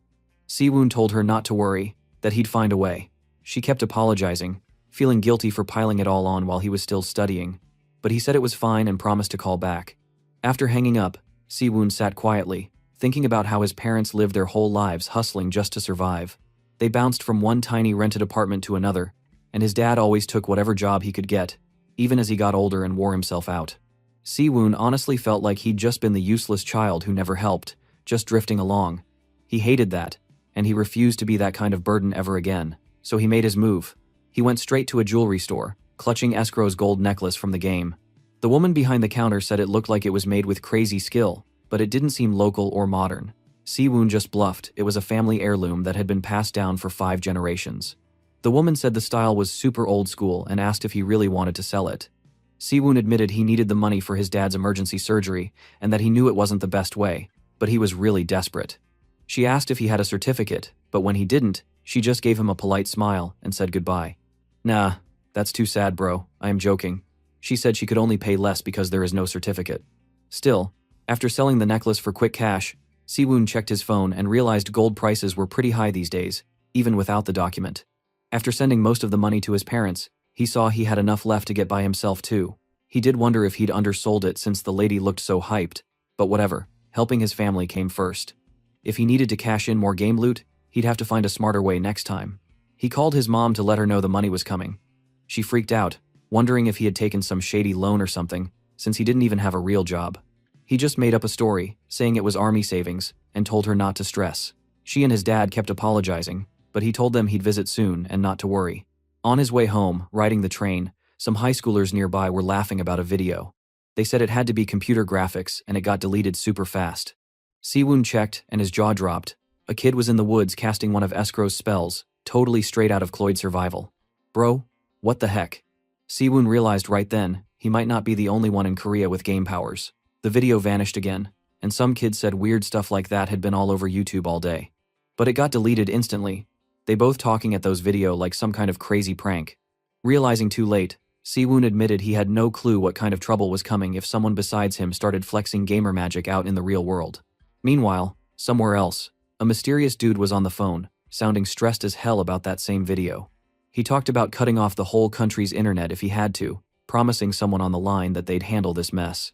Siwoon told her not to worry, that he'd find a way. She kept apologizing, feeling guilty for piling it all on while he was still studying, but he said it was fine and promised to call back. After hanging up, Siwoon sat quietly, thinking about how his parents lived their whole lives hustling just to survive. They bounced from one tiny rented apartment to another, and his dad always took whatever job he could get, even as he got older and wore himself out. Si-woon honestly felt like he'd just been the useless child who never helped, just drifting along. He hated that, and he refused to be that kind of burden ever again, so he made his move. He went straight to a jewelry store, clutching Escrow's gold necklace from the game. The woman behind the counter said it looked like it was made with crazy skill, but it didn't seem local or modern. Si-woon just bluffed. It was a family heirloom that had been passed down for 5 generations. The woman said the style was super old school and asked if he really wanted to sell it. Si-woon admitted he needed the money for his dad's emergency surgery and that he knew it wasn't the best way, but he was really desperate. She asked if he had a certificate, but when he didn't, she just gave him a polite smile and said goodbye. "Nah, that's too sad, bro. I am joking." She said she could only pay less because there is no certificate. Still, after selling the necklace for quick cash, Si-woon checked his phone and realized gold prices were pretty high these days, even without the document. After sending most of the money to his parents, he saw he had enough left to get by himself too. He did wonder if he'd undersold it since the lady looked so hyped, but whatever, helping his family came first. If he needed to cash in more game loot, he'd have to find a smarter way next time. He called his mom to let her know the money was coming. She freaked out, wondering if he had taken some shady loan or something, since he didn't even have a real job. He just made up a story, saying it was army savings, and told her not to stress. She and his dad kept apologizing, but he told them he'd visit soon and not to worry. On his way home, riding the train, some high schoolers nearby were laughing about a video. They said it had to be computer graphics and it got deleted super fast. Si-woon checked and his jaw dropped. A kid was in the woods casting one of Escrow's spells, totally straight out of Cloyd Survival. Bro, what the heck? Si-woon realized right then, he might not be the only one in Korea with game powers. The video vanished again, and some kid said weird stuff like that had been all over YouTube all day. But it got deleted instantly. They both talking at those video like some kind of crazy prank. Realizing too late, Si-woon admitted he had no clue what kind of trouble was coming if someone besides him started flexing gamer magic out in the real world. Meanwhile, somewhere else, a mysterious dude was on the phone, sounding stressed as hell about that same video. He talked about cutting off the whole country's internet if he had to, promising someone on the line that they'd handle this mess.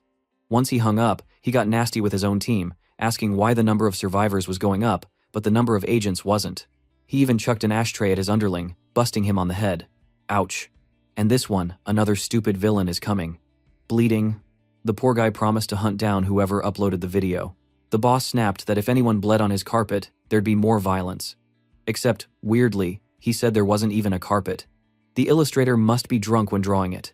Once he hung up, he got nasty with his own team, asking why the number of survivors was going up, but the number of agents wasn't. He even chucked an ashtray at his underling, busting him on the head. Ouch. And this one, another stupid villain is coming. Bleeding. The poor guy promised to hunt down whoever uploaded the video. The boss snapped that if anyone bled on his carpet, there'd be more violence. Except, weirdly, he said there wasn't even a carpet. The illustrator must be drunk when drawing it.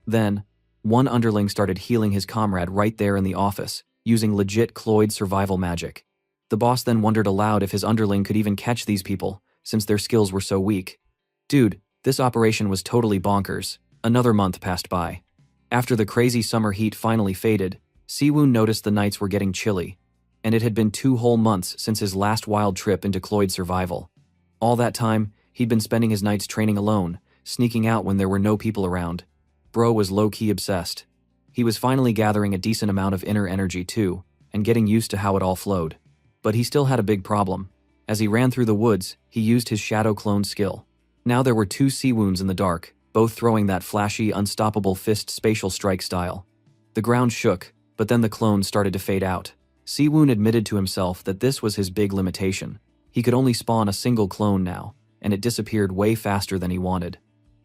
Then, one underling started healing his comrade right there in the office, using legit Cloyd survival magic. The boss then wondered aloud if his underling could even catch these people, since their skills were so weak. Dude, this operation was totally bonkers. Another month passed by. After the crazy summer heat finally faded, Si-woon noticed the nights were getting chilly, and it had been 2 whole months since his last wild trip into Cloyd survival. All that time, he'd been spending his nights training alone, sneaking out when there were no people around. Bro was low-key obsessed. He was finally gathering a decent amount of inner energy too, and getting used to how it all flowed. But he still had a big problem. As he ran through the woods, he used his shadow clone skill. Now there were 2 Si-woons in the dark, both throwing that flashy, unstoppable fist spatial strike style. The ground shook, but then the clones started to fade out. Si-woon admitted to himself that this was his big limitation. He could only spawn a single clone now, and it disappeared way faster than he wanted.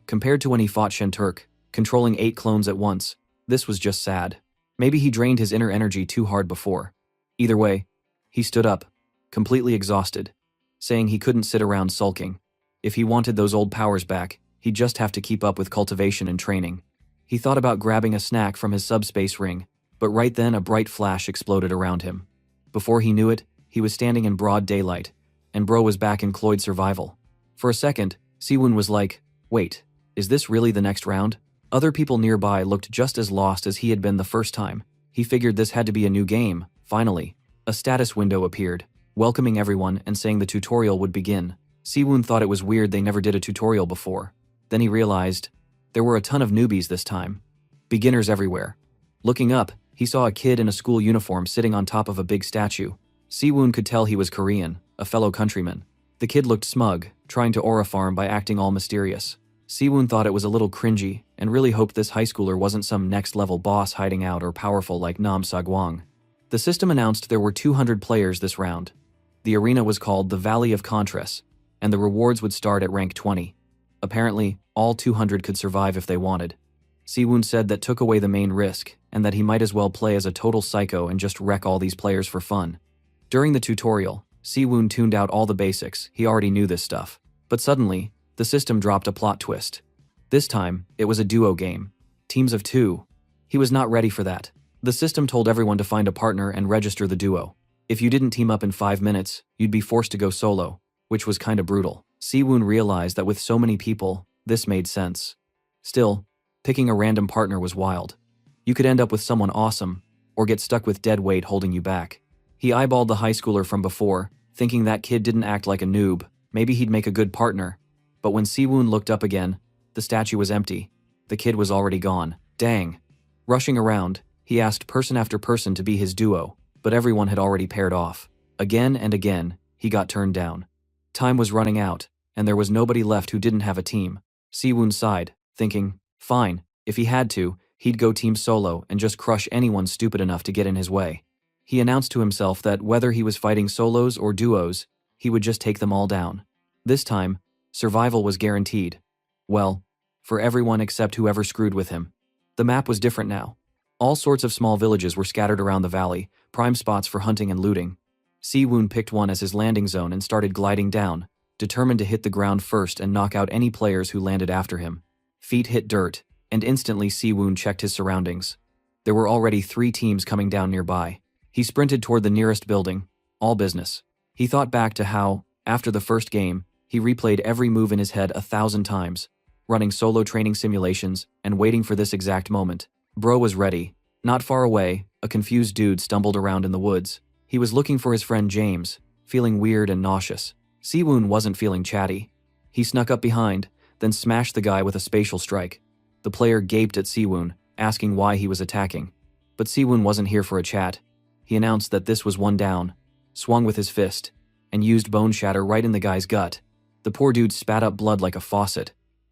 Compared to when he fought Shenturk, controlling 8 clones at once, this was just sad. Maybe he drained his inner energy too hard before. Either way, he stood up, completely exhausted, saying he couldn't sit around sulking. If he wanted those old powers back, he'd just have to keep up with cultivation and training. He thought about grabbing a snack from his subspace ring, but right then a bright flash exploded around him. Before he knew it, he was standing in broad daylight, and bro was back in Cloyd survival. For a second, Si-woon was like, wait, is this really the next round? Other people nearby looked just as lost as he had been the first time. He figured this had to be a new game. Finally, a status window appeared, welcoming everyone and saying the tutorial would begin. Si-woon thought it was weird they never did a tutorial before. Then he realized there were a ton of newbies this time. Beginners everywhere. Looking up, he saw a kid in a school uniform sitting on top of a big statue. Si-woon could tell he was Korean, a fellow countryman. The kid looked smug, trying to aura farm by acting all mysterious. Si-woon thought it was a little cringy and really hoped this high schooler wasn't some next-level boss hiding out or powerful like Nam Sagwang. The system announced there were 200 players this round. The arena was called the Valley of Contras. and the rewards would start at rank 20. Apparently, all 200 could survive if they wanted. Siwoon said that took away the main risk, and that he might as well play as a total psycho and just wreck all these players for fun. During the tutorial, Siwoon tuned out all the basics, he already knew this stuff. But suddenly, the system dropped a plot twist. This time, it was a duo game. Teams of 2. He was not ready for that. The system told everyone to find a partner and register the duo. If you didn't team up in 5 minutes, you'd be forced to go solo, which was kinda brutal. Siwoon realized that with so many people, this made sense. Still, picking a random partner was wild. You could end up with someone awesome, or get stuck with dead weight holding you back. He eyeballed the high schooler from before, thinking that kid didn't act like a noob, maybe he'd make a good partner. But when Siwoon looked up again, the statue was empty. The kid was already gone. Dang. Rushing around, he asked person after person to be his duo, but everyone had already paired off. Again and again, he got turned down. Time was running out, and there was nobody left who didn't have a team. Siwoon sighed, thinking, fine, if he had to, he'd go team solo and just crush anyone stupid enough to get in his way. He announced to himself that whether he was fighting solos or duos, he would just take them all down. This time, survival was guaranteed. Well, for everyone except whoever screwed with him. The map was different now. All sorts of small villages were scattered around the valley, prime spots for hunting and looting. Siwoon picked one as his landing zone and started gliding down, determined to hit the ground first and knock out any players who landed after him. Feet hit dirt, and instantly Siwoon checked his surroundings. There were already 3 teams coming down nearby. He sprinted toward the nearest building. All business. He thought back to how, after the first game, he replayed every move in his head 1,000 times, running solo training simulations and waiting for this exact moment. Bro was ready. Not far away, a confused dude stumbled around in the woods. He was looking for his friend James, feeling weird and nauseous. Siwoon wasn't feeling chatty. He snuck up behind, then smashed the guy with a spatial strike. The player gaped at Siwoon, asking why he was attacking. But Siwoon wasn't here for a chat. He announced that this was one down, swung with his fist, and used bone shatter right in the guy's gut. The poor dude spat up blood like a faucet.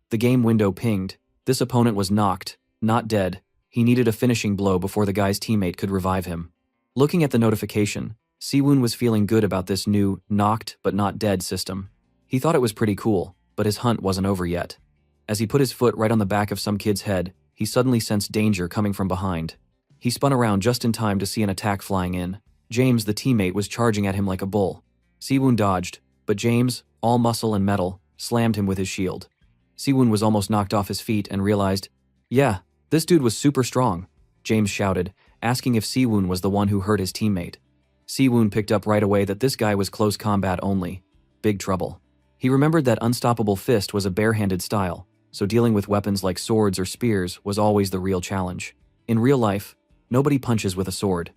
The game window pinged. This opponent was knocked, not dead. He needed a finishing blow before the guy's teammate could revive him. Looking at the notification, Siwoon was feeling good about this new, knocked but not dead system. He thought it was pretty cool, but his hunt wasn't over yet. As he put his foot right on the back of some kid's head, he suddenly sensed danger coming from behind. He spun around just in time to see an attack flying in. James, the teammate, was charging at him like a bull. Siwoon dodged, but James, all muscle and metal, slammed him with his shield. Siwoon was almost knocked off his feet and realized, yeah, this dude was super strong. James shouted, asking if Siwoon was the one who hurt his teammate. Siwoon picked up right away that this guy was close combat only. Big trouble. He remembered that unstoppable fist was a barehanded style, so dealing with weapons like swords or spears was always the real challenge. In real life, nobody punches with a sword.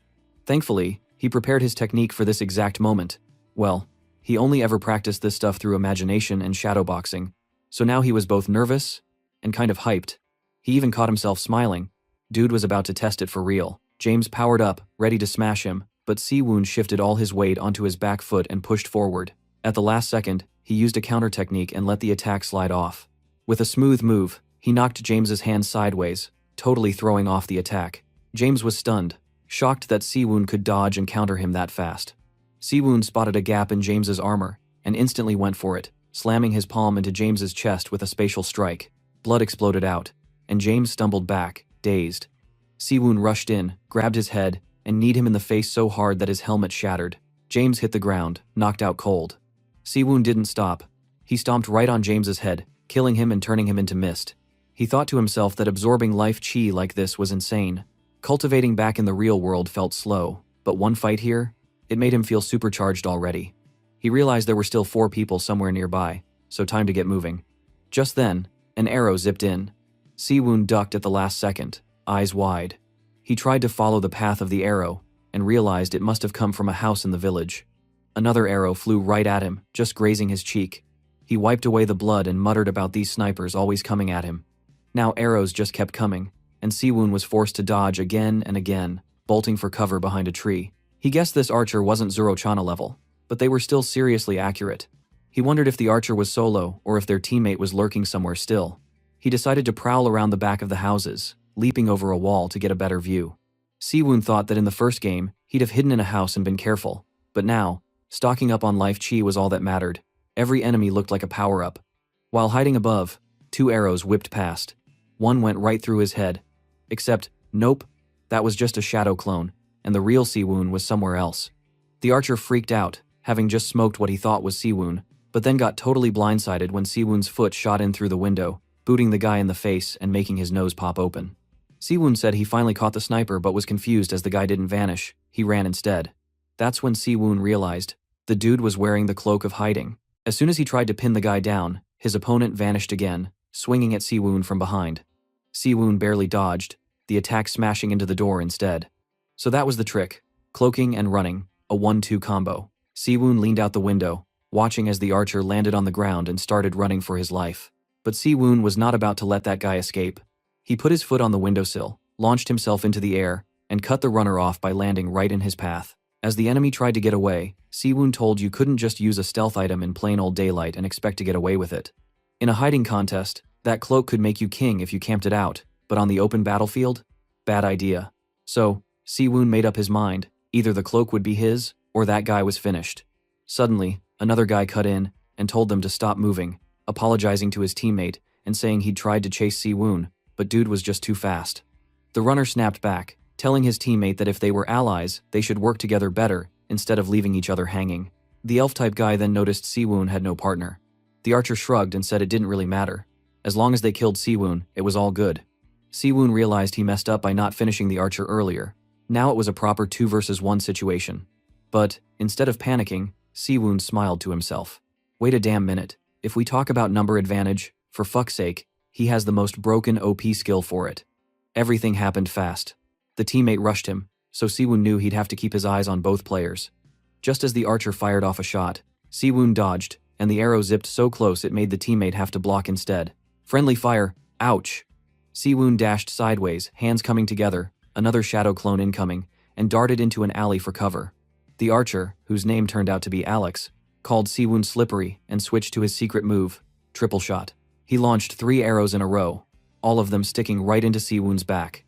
Thankfully, he prepared his technique for this exact moment. Well, he only ever practiced this stuff through imagination and shadowboxing, so now he was both nervous and kind of hyped. He even caught himself smiling. Dude was about to test it for real. James powered up, ready to smash him, but Siwoon shifted all his weight onto his back foot and pushed forward. At the last second, he used a counter technique and let the attack slide off. With a smooth move, he knocked James's hand sideways, totally throwing off the attack. James was stunned, shocked that Siwoon could dodge and counter him that fast. Siwoon spotted a gap in James's armor and instantly went for it, slamming his palm into James's chest with a spatial strike. Blood exploded out, and James stumbled back, dazed. Siwoon rushed in, grabbed his head, and kneed him in the face so hard that his helmet shattered. James hit the ground, knocked out cold. Siwoon didn't stop. He stomped right on James's head, killing him and turning him into mist. He thought to himself that absorbing life chi like this was insane. Cultivating back in the real world felt slow, but one fight here? It made him feel supercharged already. He realized there were still 4 people somewhere nearby, so time to get moving. Just then, an arrow zipped in. Siwoon ducked at the last second, eyes wide. He tried to follow the path of the arrow, and realized it must have come from a house in the village. Another arrow flew right at him, just grazing his cheek. He wiped away the blood and muttered about these snipers always coming at him. Now arrows just kept coming, and Siwoon was forced to dodge again and again, bolting for cover behind a tree. He guessed this archer wasn't Zero-Chana level, but they were still seriously accurate. He wondered if the archer was solo or if their teammate was lurking somewhere still. He decided to prowl around the back of the houses, leaping over a wall to get a better view. Siwoon thought that in the first game, he'd have hidden in a house and been careful, but now, stocking up on life chi was all that mattered. Every enemy looked like a power-up. While hiding above, 2 arrows whipped past. One went right through his head. Except, nope, that was just a shadow clone, and the real Siwoon was somewhere else. The archer freaked out, having just smoked what he thought was Siwoon, but then got totally blindsided when Siwoon's foot shot in through the window, booting the guy in the face and making his nose pop open. Siwoon said he finally caught the sniper but was confused as the guy didn't vanish, he ran instead. That's when Siwoon realized the dude was wearing the cloak of hiding. As soon as he tried to pin the guy down, his opponent vanished again, swinging at Siwoon from behind. Siwoon barely dodged, the attack smashing into the door instead. So that was the trick, cloaking and running, a 1-2 combo. Siwoon leaned out the window, watching as the archer landed on the ground and started running for his life. But Siwoon was not about to let that guy escape. He put his foot on the windowsill, launched himself into the air, and cut the runner off by landing right in his path. As the enemy tried to get away, Siwoon told you couldn't just use a stealth item in plain old daylight and expect to get away with it. In a hiding contest, that cloak could make you king if you camped it out, but on the open battlefield? Bad idea. So, Siwoon made up his mind, either the cloak would be his, or that guy was finished. Suddenly, another guy cut in and told them to stop moving, apologizing to his teammate and saying he'd tried to chase Siwoon, but dude was just too fast. The runner snapped back, telling his teammate that if they were allies, they should work together better instead of leaving each other hanging. The elf-type guy then noticed Siwoon had no partner. The archer shrugged and said it didn't really matter. As long as they killed Siwoon, it was all good. Siwoon realized he messed up by not finishing the archer earlier. Now it was a proper 2 versus 1 situation. But, instead of panicking, Siwoon smiled to himself. Wait a damn minute. If we talk about number advantage, for fuck's sake, he has the most broken OP skill for it. Everything happened fast. The teammate rushed him, so Siwoon knew he'd have to keep his eyes on both players. Just as the archer fired off a shot, Siwoon dodged, and the arrow zipped so close it made the teammate have to block instead. Friendly fire, ouch! Siwoon dashed sideways, hands coming together, another shadow clone incoming, and darted into an alley for cover. The archer, whose name turned out to be Alex, called Siwoon slippery and switched to his secret move, triple shot. He launched 3 arrows in a row, all of them sticking right into Siwoon's back.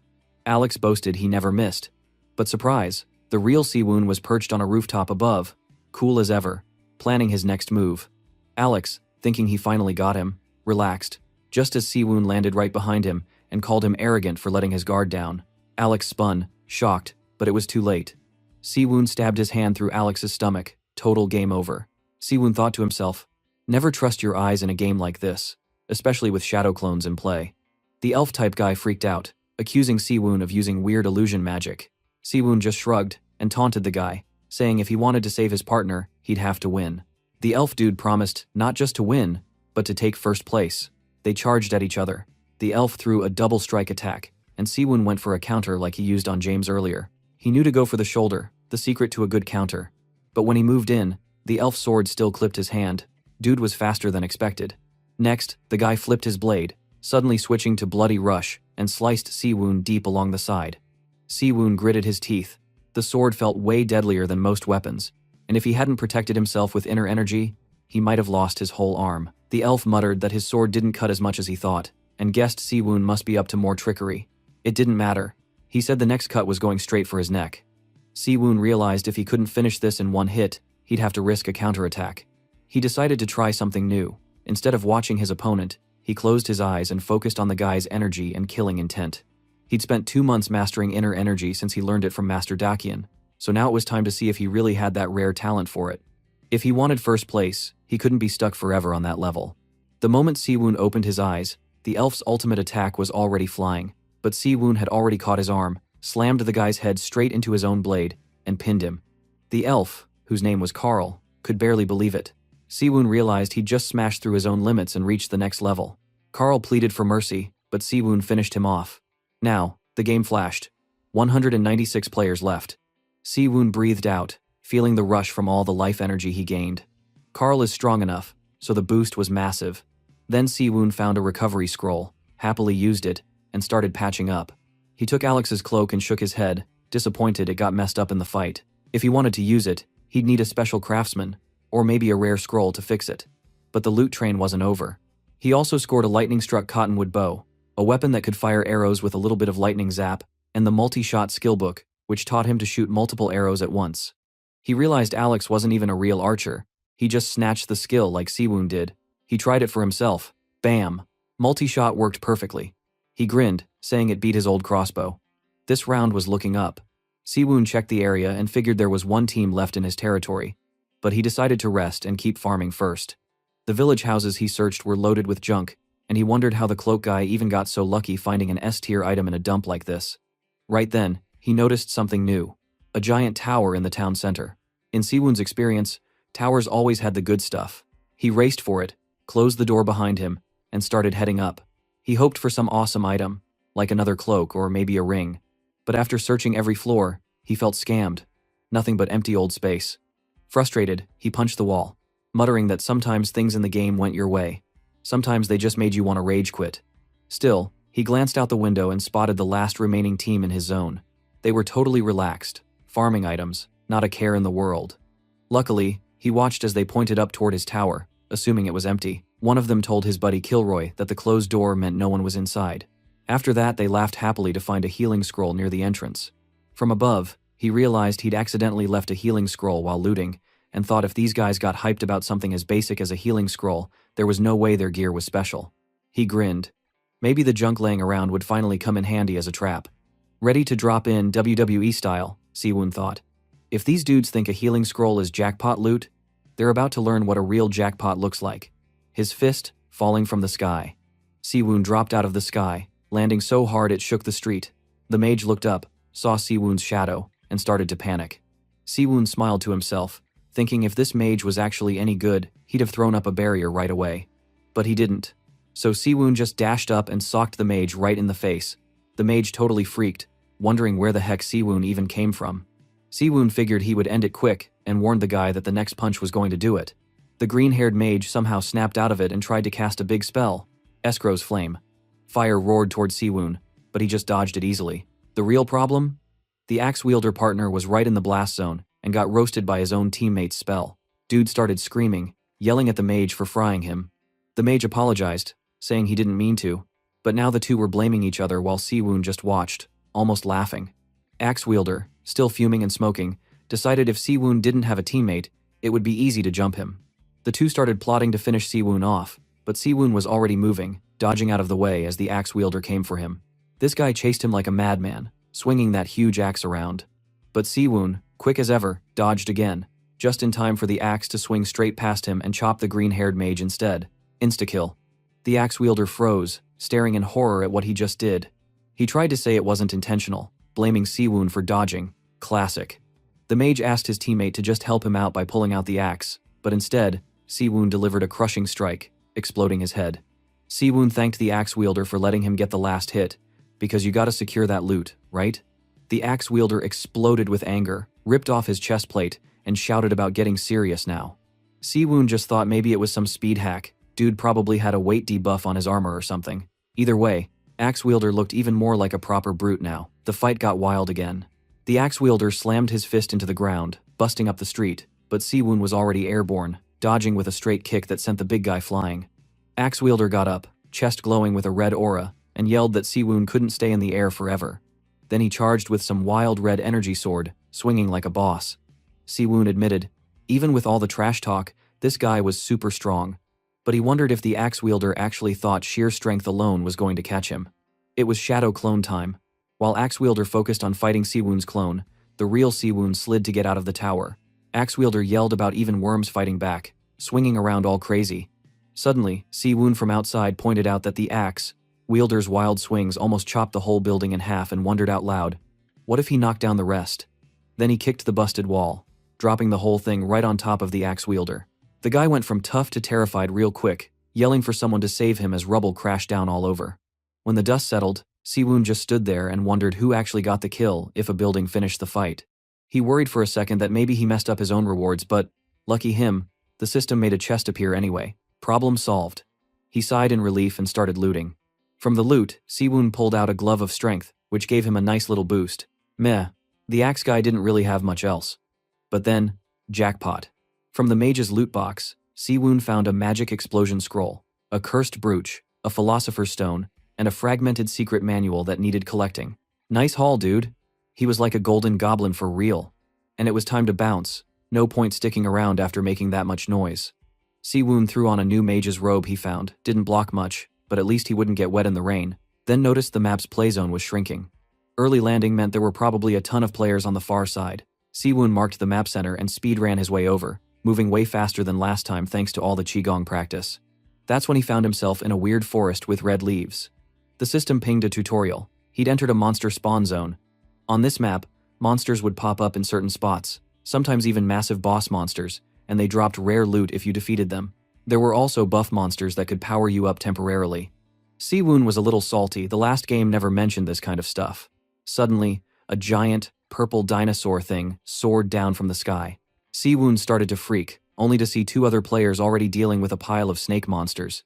Alex boasted he never missed. But surprise, the real Siwoon was perched on a rooftop above, cool as ever, planning his next move. Alex, thinking he finally got him, relaxed, just as Siwoon landed right behind him and called him arrogant for letting his guard down. Alex spun, shocked, but it was too late. Siwoon stabbed his hand through Alex's stomach, total game over. Siwoon thought to himself, never trust your eyes in a game like this, especially with shadow clones in play. The elf-type guy freaked out, accusing Siwoon of using weird illusion magic. Siwoon just shrugged and taunted the guy, saying if he wanted to save his partner, he'd have to win. The elf dude promised not just to win, but to take first place. They charged at each other. The elf threw a double strike attack, and Siwoon went for a counter like he used on James earlier. He knew to go for the shoulder, the secret to a good counter. But when he moved in, the elf sword still clipped his hand. Dude was faster than expected. Next, the guy flipped his blade, suddenly switching to bloody rush, and sliced Siwoon deep along the side. Siwoon gritted his teeth. The sword felt way deadlier than most weapons, and if he hadn't protected himself with inner energy, he might have lost his whole arm. The elf muttered that his sword didn't cut as much as he thought, and guessed Siwoon must be up to more trickery. It didn't matter. He said the next cut was going straight for his neck. Siwoon realized if he couldn't finish this in one hit, he'd have to risk a counterattack. He decided to try something new. Instead of watching his opponent, he closed his eyes and focused on the guy's energy and killing intent. He'd spent 2 months mastering inner energy since he learned it from Master Dakian, so now it was time to see if he really had that rare talent for it. If he wanted first place, he couldn't be stuck forever on that level. The moment Siwoon opened his eyes, the elf's ultimate attack was already flying, but Siwoon had already caught his arm, slammed the guy's head straight into his own blade, and pinned him. The elf, whose name was Carl, could barely believe it. Siwoon realized he'd just smashed through his own limits and reached the next level. Carl pleaded for mercy, but Siwoon finished him off. Now, the game flashed. 196 players left. Siwoon breathed out, feeling the rush from all the life energy he gained. Carl is strong enough, so the boost was massive. Then Siwoon found a recovery scroll, happily used it, and started patching up. He took Alex's cloak and shook his head, disappointed it got messed up in the fight. If he wanted to use it, he'd need a special craftsman, or maybe a rare scroll to fix it. But the loot train wasn't over. He also scored a lightning-struck cottonwood bow, a weapon that could fire arrows with a little bit of lightning zap, and the multi-shot skill book, which taught him to shoot multiple arrows at once. He realized Alex wasn't even a real archer. He just snatched the skill like Siwoon did. He tried it for himself. Bam! Multi-shot worked perfectly. He grinned, saying it beat his old crossbow. This round was looking up. Siwoon checked the area and figured there was one team left in his territory. But he decided to rest and keep farming first. The village houses he searched were loaded with junk, and he wondered how the cloak guy even got so lucky finding an S-tier item in a dump like this. Right then, he noticed something new. A giant tower in the town center. In Siwoon's experience, towers always had the good stuff. He raced for it, closed the door behind him, and started heading up. He hoped for some awesome item, like another cloak or maybe a ring. But after searching every floor, he felt scammed. Nothing but empty old space. Frustrated, he punched the wall, muttering that sometimes things in the game went your way. Sometimes they just made you want to rage quit. Still, he glanced out the window and spotted the last remaining team in his zone. They were totally relaxed, farming items, not a care in the world. Luckily, he watched as they pointed up toward his tower, assuming it was empty. One of them told his buddy Kilroy that the closed door meant no one was inside. After that, they laughed happily to find a healing scroll near the entrance. From above, he realized he'd accidentally left a healing scroll while looting, and thought if these guys got hyped about something as basic as a healing scroll, there was no way their gear was special. He grinned. Maybe the junk laying around would finally come in handy as a trap. Ready to drop in WWE style, Siwoon thought. If these dudes think a healing scroll is jackpot loot, they're about to learn what a real jackpot looks like. His fist falling from the sky. Siwoon dropped out of the sky, landing so hard it shook the street. The mage looked up, saw Siwoon's shadow, and started to panic. Siwoon smiled to himself, thinking if this mage was actually any good, he'd have thrown up a barrier right away. But he didn't. So Siwoon just dashed up and socked the mage right in the face. The mage totally freaked, wondering where the heck Siwoon even came from. Siwoon figured he would end it quick and warned the guy that the next punch was going to do it. The green-haired mage somehow snapped out of it and tried to cast a big spell, Escrow's Flame. Fire roared toward Siwoon, but he just dodged it easily. The real problem? The axe-wielder partner was right in the blast zone and got roasted by his own teammate's spell. Dude started screaming, yelling at the mage for frying him. The mage apologized, saying he didn't mean to, but now the two were blaming each other while Siwoon just watched, almost laughing. Axe-wielder, still fuming and smoking, decided if Siwoon didn't have a teammate, it would be easy to jump him. The two started plotting to finish Siwoon off, but Siwoon was already moving, dodging out of the way as the axe-wielder came for him. This guy chased him like a madman, swinging that huge axe around. But Siwoon, quick as ever, dodged again, just in time for the axe to swing straight past him and chop the green-haired mage instead. Insta-kill. The axe-wielder froze, staring in horror at what he just did. He tried to say it wasn't intentional, blaming Siwoon for dodging. Classic. The mage asked his teammate to just help him out by pulling out the axe, but instead, Siwoon delivered a crushing strike, exploding his head. Siwoon thanked the axe-wielder for letting him get the last hit, because you gotta secure that loot, right? The axe-wielder exploded with anger, ripped off his chest plate, and shouted about getting serious now. Siwoon just thought maybe it was some speed hack. Dude probably had a weight debuff on his armor or something. Either way, axe-wielder looked even more like a proper brute now. The fight got wild again. The axe-wielder slammed his fist into the ground, busting up the street, but Siwoon was already airborne, dodging with a straight kick that sent the big guy flying. Axe-wielder got up, chest glowing with a red aura, and yelled that Siwoon couldn't stay in the air forever. Then he charged with some wild red energy sword, swinging like a boss. Siwoon admitted, even with all the trash talk, this guy was super strong. But he wondered if the axe-wielder actually thought sheer strength alone was going to catch him. It was shadow clone time. While axe-wielder focused on fighting Siwoon's clone, the real Siwoon slid to get out of the tower. Axe-wielder yelled about even worms fighting back, swinging around all crazy. Suddenly, Siwoon from outside pointed out that the axe-wielder's wild swings almost chopped the whole building in half and wondered out loud, what if he knocked down the rest? Then he kicked the busted wall, dropping the whole thing right on top of the axe-wielder. The guy went from tough to terrified real quick, yelling for someone to save him as rubble crashed down all over. When the dust settled, Siwoon just stood there and wondered who actually got the kill if a building finished the fight. He worried for a second that maybe he messed up his own rewards, but, lucky him, the system made a chest appear anyway. Problem solved. He sighed in relief and started looting. From the loot, Siwoon pulled out a glove of strength, which gave him a nice little boost. Meh. The axe guy didn't really have much else. But then, jackpot. From the mage's loot box, Siwoon found a magic explosion scroll, a cursed brooch, a philosopher's stone, and a fragmented secret manual that needed collecting. Nice haul, dude. He was like a golden goblin for real. And it was time to bounce. No point sticking around after making that much noise. Siwoon threw on a new mage's robe he found, didn't block much, but at least he wouldn't get wet in the rain, then noticed the map's playzone was shrinking. Early landing meant there were probably a ton of players on the far side. Siwoon marked the map center and speed ran his way over, moving way faster than last time thanks to all the Qigong practice. That's when he found himself in a weird forest with red leaves. The system pinged a tutorial. He'd entered a monster spawn zone. On this map, monsters would pop up in certain spots, sometimes even massive boss monsters, and they dropped rare loot if you defeated them. There were also buff monsters that could power you up temporarily. Siwoon was a little salty, the last game never mentioned this kind of stuff. Suddenly, a giant, purple dinosaur thing soared down from the sky. Siwoon started to freak, only to see two other players already dealing with a pile of snake monsters.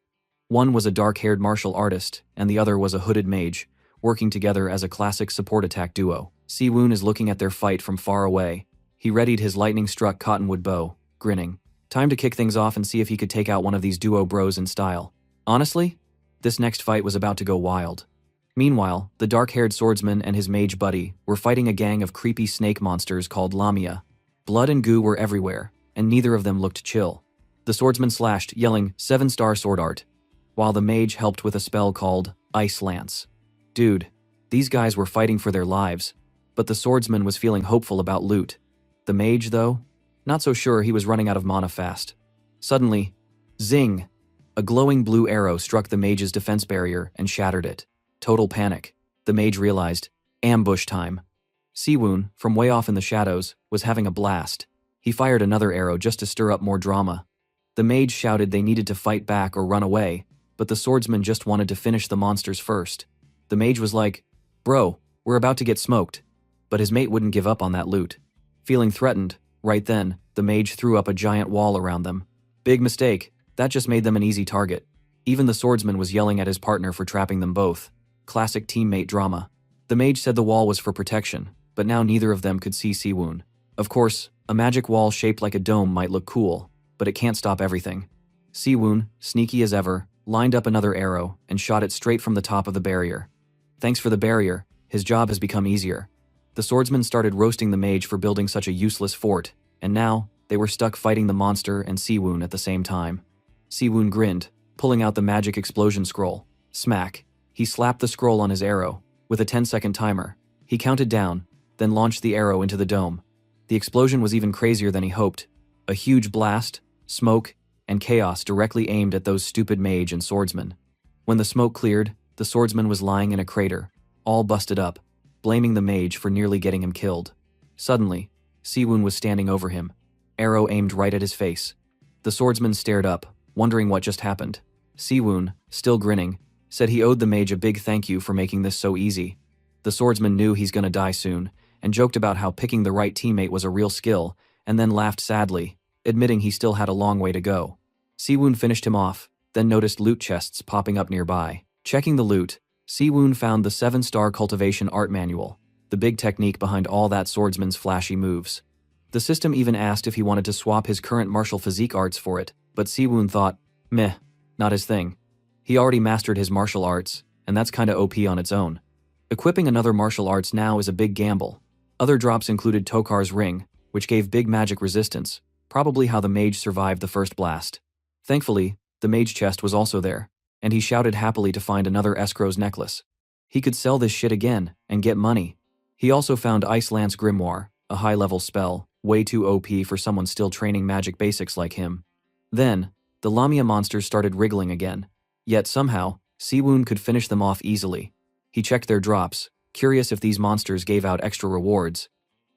One was a dark-haired martial artist, and the other was a hooded mage, working together as a classic support attack duo. Siwoon is looking at their fight from far away. He readied his lightning-struck cottonwood bow, grinning. Time to kick things off and see if he could take out one of these duo bros in style. Honestly, this next fight was about to go wild. Meanwhile, the dark-haired swordsman and his mage buddy were fighting a gang of creepy snake monsters called Lamia. Blood and goo were everywhere, and neither of them looked chill. The swordsman slashed, yelling, 7-star sword art, while the mage helped with a spell called Ice Lance. Dude, these guys were fighting for their lives, but the swordsman was feeling hopeful about loot. The mage, though, not so sure, he was running out of mana fast. Suddenly, zing! A glowing blue arrow struck the mage's defense barrier and shattered it. Total panic. The mage realized, ambush time. Siwoon, from way off in the shadows, was having a blast. He fired another arrow just to stir up more drama. The mage shouted they needed to fight back or run away, but the swordsman just wanted to finish the monsters first. The mage was like, bro, we're about to get smoked. But his mate wouldn't give up on that loot. Feeling threatened, right then, the mage threw up a giant wall around them. Big mistake, that just made them an easy target. Even the swordsman was yelling at his partner for trapping them both. Classic teammate drama. The mage said the wall was for protection, but now neither of them could see Siwoon. Of course, a magic wall shaped like a dome might look cool, but it can't stop everything. Siwoon, sneaky as ever, lined up another arrow and shot it straight from the top of the barrier. Thanks for the barrier, his job has become easier. The swordsman started roasting the mage for building such a useless fort, and now, they were stuck fighting the monster and Siwoon at the same time. Siwoon grinned, pulling out the magic explosion scroll. Smack. He slapped the scroll on his arrow, with a 10-second timer. He counted down, then launched the arrow into the dome. The explosion was even crazier than he hoped. A huge blast, smoke, and chaos directly aimed at those stupid mage and swordsman. When the smoke cleared, the swordsman was lying in a crater, all busted up, blaming the mage for nearly getting him killed. Suddenly, Siwoon was standing over him, arrow aimed right at his face. The swordsman stared up, wondering what just happened. Siwoon, still grinning, said he owed the mage a big thank you for making this so easy. The swordsman knew he's gonna die soon, and joked about how picking the right teammate was a real skill, and then laughed sadly, admitting he still had a long way to go. Siwoon finished him off, then noticed loot chests popping up nearby. Checking the loot, Siwoon found the 7-star Cultivation art manual, the big technique behind all that swordsman's flashy moves. The system even asked if he wanted to swap his current martial physique arts for it, but Siwoon thought, meh, not his thing. He already mastered his martial arts, and that's kinda OP on its own. Equipping another martial arts now is a big gamble. Other drops included Tokar's ring, which gave big magic resistance, probably how the mage survived the first blast. Thankfully, the mage chest was also there, and he shouted happily to find another escrow's necklace. He could sell this shit again, and get money. He also found Ice Lance Grimoire, a high-level spell, way too OP for someone still training magic basics like him. Then, the Lamia monsters started wriggling again. Yet somehow, Siwoon could finish them off easily. He checked their drops, curious if these monsters gave out extra rewards.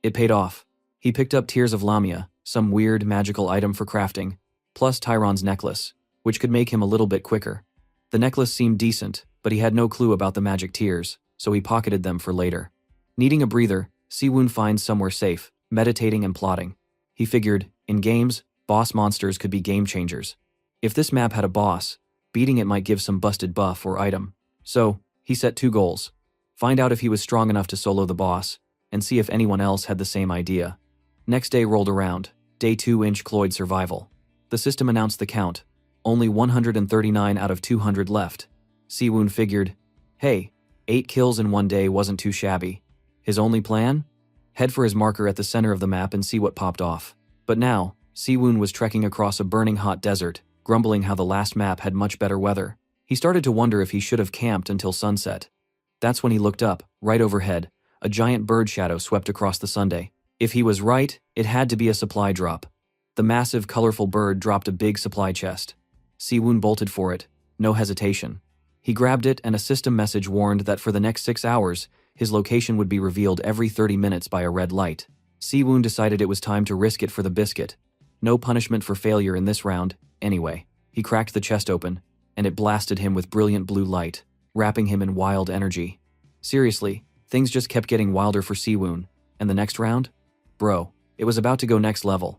It paid off. He picked up Tears of Lamia, some weird magical item for crafting, plus Tyron's necklace, which could make him a little bit quicker. The necklace seemed decent, but he had no clue about the magic tears, so he pocketed them for later. Needing a breather, Siwoon finds somewhere safe, meditating and plotting. He figured, in games, boss monsters could be game changers. If this map had a boss, beating it might give some busted buff or item. So, he set 2 goals. Find out if he was strong enough to solo the boss, and see if anyone else had the same idea. Next day rolled around, day 2-inch Cloyd survival. The system announced the count. Only 139 out of 200 left. Siwoon figured, hey, 8 kills in one day wasn't too shabby. His only plan? Head for his marker at the center of the map and see what popped off. But now, Siwoon was trekking across a burning hot desert, grumbling how the last map had much better weather. He started to wonder if he should have camped until sunset. That's when he looked up, right overhead. A giant bird shadow swept across the Sunday. If he was right, it had to be a supply drop. The massive, colorful bird dropped a big supply chest. Siwoon bolted for it, no hesitation. He grabbed it, and a system message warned that for the next 6 hours, his location would be revealed every 30 minutes by a red light. Siwoon decided it was time to risk it for the biscuit. No punishment for failure in this round, anyway. He cracked the chest open, and it blasted him with brilliant blue light, wrapping him in wild energy. Seriously, things just kept getting wilder for Siwoon. And the next round? Bro, it was about to go next level.